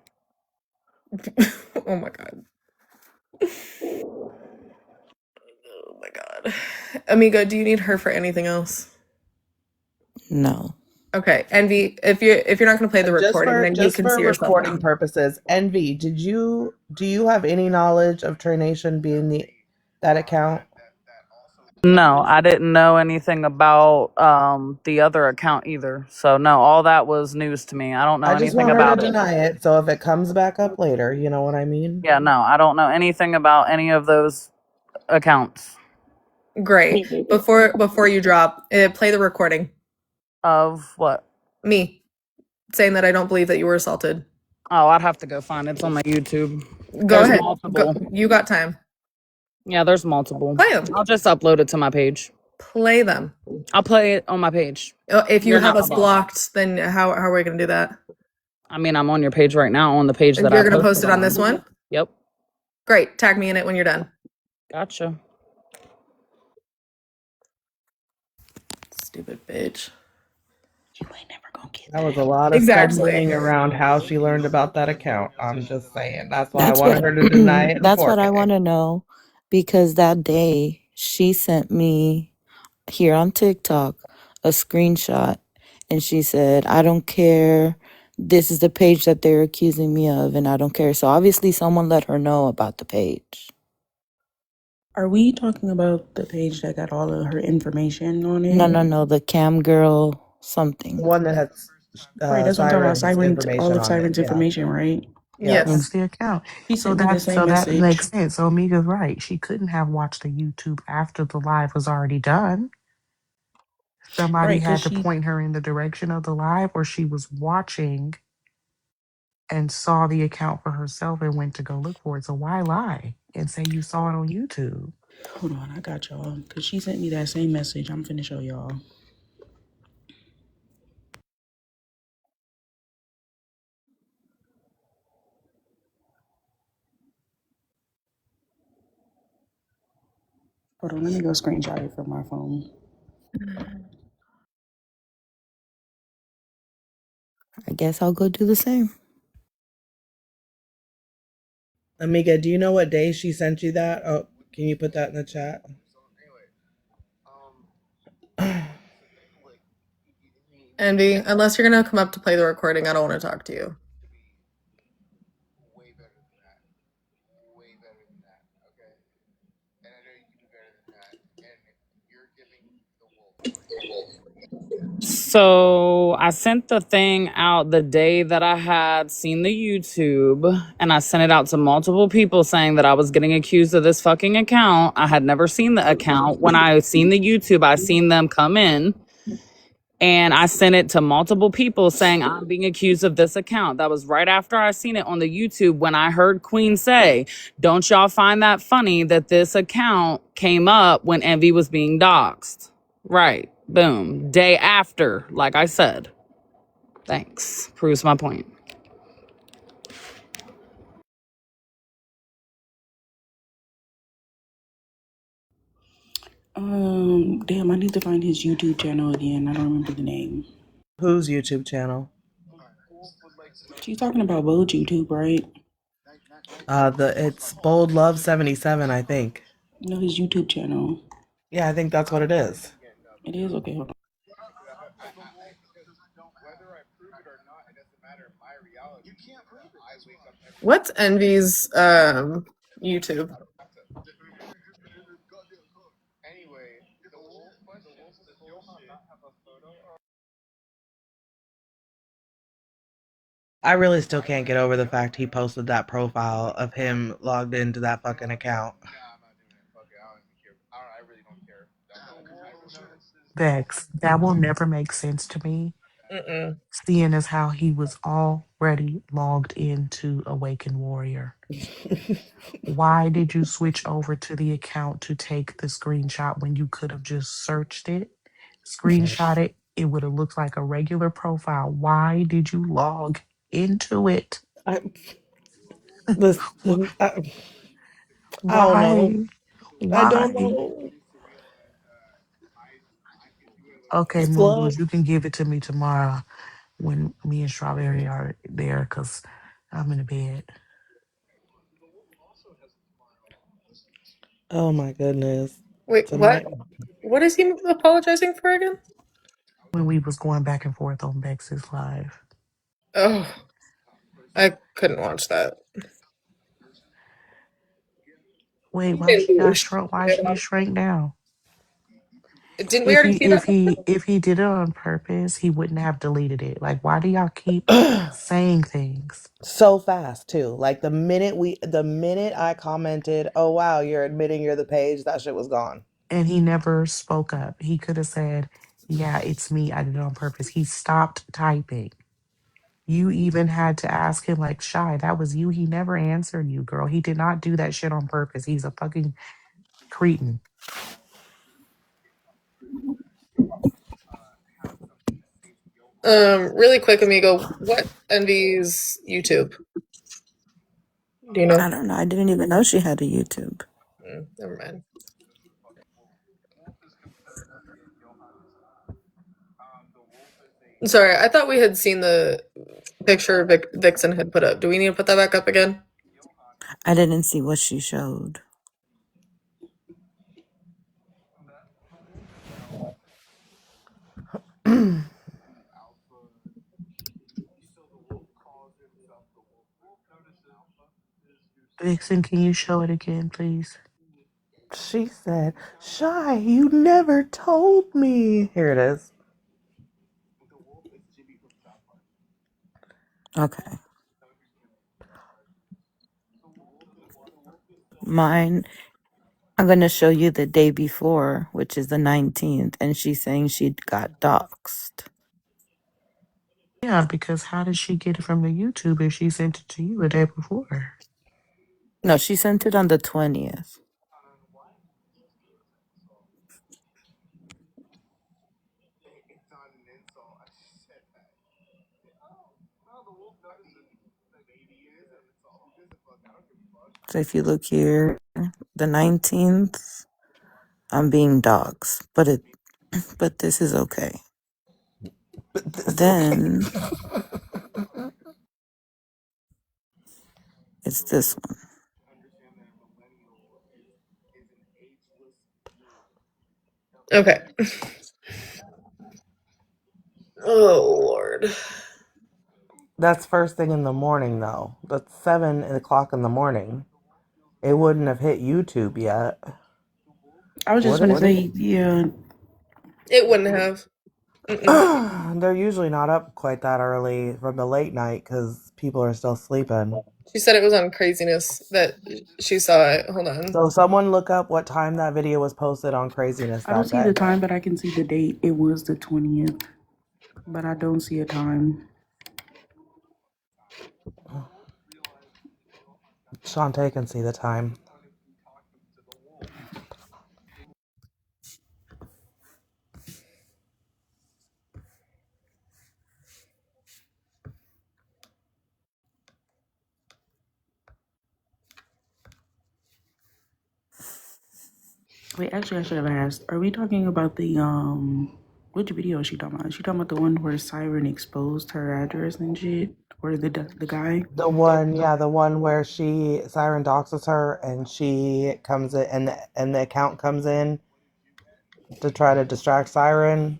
Oh my god. Oh my god. Amigo, do you need her for anything else? No. Okay, Envy, if you're not gonna play the recording, then you Just can for see yourself recording now. purposes, Envy, do you have any knowledge of Trey Nation being that account? No, I didn't know anything about the other account either. So no, all that was news to me. I don't know I just anything want her to about it. deny it. So if it comes back up later, you know what I mean? Yeah, no, I don't know anything about any of those accounts. Great. Before you drop, play the recording. Of what? Me saying that I don't believe that you were assaulted. Oh, I'd have to go find it. It's on my YouTube. Go There's ahead. multiple. You got time. Yeah, there's multiple. Play them. I'll just upload it to my page. Play them. I'll play it on my page. If you You're have not us my boss. blocked, then how are we going to do that? I mean, I'm on your page right now, on the page that You're I going to post posted it on this one? Yep. Great. Tag me in it when you're done. Gotcha. Stupid bitch. You ain't never gonna get That was a lot of Exactly. stumbling around how she learned about that account. I'm just saying. That's why That's I wanted what her to deny it in that's what I 4K. want to know, because that day she sent me here on TikTok a screenshot and she said, "I don't care. This is the page that they're accusing me of and I don't care." So obviously someone let her know about the page. Are we talking about the page that got all of her information on it? No, the cam girl something. The one that has Right, that's what I'm talking about. Siren's Siren, all information of on it. Siren's Yeah. information, right? Yeah. Yes. Against the account. She So sent me the same that message. makes sense. So Amiga's right. She couldn't have watched the YouTube after the live was already done. Somebody Right, because had to she, point her in the direction of the live, or she was watching and saw the account for herself and went to go look for it. So why lie and say you saw it on YouTube? hold on, I got y'all. Because she sent me that same message. I'm finna show y'all. Hold on, let me go screenshot it from my phone. I guess I'll go do the same. Amiga, do you know what day she sent you that? Oh, can you put that in the chat? Envy, unless you're going to come up to play the recording, I don't want to talk to you. So I sent the thing out the day that I had seen the YouTube, and I sent it out to multiple people saying that I was getting accused of this fucking account. I had never seen the account. When I seen the YouTube, I seen them come in, and I sent it to multiple people saying I'm being accused of this account. That was right after I seen it on the YouTube when I heard Queen say, "Don't y'all find that funny that this account came up when Envy was being doxxed?" Right. Boom. Day after, like I said. Thanks. Proves my point. Damn, I need to find his YouTube channel again. I don't remember the name. Whose YouTube channel? She's talking about Bold YouTube, right? It's Bold Love 77, I think. No, his YouTube channel. Yeah, I think that's what it is. It is? Okay, hold on. What's Envy's YouTube? I really still can't get over the fact he posted that profile of him logged into that fucking account. Vex, that will never make sense to me, Mm-mm. seeing as how he was already logged into Awakened Warrior. Why did you switch over to the account to take the screenshot when you could have just searched it, screenshot it? It would have looked like a regular profile. Why did you log into it? I, listen, I don't know. Why? I don't Why? know. Okay, Slut. Mongoose, you can give it to me tomorrow when me and Strawberry are there because I'm in the bed. Oh my goodness. Wait, what? Tonight. What is he apologizing for again? When we was going back and forth on Bex's live. Oh, I couldn't watch that. Wait, why she got shrunk? Why she get shrunk down? Didn't we already see that? If he did it on purpose, he wouldn't have deleted it. Like, why do y'all keep saying things? So fast too. Like the minute I commented, "Oh wow, you're admitting you're the page," that shit was gone. And he never spoke up. He could have said, "Yeah, it's me. I did it on purpose." He stopped typing. You even had to ask him, like, Shy, that was you. He never answered you, girl. He did not do that shit on purpose. He's a fucking cretin. Really quick, amigo. What envies YouTube? Do you know? I don't know. I didn't even know she had a YouTube. Never mind. Sorry, I thought we had seen the picture Vixen had put up. Do we need to put that back up again? I didn't see what she showed. Vixen, can you show it again, please? She said, "Shy, you never told me." Here it is. Okay. Mine, I'm going to show you the day before, which is the 19th, and she's saying she got doxxed. Yeah, because how did she get it from the YouTube if she sent it to you the day before? No, she sent it on the 20th. So if you look here, the 19th, I'm being doxxed, but this is okay. But this Then okay. it's this one. Okay. Oh Lord. That's first thing in the morning, though. That's 7 o'clock in the morning. It wouldn't have hit YouTube yet. I was just Would gonna it? say, yeah, It wouldn't have. Mm-mm. They're usually not up quite that early from the late night because people are still sleeping. She said it was on craziness that she saw it. Hold on. So someone look up what time that video was posted on Craziness I don't that see the day. time, but I can see the date. It was the 20th, but I don't see a time. Shantae can see the time. Wait, actually, I should have asked. Are we talking about the which video is she talking about? Is she talking about the one where Siren exposed her address and shit, or the guy? The one where Siren doxes her and she comes in and the account comes in to try to distract Siren.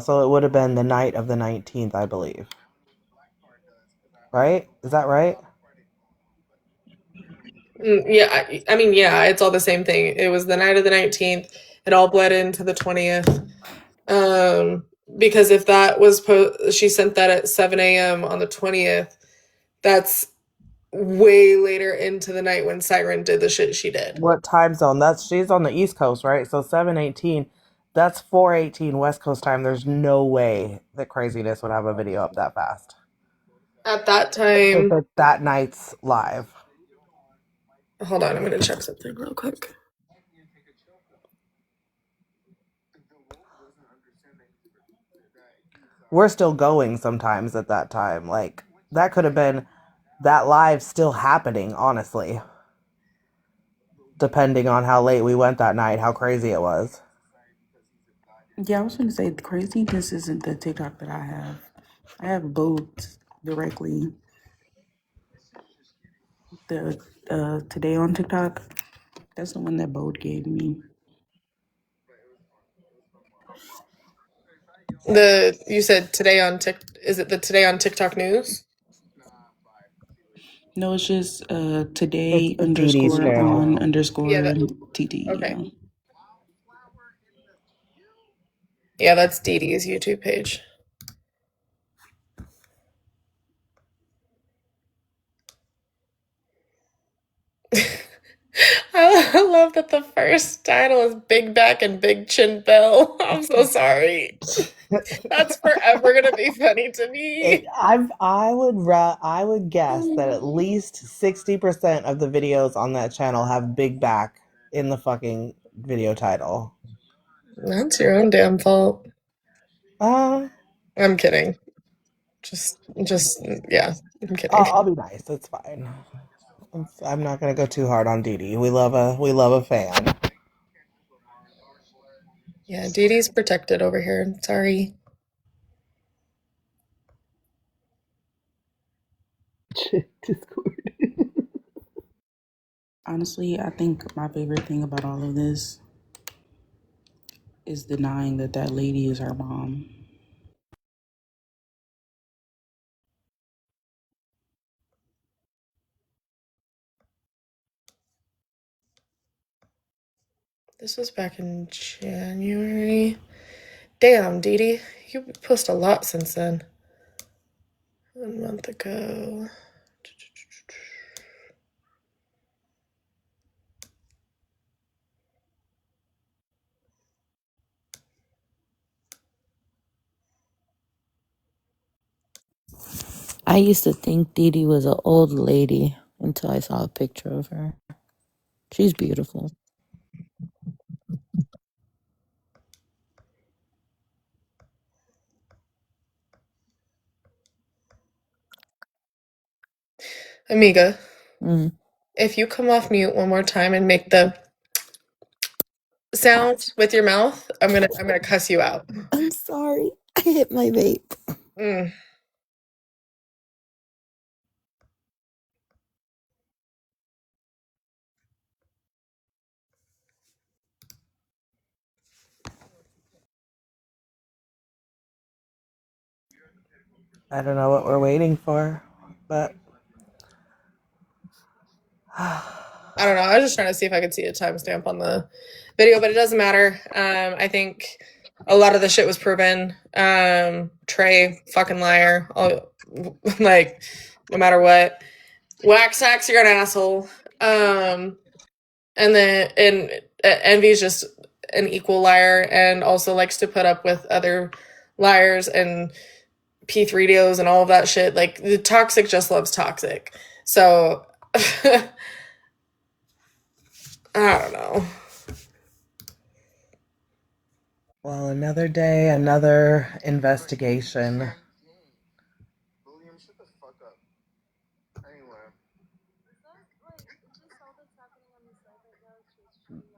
So it would have been the night of the 19th, I believe. Right? Is that right? Yeah, I mean, yeah, it's all the same thing. It was the night of the 19th. It all bled into the 20th. Because if that was she sent that at 7 a.m. on the 20th, that's way later into the night when Siren did the shit she did. What time zone? She's on the East Coast, right? So 7:18. That's 4:18 West Coast time. There's no way that Craziness would have a video up that fast. At that If time, it's that night's live. hold on, I'm gonna check something real quick. We're still going sometimes at that time. Like, that could have been that live still happening, honestly. Depending on how late we went that night, how crazy it was. Yeah, I was gonna say craziness isn't the TikTok that I have. I have both directly. The today on TikTok, that's the one that Boat gave me. You said today on is it the today on TikTok news? No, it's just It's today the TD's underscore channel. on underscore Yeah, that TT. okay. Yeah. Yeah, that's Dee Dee's YouTube page. I love that the first title is Big Back and Big Chin Bill. I'm so sorry. That's forever gonna be funny to me. I would guess that at least 60% of the videos on that channel have Big Back in the fucking video title. That's your own damn fault. Uh, I'm kidding. Just, yeah, I'm kidding. I'll be nice. It's fine. I'm not gonna go too hard on Dee Dee. We love a fan. Yeah, Dee Dee's protected over here. Sorry. Honestly, I think my favorite thing about all of this is denying that that lady is her mom. This was back in January. Damn, Dee Dee, you posted a lot since then. 1 month ago. I used to think Dee Dee was an old lady until I saw a picture of her. She's beautiful. Amiga, Mm. if you come off mute one more time and make the sound with your mouth, I'm gonna cuss you out. I'm sorry. I hit my vape. Mm. I don't know what we're waiting for, but I don't know. I was just trying to see if I could see a timestamp on the video, but it doesn't matter. I think a lot of the shit was proven. Trey, fucking liar. Like, no matter what. Wax axe, you're an asshole. And Envy's just an equal liar and also likes to put up with other liars and P3DOs and all of that shit. Like, the toxic just loves toxic. So, I don't know. well, another day, another investigation.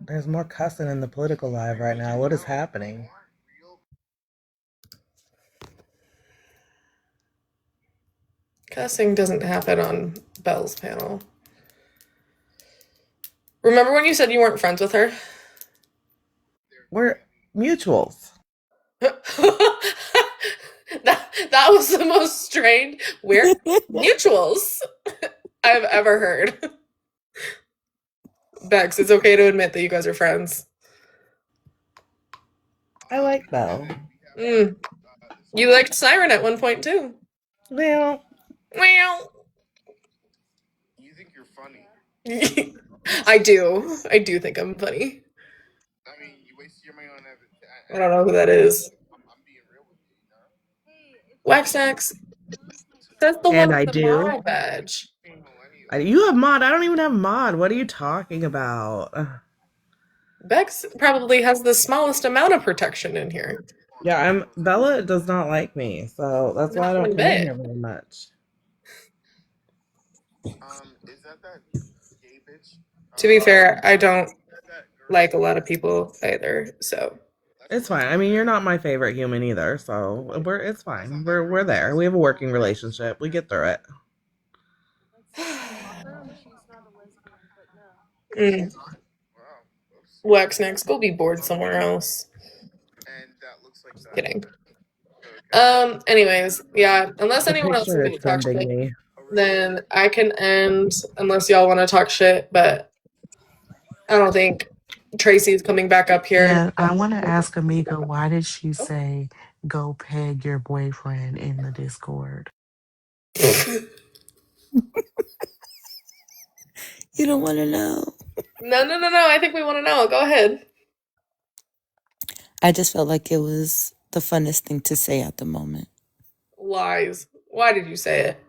There's more cussing in the political live right now. What is happening? Cussing doesn't happen on Belle's panel. Remember when you said you weren't friends with her? We're mutuals. that was the most strange. We're mutuals I've ever heard. Bex, it's okay to admit that you guys are friends. I like Belle. You liked Siren at one point too. Well, Well, you think you're funny. I do. I do think I'm funny. I mean, you wasted your money on that. I don't know who that is. I'm being real with you. Wax Axe. That's the one and with I the do. model badge. You have mod. I don't even have mod. What are you talking about? Bex probably has the smallest amount of protection in here. Yeah, Bella does not like me, so that's why I Not don't one come in bit. here very much. Is that gay bitch? To be fair, I don't like a lot of people either, so It's fine. I mean, you're not my favorite human either, so it's fine. We're there. We have a working relationship. We get through it. Wax next. Go be bored somewhere else. Just kidding. Anyways, yeah. Unless The anyone else is picture going is to talk sending shit, me. then I can end. Unless y'all want to talk shit, but I don't think Tracy's coming back up here. Yeah, I want to ask Amiga, why did she say go peg your boyfriend in the Discord? You don't want to know. No. I think we want to know. Go ahead. I just felt like it was the funnest thing to say at the moment. Lies. Why did you say it?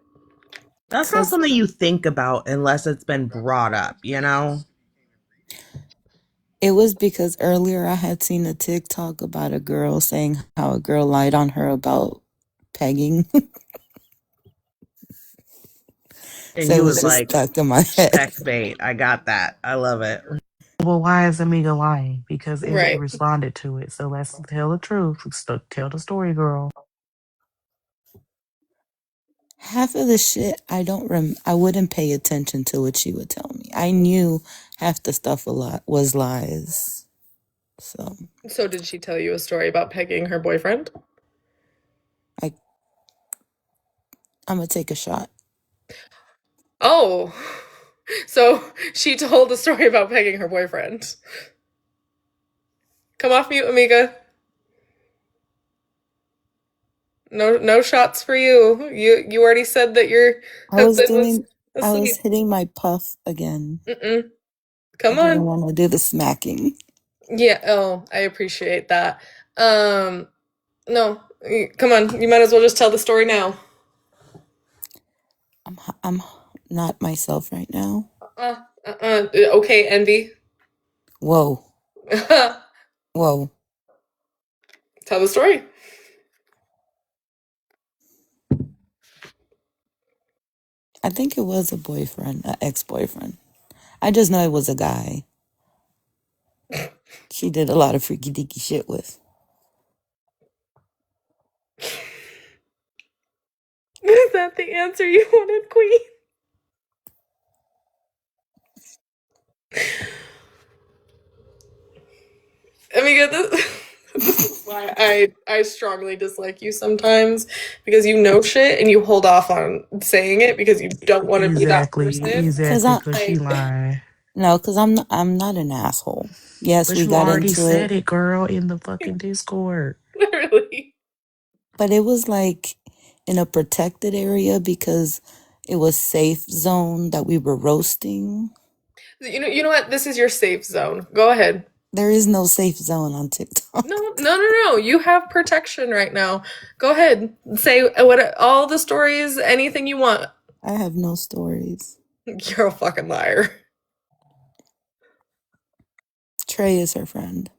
That's not Cause something you think about unless it's been brought up, you know? it was because earlier I had seen a TikTok about a girl saying how a girl lied on her about pegging. And So it you was was just like, stuck in my head. checkmate. I got that. I love it. Well, why is Amiga lying? Because Envy Right. responded to it. So let's tell the truth. Tell the story, girl. Half of the shit I wouldn't pay attention to what she would tell me. I knew half the stuff a lot was lies. So So did she tell you a story about pegging her boyfriend? I I'm gonna take a shot. Oh. So she told a story about pegging her boyfriend. Come off mute, amiga. No shots for you. You already said that your I was husband was doing I was asleep. hitting my puff again. Mm-mm. I Come didn't on. want to do the smacking. Yeah, oh, I appreciate that. Um, no, come on. You might as well just tell the story now. I'm not myself right now. Okay, Envy. Whoa. Tell Whoa. the story. I think it was a boyfriend, an ex-boyfriend. I just know it was a guy. She did a lot of freaky deaky shit with. Is that the answer you wanted, Queen? Amiga, this is why I strongly dislike you sometimes because you know shit and you hold off on saying it because you don't want to be that person. Cause Exactly, I because she Like, lying. no, cause I'm not an asshole. Yes, But we you got already into it, said it, girl, in the fucking Discord. literally. but it was like in a protected area because it was safe zone that we were roasting. You know what? This is your safe zone. Go ahead. There is no safe zone on TikTok. No. You have protection right now. Go ahead. Say what all the stories, anything you want. I have no stories. You're a fucking liar. Trey is her friend.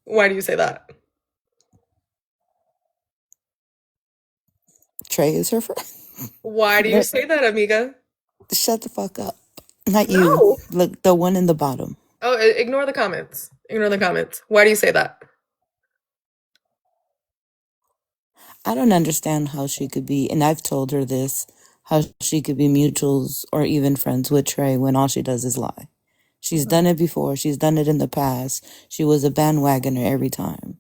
Why do you say that? Trey is her friend. Why do you say that, amiga? Shut the fuck up. Not you. No. Look, the one in the bottom. Oh, ignore the comments. Ignore the comments. Why do you say that? I don't understand how she could be, and I've told her this, how she could be mutuals or even friends with Trey when all she does is lie. She's done it before. She's done it in the past. She was a bandwagoner every time.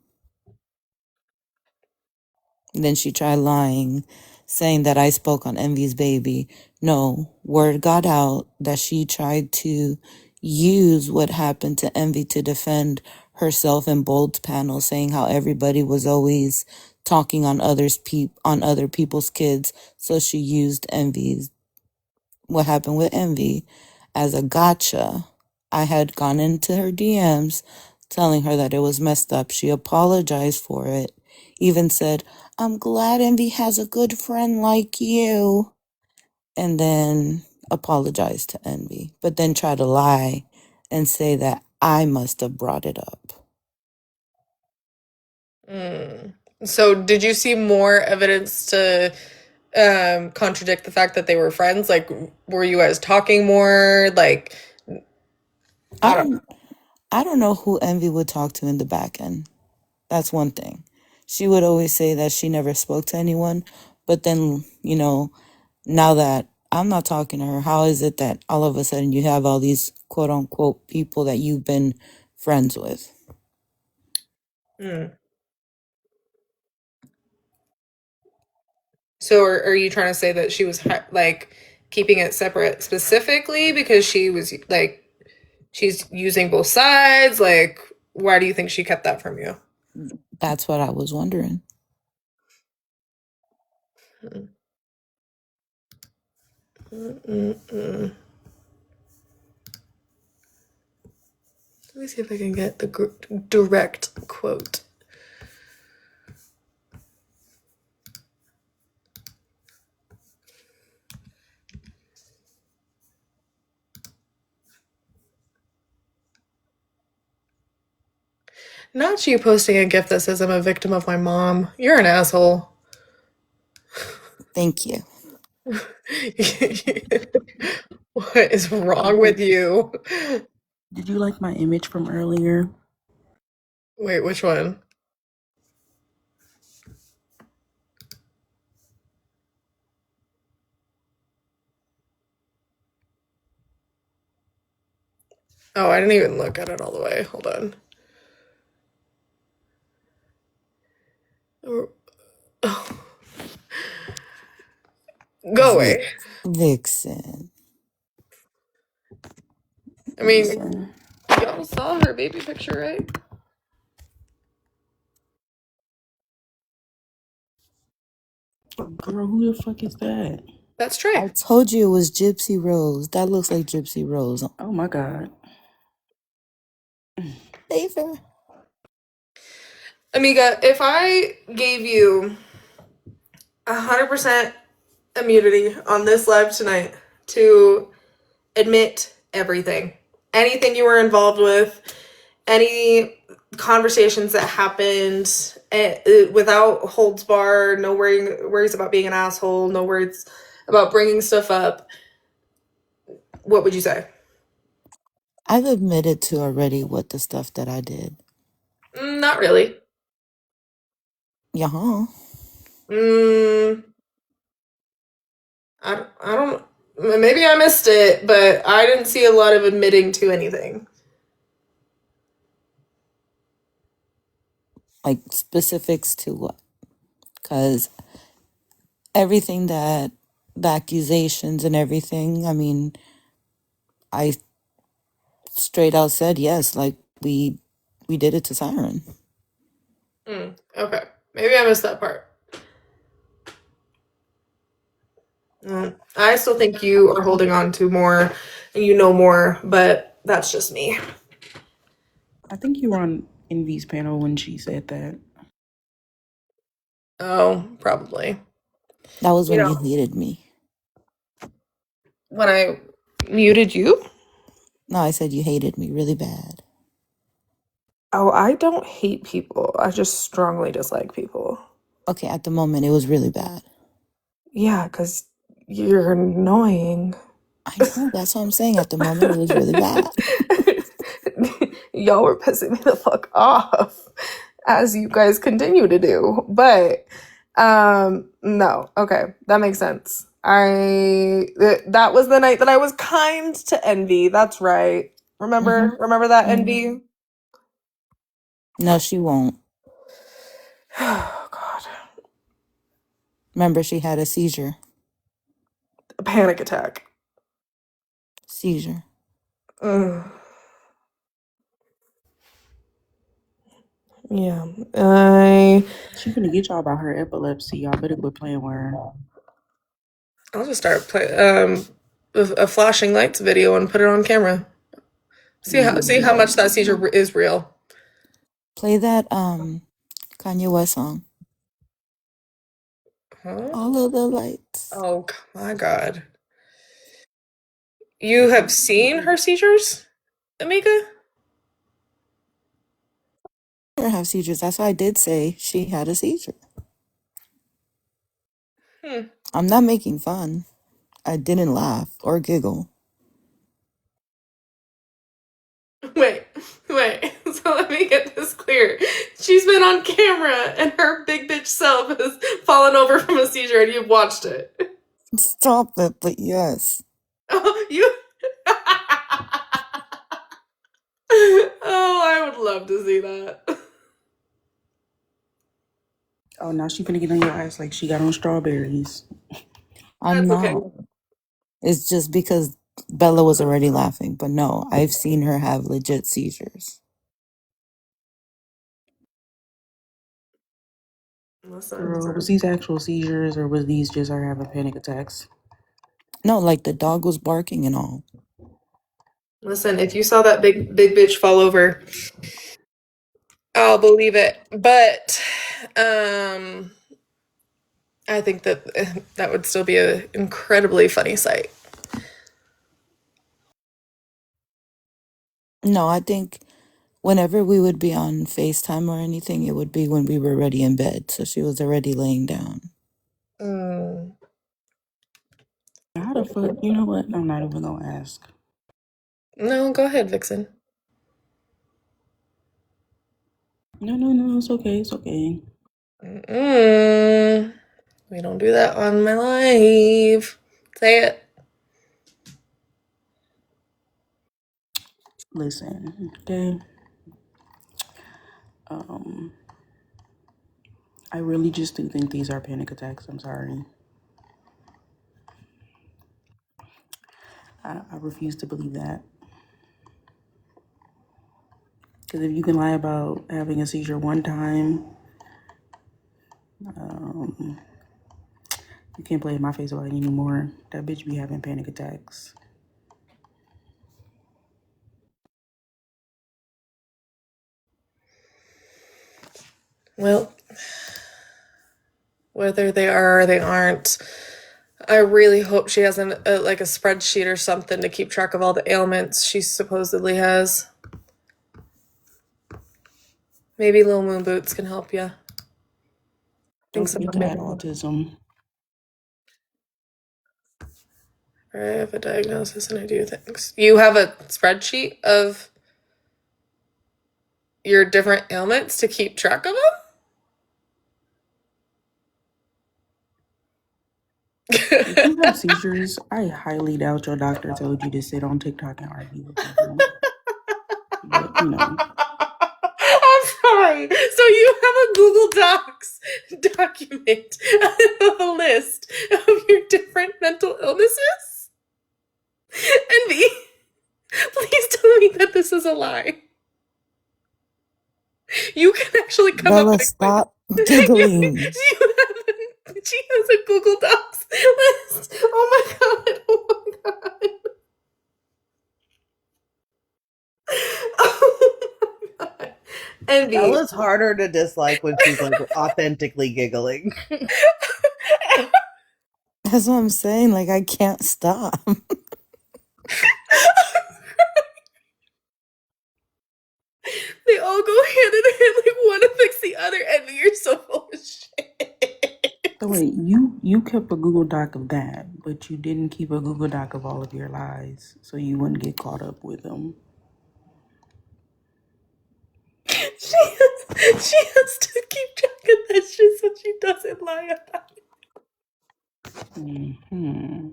And then she tried lying, saying that I spoke on Envy's baby. No, word got out that she tried to use what happened to Envy to defend herself in Bold's panel, saying how everybody was always talking on on other people's kids. So she used Envy's what happened with Envy as a gotcha. I had gone into her DMs telling her that it was messed up. She apologized for it, even said, I'm glad Envy has a good friend like you. And then apologized to Envy, but then tried to lie and say that I must have brought it up. Mm. So, did you see more evidence to contradict the fact that they were friends? Like, were you guys talking more? Like, I I don't don't I don't know who Envy would talk to in the back end. That's one thing. She would always say that she never spoke to anyone, but then, now that I'm not talking to her, how is it that all of a sudden you have all these quote unquote people that you've been friends with? know. Mm. So, are you trying to say that she was like keeping it separate specifically because she was like she's using both sides? Like, why do you think she kept that from you? That's what I was wondering. Mm-mm-mm. Let me see if I can get the direct quote. Not you posting a gift that says I'm a victim of my mom. You're an asshole. Thank you. What is wrong with you? Did you like my image from earlier? Wait, which one? Oh, I didn't even look at it all the way. Hold on. Oh. Go away. Vixen. I mean, Listen, y'all saw her baby picture, right? girl, who the fuck is that? That's Trey. I told you it was Gypsy Rose. That looks like Gypsy Rose. Oh my god. Favor. Amiga, if I gave you 100% immunity on this live tonight to admit everything, anything you were involved with, any conversations that happened without holds bar, no worries about being an asshole, no worries about bringing stuff up, what would you say? I've admitted to already what the stuff that I did. Not really. Yeah. Mm, I don't, maybe I missed it, but I didn't see a lot of admitting to anything. Like specifics to what? Because everything that the accusations and everything, I mean, I straight out said yes, like we did it to Siren. Okay. Maybe I missed that part. I still think you are holding on to more and you know more, but that's just me. I think you were on Envy's panel when she said that. Oh, probably. That was You when you know, hated me. when I muted you? No, I said you hated me really bad. Oh, I don't hate people. I just strongly dislike people. Okay, at the moment it was really bad. Yeah, because you're annoying. I know, that's what I'm saying. At the moment it was really bad. Y'all were pissing me the fuck off, as you guys continue to do. But no, okay, that makes sense. That was the night that I was kind to Envy. That's right. Remember? Remember that, Envy? No, she won't. Oh God. Remember, she had a seizure. A panic attack. Seizure. Ugh. Yeah. She gonna get y'all about her epilepsy. Y'all better quit playing with her. I'll just start a flashing lights video and put it on camera. See how much that seizure is real. Play that Kanye West song. Huh? All of the lights. Oh my God. You have seen her seizures, Amika? Her have seizures. That's why I did say she had a seizure. I'm not making fun. I didn't laugh or giggle. Wait. So let me get this clear. She's been on camera and her big bitch self has fallen over from a seizure and you've watched it. Stop it, but yes. Oh, you. Oh, I would love to see that. Oh, now she gonna get on your ass like she got on strawberries. I'm That's okay. not. It's just because Bella was already laughing, but no, I've seen her have legit seizures. Listen, Girl, was these actual seizures or was these just her having panic attacks? No, like the dog was barking and all. listen, if you saw that big bitch fall over, I'll believe it. But I think that that would still be an incredibly funny sight. No, I think whenever we would be on FaceTime or anything, it would be when we were already in bed. So she was already laying down. Mm. How the fuck? You know what? I'm not even gonna ask. No, go ahead, Vixen. No, it's okay, it's okay. Mm. We don't do that on my live. Say it. Listen, okay. Um, I really just do think these are panic attacks. I'm sorry. I refuse to believe that. Because if you can lie about having a seizure one time, you can't play in my face about it anymore. That bitch be having panic attacks. Well, whether they are or they aren't, I really hope she has like a spreadsheet or something to keep track of all the ailments she supposedly has. Maybe Lil Moon Boots can help you. Don't Think forget someone to may add autism. I have a diagnosis and I do things. You have a spreadsheet of your different ailments to keep track of If them? you have seizures, I highly doubt your doctor told you to sit on TikTok and argue with people. But, you know. I'm sorry. So you have a Google Docs document of a list of your different mental illnesses? Envy, please tell me that this is a lie. You can actually come up Bella, with stop giggling. she has a Google Docs list. Oh my god. Oh my god. Oh my god. Envy. Bella's harder to dislike when she's like authentically giggling. That's what I'm saying. Like, I can't stop. They all go hand in hand, like one affects the other, and you're so full of shit. So wait, you kept a Google Doc of that, but you didn't keep a Google Doc of all of your lies, so you wouldn't get caught up with them. She has to keep track of that shit so she doesn't lie about it. Hmm.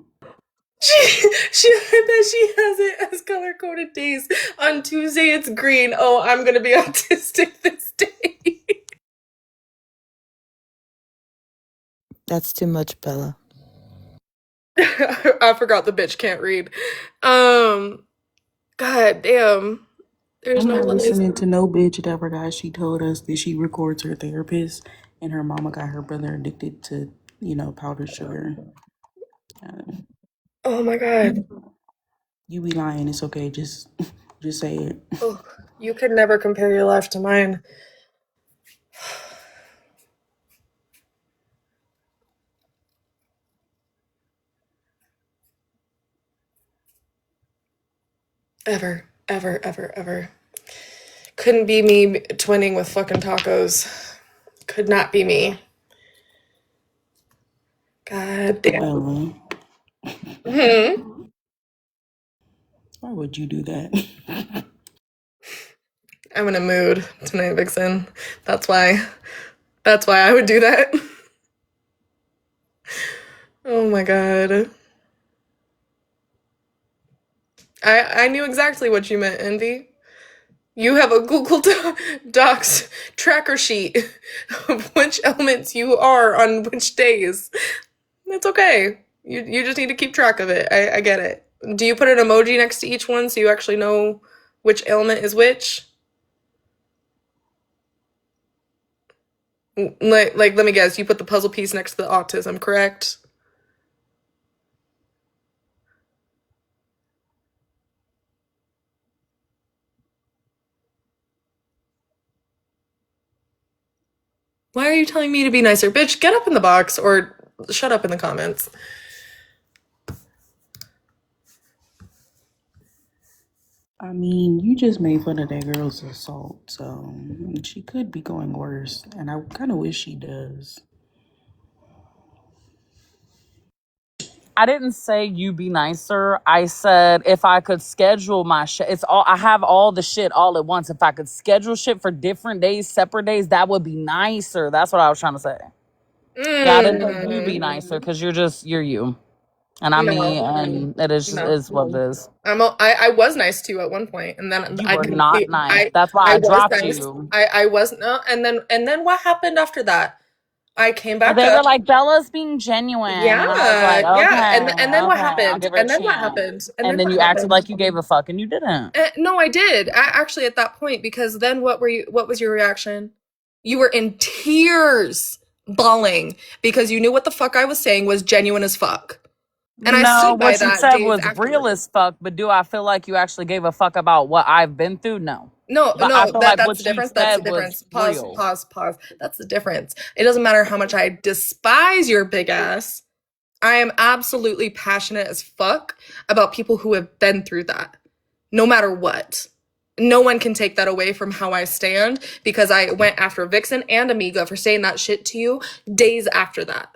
I bet she has it as color coded days. On Tuesday it's green. Oh, I'm gonna be autistic this day. That's too much, Bella. I forgot the bitch can't read. God damn. There's I'm no not lies. listening to no bitch that forgot she told us that she records her therapist and her mama got her brother addicted to, powdered sugar. Oh my god. You be lying, it's okay, just say it. Oh, you could never compare your life to mine. Ever, ever, ever, ever. Couldn't be me twinning with fucking tacos. Could not be me. God damn. Bella, Hmm. why would you do that? I'm in a mood tonight, Vixen. That's why. That's why I would do that. Oh my god. I knew exactly what you meant, Envy. You have a Google Docs tracker sheet of which elements you are on which days. It's okay. You just need to keep track of it. I get it. Do you put an emoji next to each one so you actually know which ailment is which? Like, let me guess, you put the puzzle piece next to the autism, correct? Why are you telling me to be nicer? Bitch, get up in the box or shut up in the comments. I mean, you just made fun of that girl's assault, so she could be going worse, and I kind of wish she does. I didn't say you be nicer. I said if I could schedule my shit, it's all I have all the shit all at once. If I could schedule shit for different days, separate days, that would be nicer. That's what I was trying to say. Yeah, I didn't say you be nicer because you're you, and I'm me, No, and it no. is what it is. I was nice to you at one point, and then You I were can not see nice. That's why I I was dropped nice. you. I was no, and then what happened after that? I came Well, back they were up. like Bella's being genuine, and I was like, Yeah, and then okay, what okay, I'll happened? give her a And then what chance. happened? And And then then what you acted happened? like you gave a fuck, and you didn't. No, I did. Actually, at that point, because then what was your reaction? You were in tears, bawling, because you knew what the fuck I was saying was genuine as fuck. And I No, stood by what you that said days was real afterwards. as fuck, but do I feel like you actually gave a fuck about what I've been through? No. No, But I no, feel like that's the what you difference. That's the said was difference. Pause, real. pause, pause. That's the difference. It doesn't matter how much I despise your big ass. I am absolutely passionate as fuck about people who have been through that, no matter what. No one can take that away from how I stand because I went after Vixen and Amiga for saying that shit to you days after that.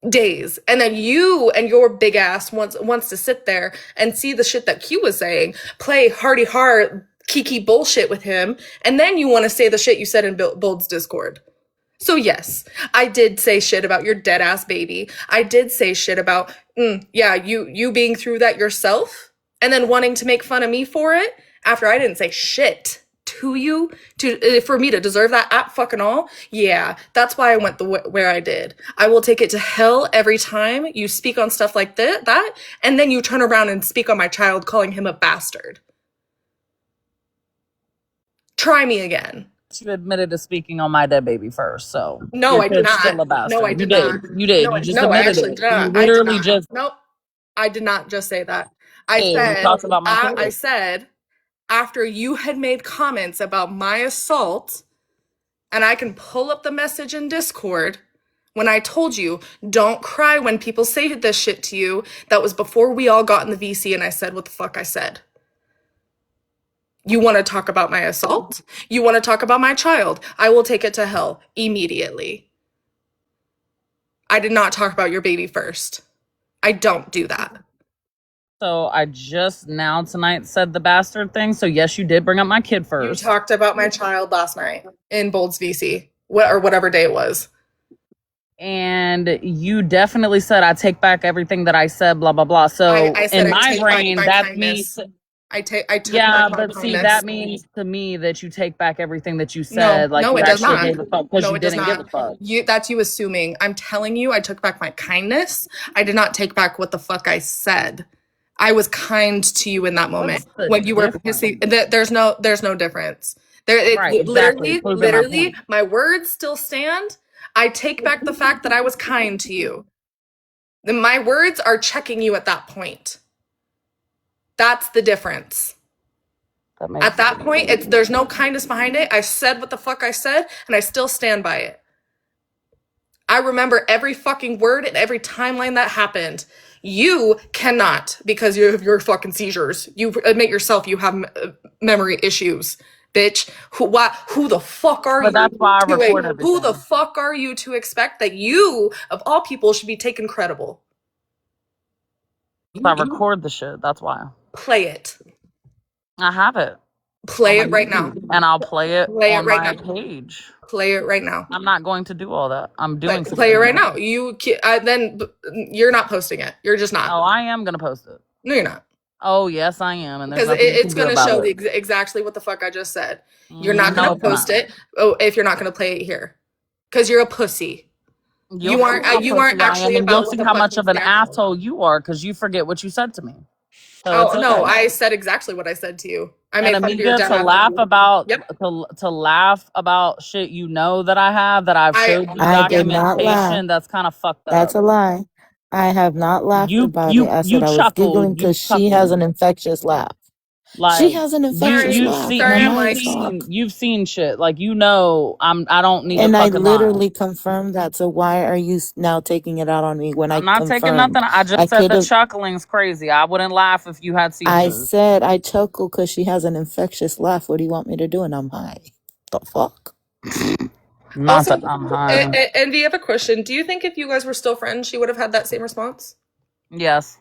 Days. And then you and your big ass wants to sit there and see the shit that Q was saying, play hardy hard kiki bullshit with him, and then you want to say the shit you said in Bold's Discord. So yes, I did say shit about your dead ass baby. I did say shit about yeah, you being through that yourself and then wanting to make fun of me for it after I didn't say shit to you to for me to deserve that at fucking all. Yeah, that's why I went where I did. I will take it to hell every time you speak on stuff like that and then you turn around and speak on my child calling him a bastard. Try me again. You admitted to speaking on my dead baby first, so No, your I did kid's not. still a No, I bastard. You did not. did. You did. No, You just no, I admitted actually it. did You not. I did literally not. just Nope. I did not just say that. I did. You said, talked about my I kid. said, after you had made comments about my assault, and I can pull up the message in Discord, when I told you, don't cry when people say this shit to you, that was before we all got in the VC and I said what the fuck I said. You want to talk about my assault? You want to talk about my child? I will take it to hell immediately. I did not talk about your baby first. I don't do that. So I just now tonight said the bastard thing. So yes, you did bring up my kid You first. talked about my child last night in Bold's VC, or whatever day it was. And you definitely said I take back everything that I said, blah blah blah. So I said in I my take back brain, my that means kindness. I took yeah, back my but see, kindness. that means to me that you take back everything that you No, said, like no, you it does actually not. gave a fuck because No, you it does didn't give a not. fuck. That's you assuming. I'm telling you, I took back my kindness. I did not take back what the fuck I said. I was kind to you in that moment What's the when you were difference? pissing. There's no difference. Right, exactly. Proving my point. My words still stand. I take back the fact that I was kind to you. My words are checking you at that point. That's the difference. That makes At that point, there's no kindness behind it. I said what the fuck I said, and I still stand by it. I remember every fucking word and every timeline that happened. You cannot, because you have your fucking seizures. You admit yourself you have memory issues, bitch. Who the fuck are But you? that's why I record Who the everything. fuck are you to expect that you, of all people, should be taken credible? I record the shit. That's why. Play it. I have it. Play it right now. And I'll play it Play it on right my now. page. Play it right now. I'm not going to do all that. I'm doing something. Play it right now. Then you're not posting it. You're just not. Oh, I am gonna post it. No, you're not. Oh, yes, I am. And there's Because nothing you it's can do going to about show it. exactly what the fuck I just said. You're not No, going to it's post not. it if you're not going to play it here. Because you're a pussy. You'll see how You pussy aren't I am, actually and you'll about see the how much fucking of an sample. asshole you are because you forget what you said to me. So it's Oh no, okay. I said exactly what I said to you. I And made fun of your Amiga, dead to ass. laugh about Yep. to laugh about shit you know that I have, that I've I showed you I yep. did not laugh. documentation, that's kind of fucked That's up. a lie. I have not laughed about it. I said I was giggling because she has an infectious laugh. She Like has an infectious Sorry, laugh. Now sorry, Maya, Mike. stop. you've seen shit. Like, you know, I don't need to And I fucking lie. literally confirmed that. So why are you now taking it out on me when I I'm not taking confirmed? nothing. I I just said could the have. chuckling's crazy. I wouldn't laugh if you had I seizures. said I chuckle because she has an infectious laugh. What do you want me to do? And I'm high. The fuck? Not Also, that I'm high. Envy, I have a question. Do you think if you guys were still friends, she would have had that same response? Yes,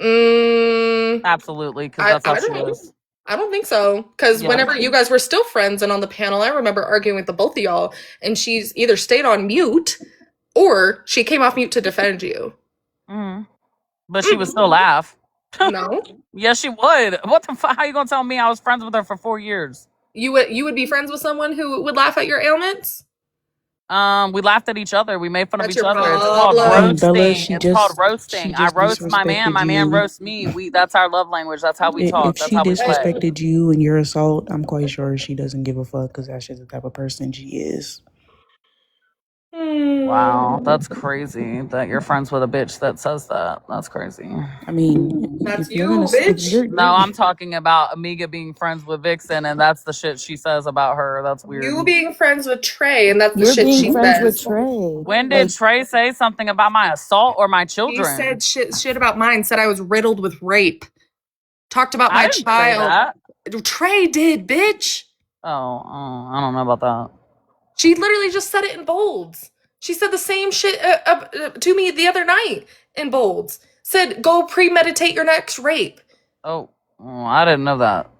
Mm, absolutely, because that's how I she don't know. is. I don't think so. Because Yeah. whenever you guys were still friends and on the panel, I remember arguing with the both of y'all, and she's either stayed on mute or she came off mute to defend you. Mm. But she would still laugh. No, Yes, she would. What the fuck? How you gonna tell me I was friends with her for 4 years? you would be friends with someone who would laugh at your ailments. We laughed at each other. We made fun of That's each your other. It's called problem. Bella, roasting. she It's called just roasting. I roast my man. disrespected My man you. roasts me. That's our love language. That's how we talk. If That's she how we play. disrespected you and your assault, I'm quite sure she doesn't give a fuck because that's just the type of person she is. Wow, that's crazy that you're friends with a bitch that says that. That's crazy. I mean, That's if you're gonna, you, if bitch. No, I'm talking about Amiga being friends with Vixen, and that's the shit she says about her. That's weird. You being friends with Trey, and that's the You're shit being she friends with says. Trey. When did Like, Trey say something about my assault or my She children? said shit about mine. Said I was riddled with rape. Talked about I my didn't say child. that. Trey did, bitch. I don't know about that. She literally just said it in bolds. She said the same shit to me the other night in bolds. Said, go premeditate your next rape. Oh, I didn't know that.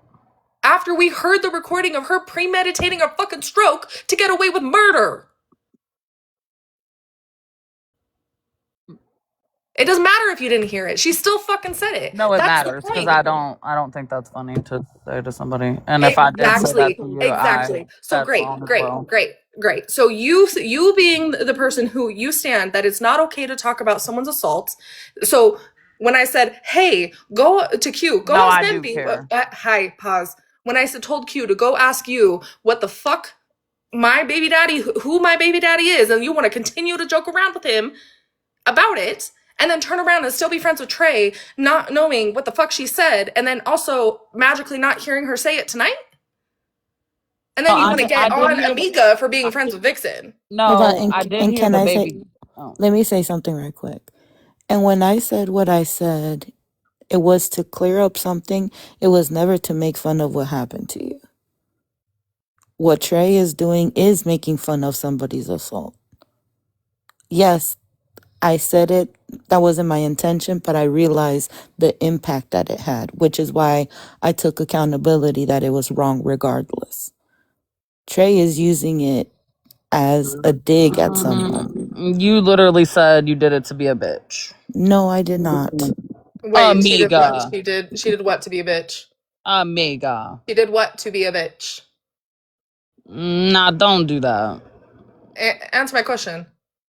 After we heard the recording of her premeditating a fucking stroke to get away with murder. It doesn't matter if you didn't hear it. She still fucking said it. No, it That's the matters because point. I don't think that's funny to say to somebody. And if I did say that to you, Exactly. So that's great, wrong as great, well. great, great. So you being the person who you stand that it's not okay to talk about someone's assault. So when I said, "Hey, go to Q, go No, ask I do Envy." care. Hi, pause. When I told Q to go ask you what the fuck my baby daddy, who my baby daddy is, and you want to continue to joke around with him about it, and then turn around and still be friends with Trey, not knowing what the fuck she said, and then also magically not hearing her say it tonight? And then you want to I get did on hear. Amiga for being friends with Vixen. hold on. No, I did And hear can the I say, baby. Oh. let me say something right quick. And when I said what I said, it was to clear up something. It was never to make fun of what happened to you. What Trey is doing is making fun of somebody's assault. Yes, I said it. That wasn't my intention, but I realized the impact that it had, which is why I took accountability that it was wrong regardless. Trey is using it as a dig at someone. You literally said you did it to be a bitch. No, I did not. Wait, she did what? Amiga. She did what to be a bitch? Amiga. She did what to be a bitch? Nah, don't do that. Answer my question.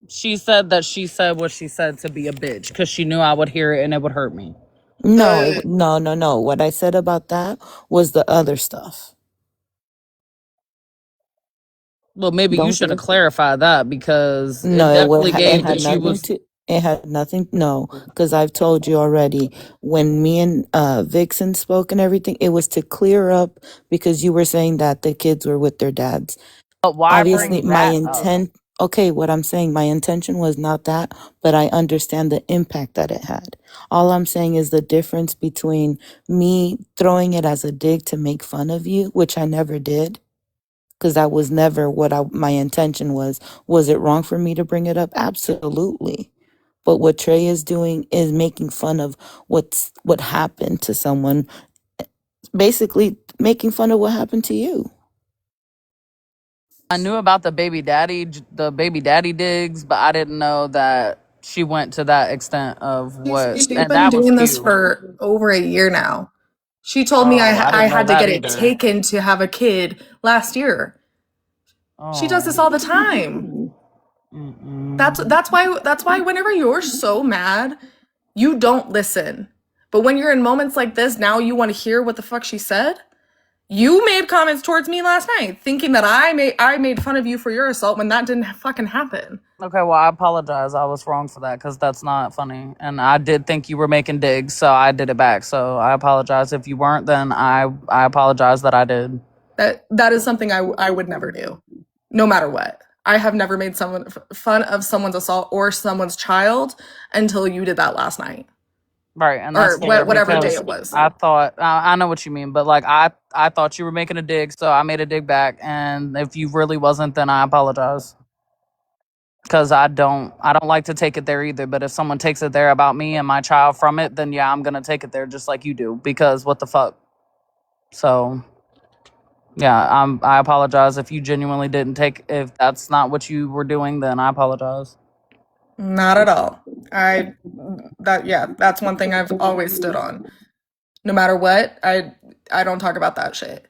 She said that she said what she said to be a bitch because she knew I would hear it and it would hurt me. No, The no. What I said about that was the other stuff. Well, maybe you Don't should get have it. clarified that because it No, definitely it gave had that you nothing was. to. It had nothing. No, because I've told you already. When me and Vixen spoke and everything, it was to clear up because you were saying that the kids were with their dads. But why Obviously, bring my that up? intent. Okay, what I'm saying, my intention was not that, but I understand the impact that it had. All I'm saying is the difference between me throwing it as a dig to make fun of you, which I never did, because that was never what my intention was. Was it wrong for me to bring it up? Absolutely. But what Trey is doing is making fun of what happened to someone, basically making fun of what happened to you. I knew about the baby daddy digs, but I didn't know that she went to that extent of what, she's and been that was doing this cute. for over a year now. She told me Oh, I I didn't know had to that get it either. taken to have a kid last year. She does this Oh, all the time. That's why whenever you're so mad, you don't listen. But when you're in moments like this, now you want to hear what the fuck she said. You made comments towards me last night, thinking that I made fun of you for your assault when that didn't fucking happen. Okay, well, I apologize. I was wrong for that because that's not funny. And I did think you were making digs, so I did it back. So I apologize. If you weren't, then I apologize that I did. That is something I would never do, no matter what. I have never made fun of someone's assault or someone's child until you did that last night. Right, and or that's fair whatever day because it was. I thought I know what you mean, but like I thought you were making a dig, so I made a dig back. And if you really wasn't, then I apologize. Because I don't like to take it there either. But if someone takes it there about me and my child from it, then yeah, I'm gonna take it there just like you do. Because what the fuck? So yeah, I apologize if you genuinely didn't take. If that's not what you were doing, then I apologize. Not at all. That's one thing I've always stood on. No matter what, I don't talk about that shit.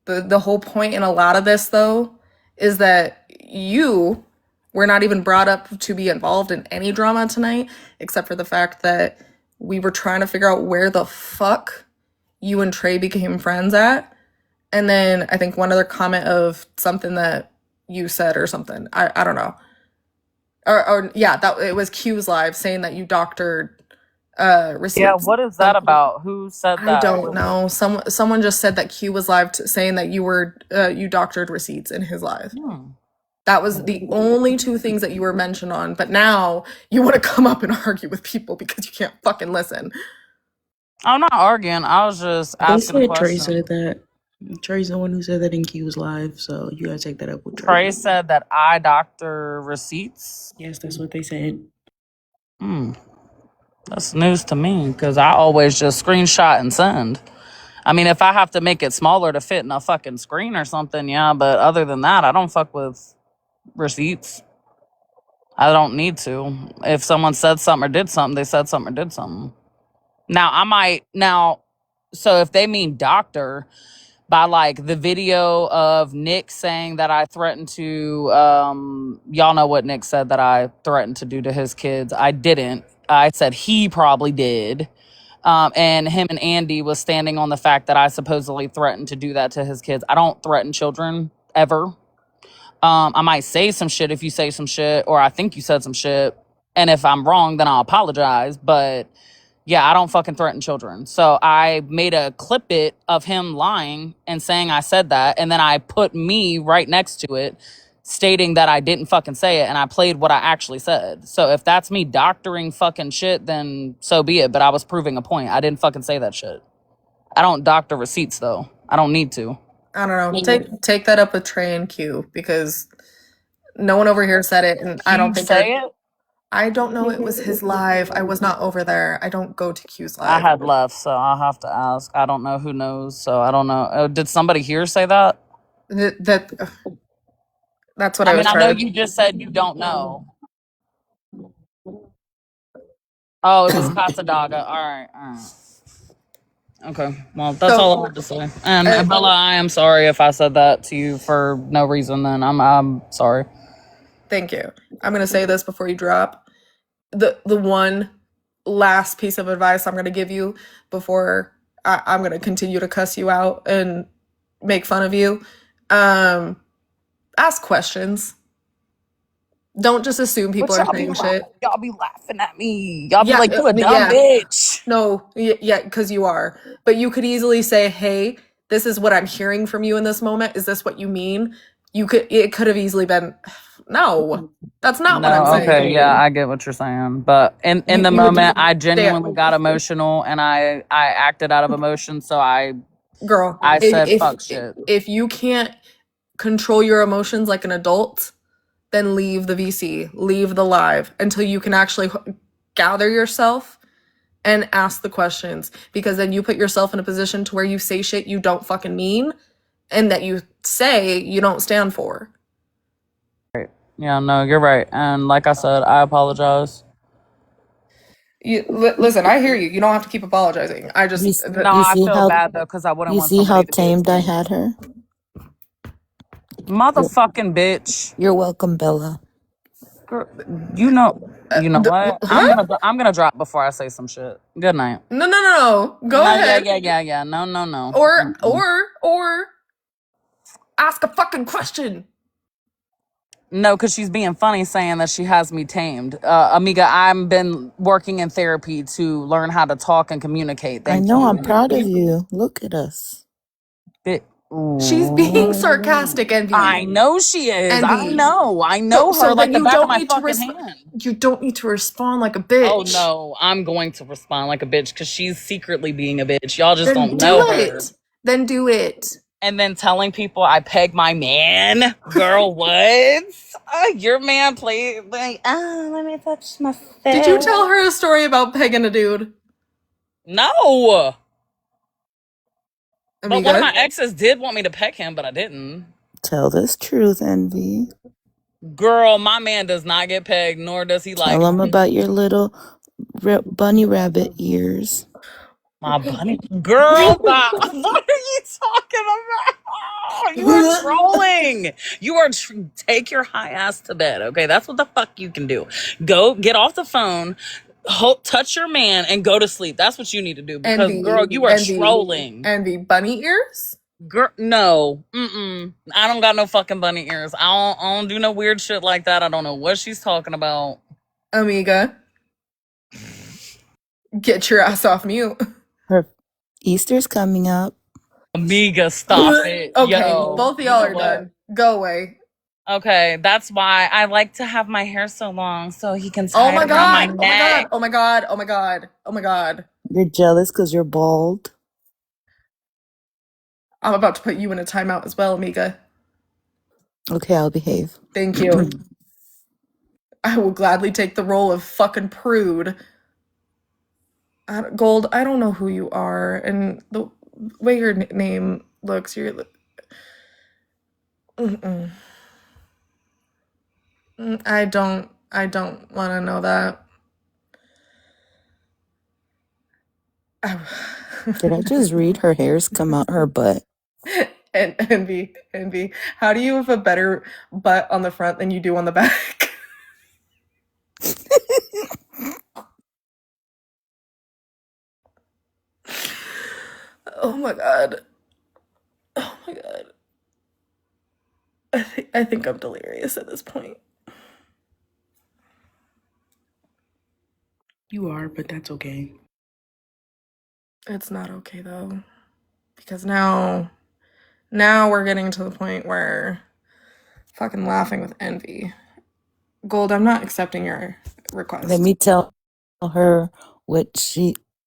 The whole point in a lot of this though is that you were not even brought up to be involved in any drama tonight, except for the fact that we were trying to figure out where the fuck you and Trey became friends at. And then I think one other comment of something that you said or something. I don't know. Or yeah, that it was Q's live saying that you doctored receipts. Yeah, what is that about? Who said that? I don't know. Someone just said that Q was live saying that you doctored receipts in his live. That was the only two things that you were mentioned on. But now you want to come up and argue with people because you can't fucking listen. I'm not arguing. I was just They asking a said question. Trey said that. Trey's the one who said that in Q's live, so you gotta take that up with Trey. Trey said that I doctor receipts. Yes, that's what they said. That's news to me because I always just screenshot and send. I mean, if I have to make it smaller to fit in a fucking screen or something, yeah. But other than that, I don't fuck with receipts. I don't need to. If someone said something or did something, they said something or did something. So if they mean doctor by like the video of Nick saying that I threatened to, y'all know what Nick said that I threatened to do to his kids. I didn't. I said he probably did. And him and Andy was standing on the fact that I supposedly threatened to do that to his kids. I don't threaten children ever. I might say some shit if you say some shit, or I think you said some shit. And if I'm wrong, then I'll apologize. But yeah, I don't fucking threaten children. So I made a clip it of him lying and saying I said that. And then I put me right next to it stating that I didn't fucking say it. And I played what I actually said. So if that's me doctoring fucking shit, then so be it. But I was proving a point. I didn't fucking say that shit. I don't doctor receipts though. I don't need to. I don't know. Take that up with Trey and Q because no one over here said it, and I don't think say it. I don't know. It was his live. I was not over there. I don't go to Q's live. I had left, so I'll have to ask. I don't know who knows, so I don't know. Did somebody here say that? That's what I was mean, I trying know to. you just said you don't know. Oh, it was Casadaga. All right. Okay. Well, that's all I had to say. And Bella, I am sorry if I said that to you for no reason. Then I'm sorry. Thank you. I'm gonna say this before you drop. The one last piece of advice I'm gonna give you before I'm gonna continue to cuss you out and make fun of you. Ask questions. Don't just assume people are saying shit. Y'all be laughing at me. Y'all be like, you a dumb bitch. No, yeah, because you are. But you could easily say, hey, this is what I'm hearing from you in this moment. Is this what you mean? It could have easily been, no, that's not what I'm saying. Okay, yeah, I get what you're saying. But in the moment, I genuinely got emotional and I acted out of emotion. So I said fuck shit. If you can't control your emotions like an adult, then leave the VC, leave the live until you can actually gather yourself and ask the questions, because then you put yourself in a position to where you say shit you don't fucking mean and that you say you don't stand for. Right. Yeah, no, you're right. And like I said, I apologize. Listen, I hear you. You don't have to keep apologizing. I just I feel bad though because I wouldn't want you see how somebody to tamed I had her. Motherfucking bitch. You're welcome, Bella. Girl, you know what? Huh? I'm gonna drop before I say some shit. Good night. No. Go No, ahead. yeah. No. Or ask a fucking question. No, because she's being funny saying that she has me tamed. Amiga, I've been working in therapy to learn how to talk and communicate. I Thank know, I'm you. proud of you. Look at us. Bit- She's being Ooh. sarcastic, I Envy. know she is. I Envy. know. I So know her so like then the you back of don't my need to fucking hand. you don't need to respond like a Oh bitch. no, I'm going to respond like a bitch because she's secretly being a bitch. Y'all just Then don't do know her. it. Then do it. And then telling people I peg my man. Girl, what? Your man played like, let me touch my Did you face. tell her a story about pegging a dude, No. But one of my Amiga? exes did want me to peg him, but I didn't. Tell this truth, Envy. Girl, my man does not get pegged, nor does he like Tell them about your little bunny rabbit ears. my bunny. Girl, stop. What are you talking about? You are trolling. You are take your high ass to bed. Okay, that's what the fuck you can do. Go get off the phone, touch your man, and go to sleep. That's what you need to do because, girl, you are trolling. Envy. Bunny ears, Girl, no, I don't got no fucking bunny ears. I don't do no weird shit like that. I don't know what she's talking about. Amiga. Get your ass off mute. Her Easter's coming up. Amiga, stop it, Okay, yo. both of You y'all know are what? done. Go away. Okay, that's why I like to have my hair so long so he can Oh tie my it around my god. Oh my god. neck. Oh my god. Oh my god. Oh my god. You're jealous because you're bald. I'm about to put you in a timeout as well, Amiga. Okay, I'll behave. Thank you. I will gladly take the role of fucking prude. Gold, I don't know who you are, and the way your name looks, you're. Mm-mm. I don't. I don't want to know that. Did I just read her hairs come out her butt? And envy. How do you have a better butt on the front than you do on the back? Oh my god. Oh my god. I think I'm delirious at this point. You are, but that's okay. It's not okay though, because now we're getting to the point where fucking laughing with envy. Gold, I'm not accepting your request. Let me tell her what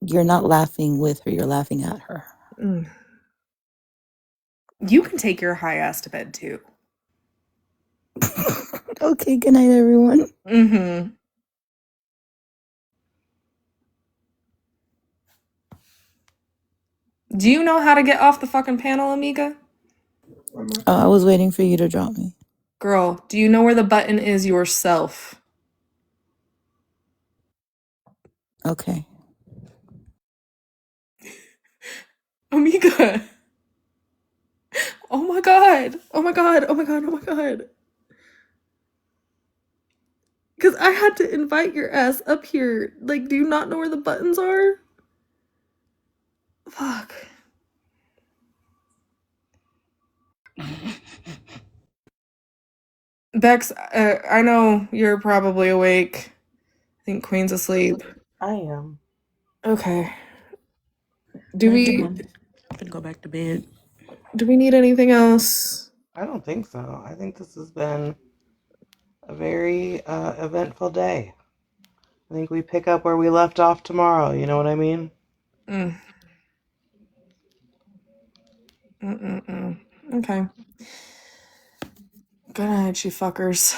you're not laughing with her, you're laughing at her. You can take your high ass to bed too. Okay, good night, everyone. Mm-hmm. Do you know how to get off the fucking panel, Amiga? Oh, I was waiting for you to drop me. Girl, do you know where the button is yourself? Okay. Amiga. Oh my god. Oh my god. Oh my god. Oh my god. Because I had to invite your ass up here. Like, do you not know where the buttons are? Fuck. Bex, I know you're probably awake. I think Queen's asleep. I am. Okay. I'm gonna go back to bed. Do we need anything else? I don't think so. I think this has been a very eventful day. I think we pick up where we left off tomorrow. You know what I mean? Mm. Okay. Good night, you fuckers.